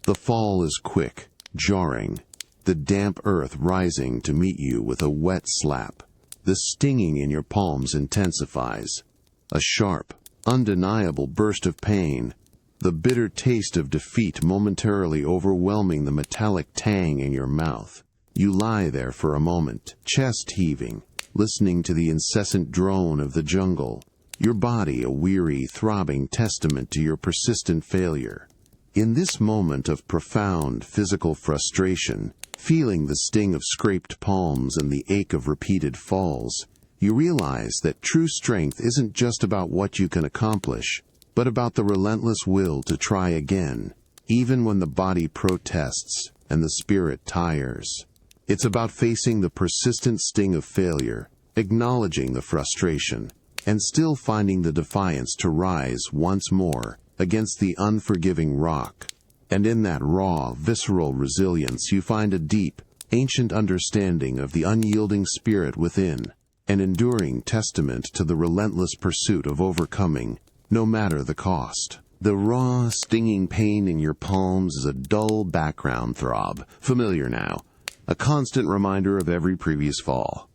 The fall is quick, jarring, the damp earth rising to meet you with a wet slap. The stinging in your palms intensifies. A sharp, undeniable burst of pain, the bitter taste of defeat momentarily overwhelming the metallic tang in your mouth. You lie there for a moment, chest heaving, listening to the incessant drone of the jungle, your body a weary, throbbing testament to your persistent failure. In this moment of profound physical frustration, feeling the sting of scraped palms and the ache of repeated falls, you realize that true strength isn't just about what you can accomplish, but about the relentless will to try again, even when the body protests and the spirit tires. It's about facing the persistent sting of failure, acknowledging the frustration, and still finding the defiance to rise once more against the unforgiving rock. And in that raw, visceral resilience you find a deep, ancient understanding of the unyielding spirit within, an enduring testament to the relentless pursuit of overcoming, no matter the cost. The raw, stinging pain in your palms is a dull background throb, familiar now, a constant reminder of every previous fall.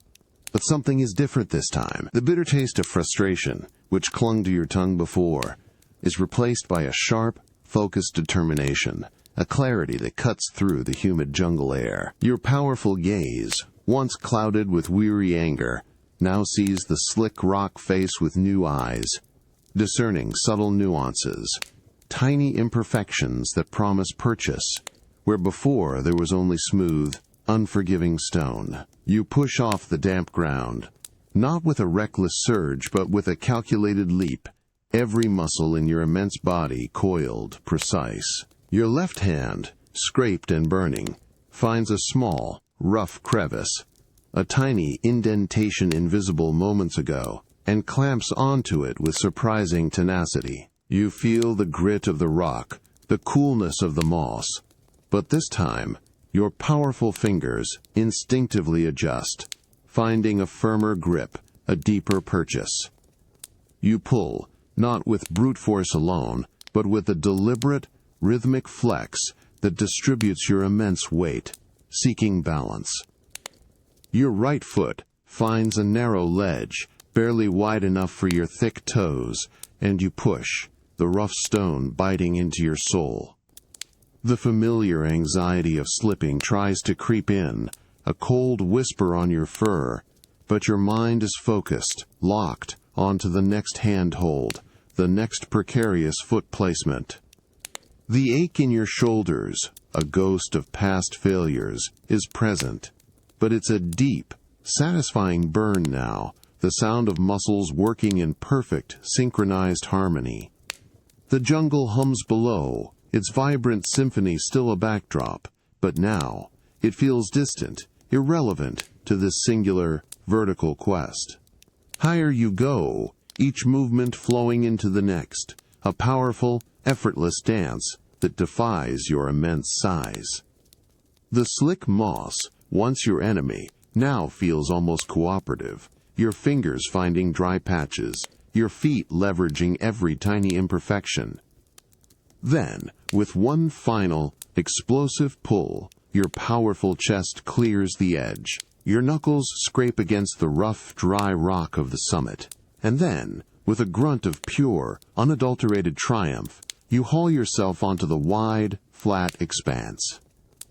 But something is different this time. The bitter taste of frustration, which clung to your tongue before, is replaced by a sharp, focused determination, a clarity that cuts through the humid jungle air. Your powerful gaze, once clouded with weary anger, now sees the slick rock face with new eyes, discerning subtle nuances, tiny imperfections that promise purchase, where before there was only smooth, unforgiving stone. You push off the damp ground, not with a reckless surge, but with a calculated leap, every muscle in your immense body coiled, precise. Your left hand, scraped and burning, finds a small, rough crevice, a tiny indentation invisible moments ago, and clamps onto it with surprising tenacity. You feel the grit of the rock, the coolness of the moss, but this time, your powerful fingers instinctively adjust, finding a firmer grip, a deeper purchase. You pull, not with brute force alone, but with a deliberate, rhythmic flex that distributes your immense weight, seeking balance. Your right foot finds a narrow ledge, barely wide enough for your thick toes, and you push, the rough stone biting into your soul. The familiar anxiety of slipping tries to creep in, a cold whisper on your fur, but your mind is focused, locked onto the next handhold, the next precarious foot placement. The ache in your shoulders, a ghost of past failures, is present, but it's a deep, satisfying burn now, the sound of muscles working in perfect, synchronized harmony. The jungle hums below, its vibrant symphony still a backdrop, but now it feels distant, irrelevant to this singular, vertical quest. Higher you go, each movement flowing into the next, a powerful, effortless dance that defies your immense size. The slick moss, once your enemy, now feels almost cooperative, your fingers finding dry patches, your feet leveraging every tiny imperfection. Then, with one final, explosive pull, your powerful chest clears the edge. Your knuckles scrape against the rough, dry rock of the summit. And then, with a grunt of pure, unadulterated triumph, you haul yourself onto the wide, flat expanse.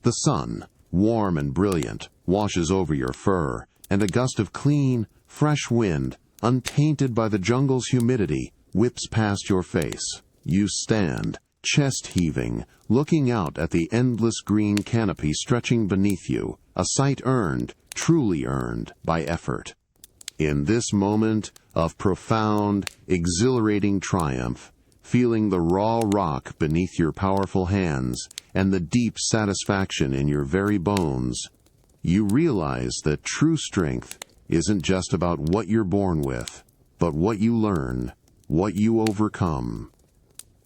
The sun, warm and brilliant, washes over your fur, and a gust of clean, fresh wind, untainted by the jungle's humidity, whips past your face. You stand, chest heaving, looking out at the endless green canopy stretching beneath you, a sight earned, truly earned, by effort. In this moment of profound, exhilarating triumph, feeling the raw rock beneath your powerful hands and the deep satisfaction in your very bones, you realize that true strength isn't just about what you're born with, but what you learn, what you overcome.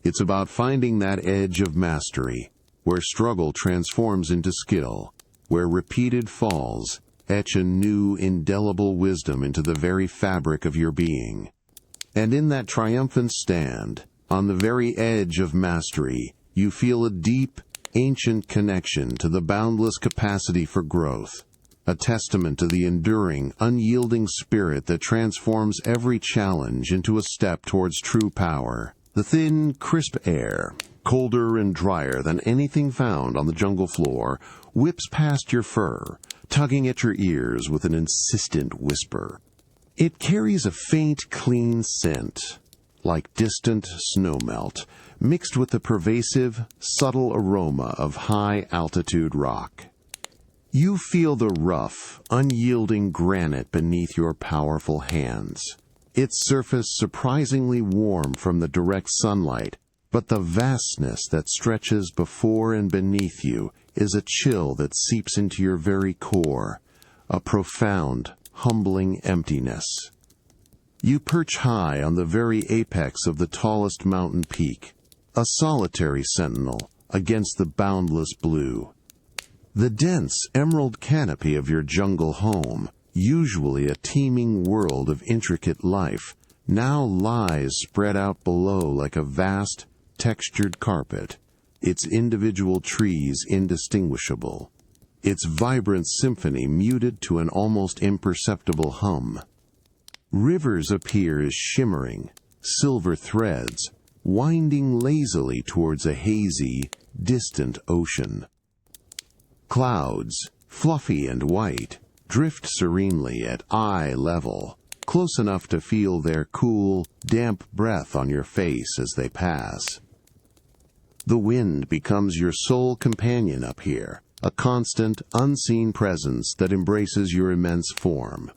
It's about finding that edge of mastery, where struggle transforms into skill, where repeated falls etch a new, indelible wisdom into the very fabric of your being. And in that triumphant stand, on the very edge of mastery, you feel a deep, ancient connection to the boundless capacity for growth, a testament to the enduring, unyielding spirit that transforms every challenge into a step towards true power. The thin, crisp air, colder and drier than anything found on the jungle floor, whips past your fur, tugging at your ears with an insistent whisper. It carries a faint, clean scent, like distant snowmelt, mixed with the pervasive, subtle aroma of high-altitude rock. You feel the rough, unyielding granite beneath your powerful hands, its surface surprisingly warm from the direct sunlight, but the vastness that stretches before and beneath you is a chill that seeps into your very core, a profound, humbling emptiness. You perch high on the very apex of the tallest mountain peak, a solitary sentinel against the boundless blue. The dense emerald canopy of your jungle home, usually a teeming world of intricate life, now lies spread out below like a vast, textured carpet, its individual trees indistinguishable, its vibrant symphony muted to an almost imperceptible hum. Rivers appear as shimmering, silver threads, winding lazily towards a hazy, distant ocean. Clouds, fluffy and white, drift serenely at eye level, close enough to feel their cool, damp breath on your face as they pass. The wind becomes your sole companion up here, a constant, unseen presence that embraces your immense form.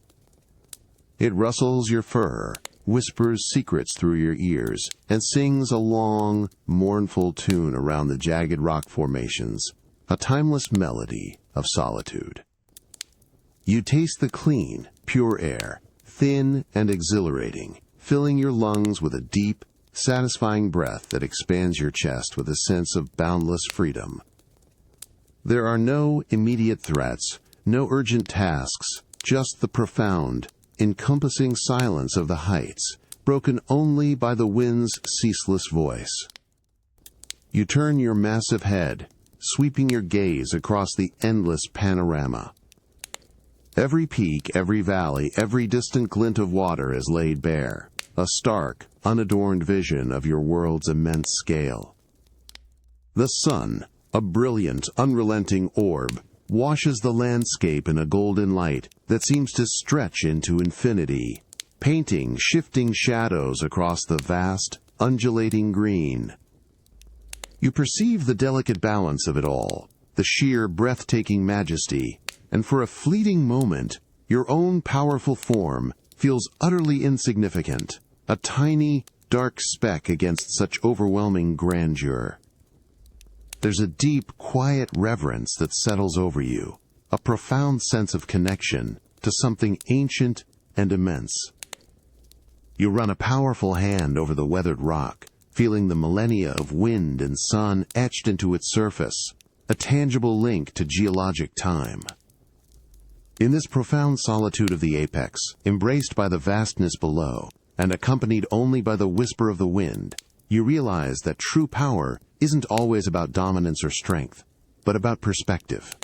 It rustles your fur, whispers secrets through your ears, and sings a long, mournful tune around the jagged rock formations, a timeless melody of solitude. You taste the clean, pure air, thin and exhilarating, filling your lungs with a deep, satisfying breath that expands your chest with a sense of boundless freedom. There are no immediate threats, no urgent tasks, just the profound, encompassing silence of the heights, broken only by the wind's ceaseless voice. You turn your massive head, sweeping your gaze across the endless panorama. Every peak, every valley, every distant glint of water is laid bare, a stark, unadorned vision of your world's immense scale. The sun, a brilliant, unrelenting orb, washes the landscape in a golden light that seems to stretch into infinity, painting shifting shadows across the vast, undulating green. You perceive the delicate balance of it all, the sheer, breathtaking majesty, and for a fleeting moment, your own powerful form feels utterly insignificant, a tiny, dark speck against such overwhelming grandeur. There's a deep, quiet reverence that settles over you, a profound sense of connection to something ancient and immense. You run a powerful hand over the weathered rock, feeling the millennia of wind and sun etched into its surface, a tangible link to geologic time. In this profound solitude of the apex, embraced by the vastness below, and accompanied only by the whisper of the wind, you realize that true power isn't always about dominance or strength, but about perspective.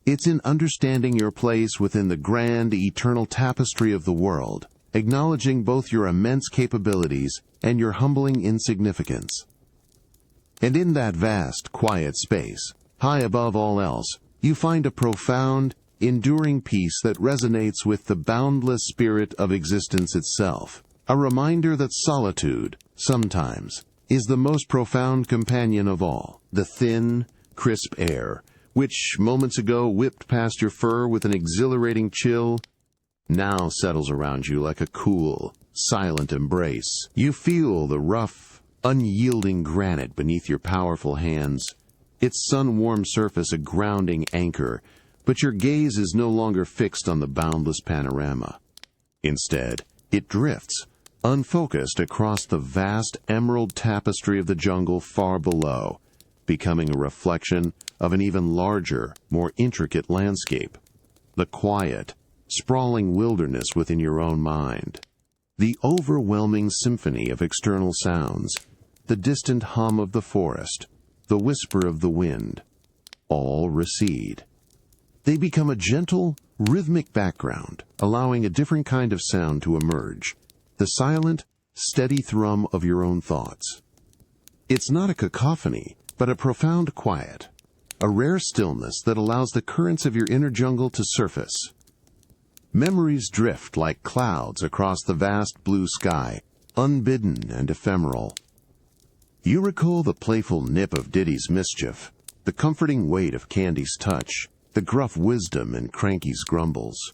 It's in understanding your place within the grand, eternal tapestry of the world, acknowledging both your immense capabilities and your humbling insignificance. And in that vast, quiet space, high above all else, you find a profound, enduring peace that resonates with the boundless spirit of existence itself, a reminder that solitude, sometimes, is the most profound companion of all. The thin, crisp air, which moments ago whipped past your fur with an exhilarating chill, now settles around you like a cool, silent embrace. You feel the rough, unyielding granite beneath your powerful hands, its sun-warmed surface a grounding anchor, but your gaze is no longer fixed on the boundless panorama. Instead, it drifts, unfocused across the vast emerald tapestry of the jungle far below, becoming a reflection of an even larger, more intricate landscape. The quiet, sprawling wilderness within your own mind. The overwhelming symphony of external sounds, the distant hum of the forest, the whisper of the wind, all recede. They become a gentle, rhythmic background, allowing a different kind of sound to emerge, the silent, steady thrum of your own thoughts. It's not a cacophony, but a profound quiet, a rare stillness that allows the currents of your inner jungle to surface. Memories drift like clouds across the vast blue sky, unbidden and ephemeral. You recall the playful nip of Diddy's mischief, the comforting weight of Candy's touch, the gruff wisdom in Cranky's grumbles.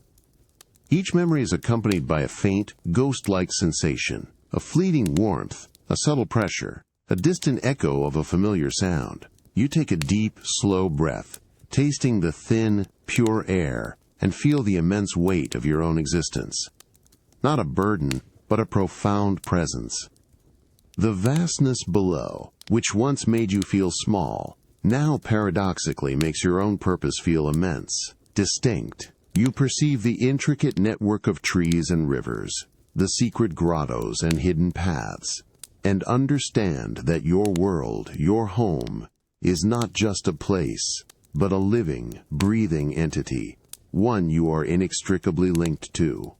Each memory is accompanied by a faint, ghost-like sensation, a fleeting warmth, a subtle pressure, a distant echo of a familiar sound. You take a deep, slow breath, tasting the thin, pure air, and feel the immense weight of your own existence. Not a burden, but a profound presence. The vastness below, which once made you feel small, now paradoxically makes your own purpose feel immense, distinct. You perceive the intricate network of trees and rivers, the secret grottos and hidden paths, and understand that your world, your home, is not just a place, but a living, breathing entity, one you are inextricably linked to.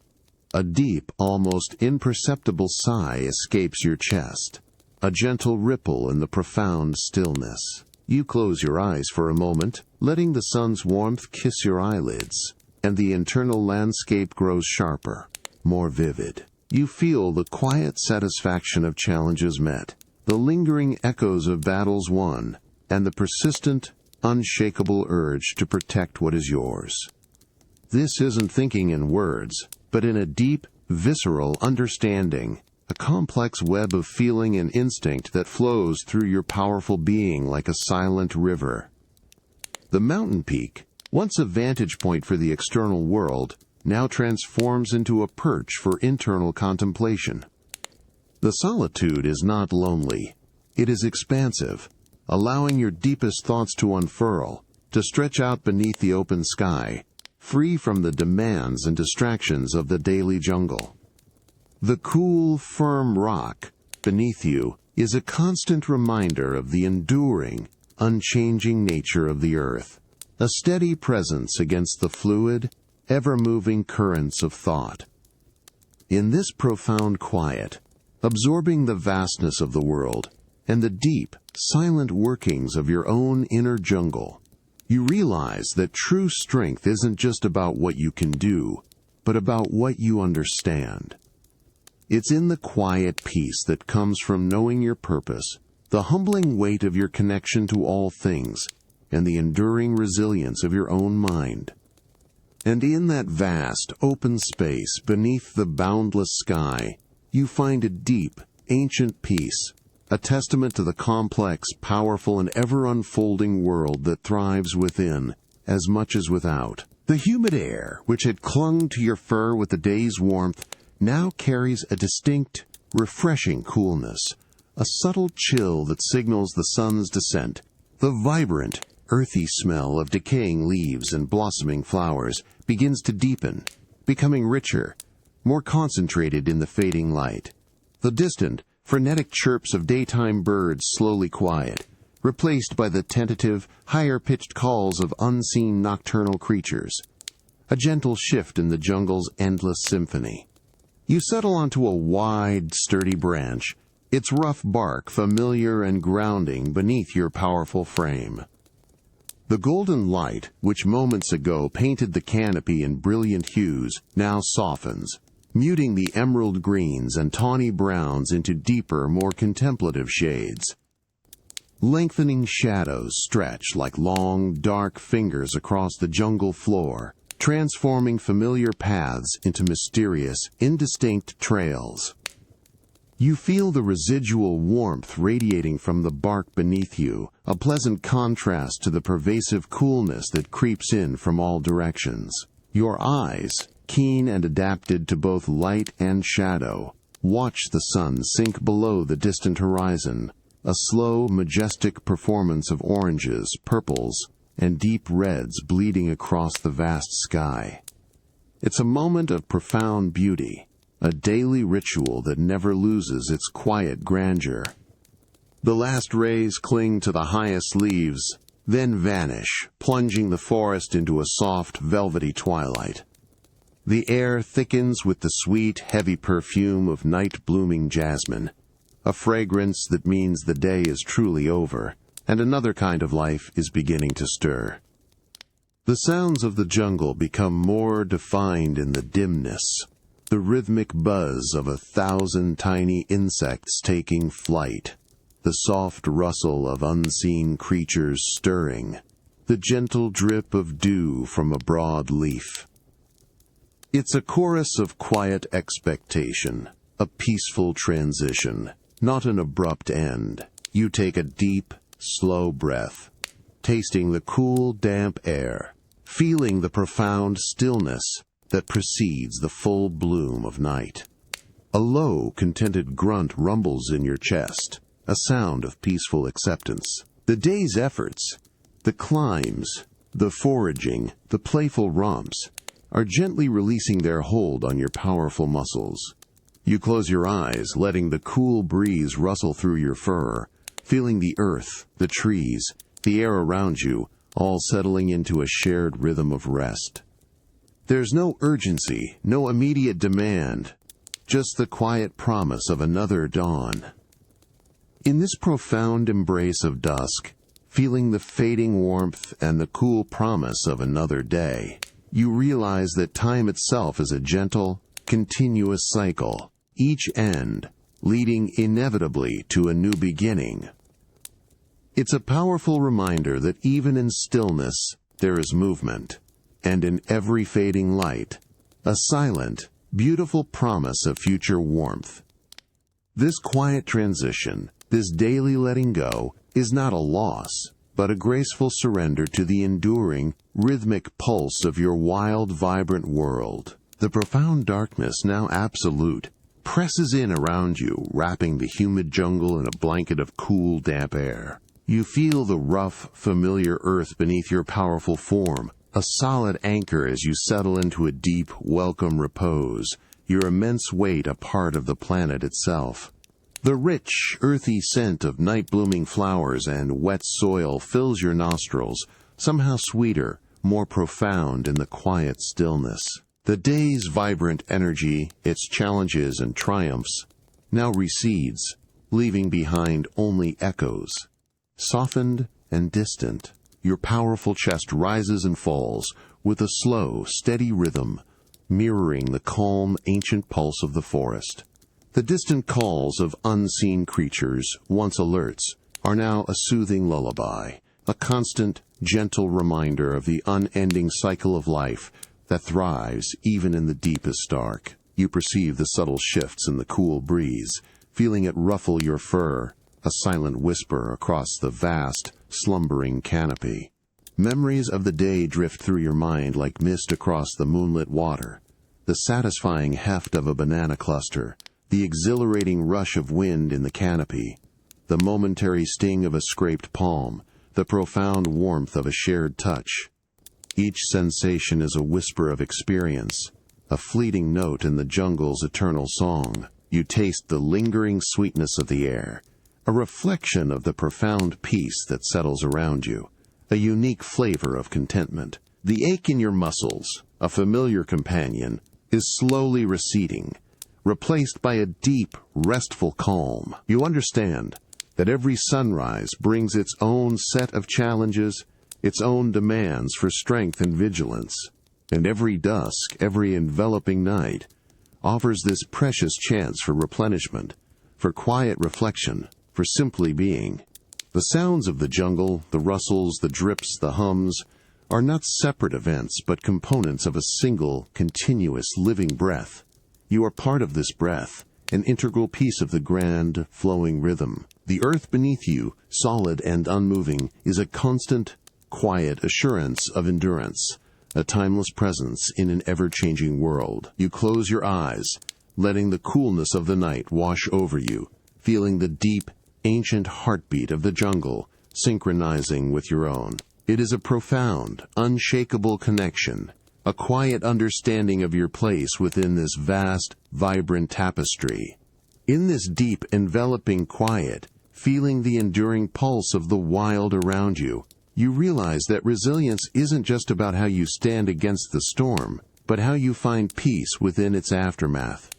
A deep, almost imperceptible sigh escapes your chest, a gentle ripple in the profound stillness. You close your eyes for a moment, letting the sun's warmth kiss your eyelids, and the internal landscape grows sharper, more vivid. You feel the quiet satisfaction of challenges met, the lingering echoes of battles won, and the persistent, unshakable urge to protect what is yours. This isn't thinking in words, but in a deep, visceral understanding, a complex web of feeling and instinct that flows through your powerful being like a silent river. The mountain peak, once a vantage point for the external world, now transforms into a perch for internal contemplation. The solitude is not lonely. It is expansive, allowing your deepest thoughts to unfurl, to stretch out beneath the open sky, free from the demands and distractions of the daily jungle. The cool, firm rock beneath you is a constant reminder of the enduring, unchanging nature of the earth, a steady presence against the fluid, ever-moving currents of thought. In this profound quiet, absorbing the vastness of the world and the deep, silent workings of your own inner jungle, you realize that true strength isn't just about what you can do, but about what you understand. It's in the quiet peace that comes from knowing your purpose, the humbling weight of your connection to all things, and the enduring resilience of your own mind. And in that vast, open space beneath the boundless sky, you find a deep, ancient peace, a testament to the complex, powerful, and ever-unfolding world that thrives within as much as without. The humid air, which had clung to your fur with the day's warmth, now carries a distinct, refreshing coolness, a subtle chill that signals the sun's descent. The vibrant, earthy smell of decaying leaves and blossoming flowers begins to deepen, becoming richer, more concentrated in the fading light. The distant, frenetic chirps of daytime birds slowly quiet, replaced by the tentative, higher-pitched calls of unseen nocturnal creatures. A gentle shift in the jungle's endless symphony. You settle onto a wide, sturdy branch, its rough bark familiar and grounding beneath your powerful frame. The golden light, which moments ago painted the canopy in brilliant hues, now softens, muting the emerald greens and tawny browns into deeper, more contemplative shades. Lengthening shadows stretch like long, dark fingers across the jungle floor, transforming familiar paths into mysterious, indistinct trails. You feel the residual warmth radiating from the bark beneath you, a pleasant contrast to the pervasive coolness that creeps in from all directions. Your eyes, keen and adapted to both light and shadow, watch the sun sink below the distant horizon, a slow, majestic performance of oranges, purples, and deep reds bleeding across the vast sky. It's a moment of profound beauty, a daily ritual that never loses its quiet grandeur. The last rays cling to the highest leaves, then vanish, plunging the forest into a soft, velvety twilight. The air thickens with the sweet, heavy perfume of night-blooming jasmine, a fragrance that means the day is truly over, and another kind of life is beginning to stir. The sounds of the jungle become more defined in the dimness, the rhythmic buzz of 1,000 tiny insects taking flight, the soft rustle of unseen creatures stirring, the gentle drip of dew from a broad leaf. It's a chorus of quiet expectation, a peaceful transition, not an abrupt end. You take a deep, slow breath, tasting the cool, damp air, feeling the profound stillness that precedes the full bloom of night. A low, contented grunt rumbles in your chest, a sound of peaceful acceptance. The day's efforts, the climbs, the foraging, the playful romps, are gently releasing their hold on your powerful muscles. You close your eyes, letting the cool breeze rustle through your fur, feeling the earth, the trees, the air around you, all settling into a shared rhythm of rest. There's no urgency, no immediate demand, just the quiet promise of another dawn. In this profound embrace of dusk, feeling the fading warmth and the cool promise of another day, you realize that time itself is a gentle, continuous cycle, each end leading inevitably to a new beginning. It's a powerful reminder that even in stillness there is movement, and in every fading light, a silent, beautiful promise of future warmth. This quiet transition, this daily letting go, is not a loss, but a graceful surrender to the enduring, rhythmic pulse of your wild, vibrant world. The profound darkness, now absolute, presses in around you, wrapping the humid jungle in a blanket of cool, damp air. You feel the rough, familiar earth beneath your powerful form, a solid anchor as you settle into a deep, welcome repose, your immense weight a part of the planet itself. The rich, earthy scent of night-blooming flowers and wet soil fills your nostrils, somehow sweeter, more profound in the quiet stillness. The day's vibrant energy, its challenges and triumphs, now recedes, leaving behind only echoes. Softened and distant, your powerful chest rises and falls with a slow, steady rhythm, mirroring the calm, ancient pulse of the forest. The distant calls of unseen creatures, once alerts, are now a soothing lullaby, a constant, gentle reminder of the unending cycle of life that thrives even in the deepest dark. You perceive the subtle shifts in the cool breeze, feeling it ruffle your fur, a silent whisper across the vast, slumbering canopy. Memories of the day drift through your mind like mist across the moonlit water. The satisfying heft of a banana cluster, the exhilarating rush of wind in the canopy, the momentary sting of a scraped palm, the profound warmth of a shared touch. Each sensation is a whisper of experience, a fleeting note in the jungle's eternal song. You taste the lingering sweetness of the air, a reflection of the profound peace that settles around you, a unique flavor of contentment. The ache in your muscles, a familiar companion, is slowly receding, replaced by a deep, restful calm. You understand that every sunrise brings its own set of challenges, its own demands for strength and vigilance, and every dusk, every enveloping night, offers this precious chance for replenishment, for quiet reflection, for simply being. The sounds of the jungle, the rustles, the drips, the hums, are not separate events but components of a single, continuous, living breath. You are part of this breath, an integral piece of the grand, flowing rhythm. The earth beneath you, solid and unmoving, is a constant, quiet assurance of endurance, a timeless presence in an ever-changing world. You close your eyes, letting the coolness of the night wash over you, feeling the deep, ancient heartbeat of the jungle synchronizing with your own. It is a profound, unshakable connection, a quiet understanding of your place within this vast, vibrant tapestry. In this deep, enveloping quiet, feeling the enduring pulse of the wild around you, you realize that resilience isn't just about how you stand against the storm, but how you find peace within its aftermath.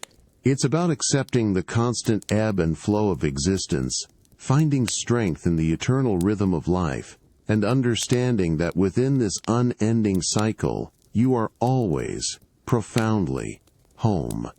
It's about accepting the constant ebb and flow of existence, finding strength in the eternal rhythm of life, and understanding that within this unending cycle, you are always, profoundly, home.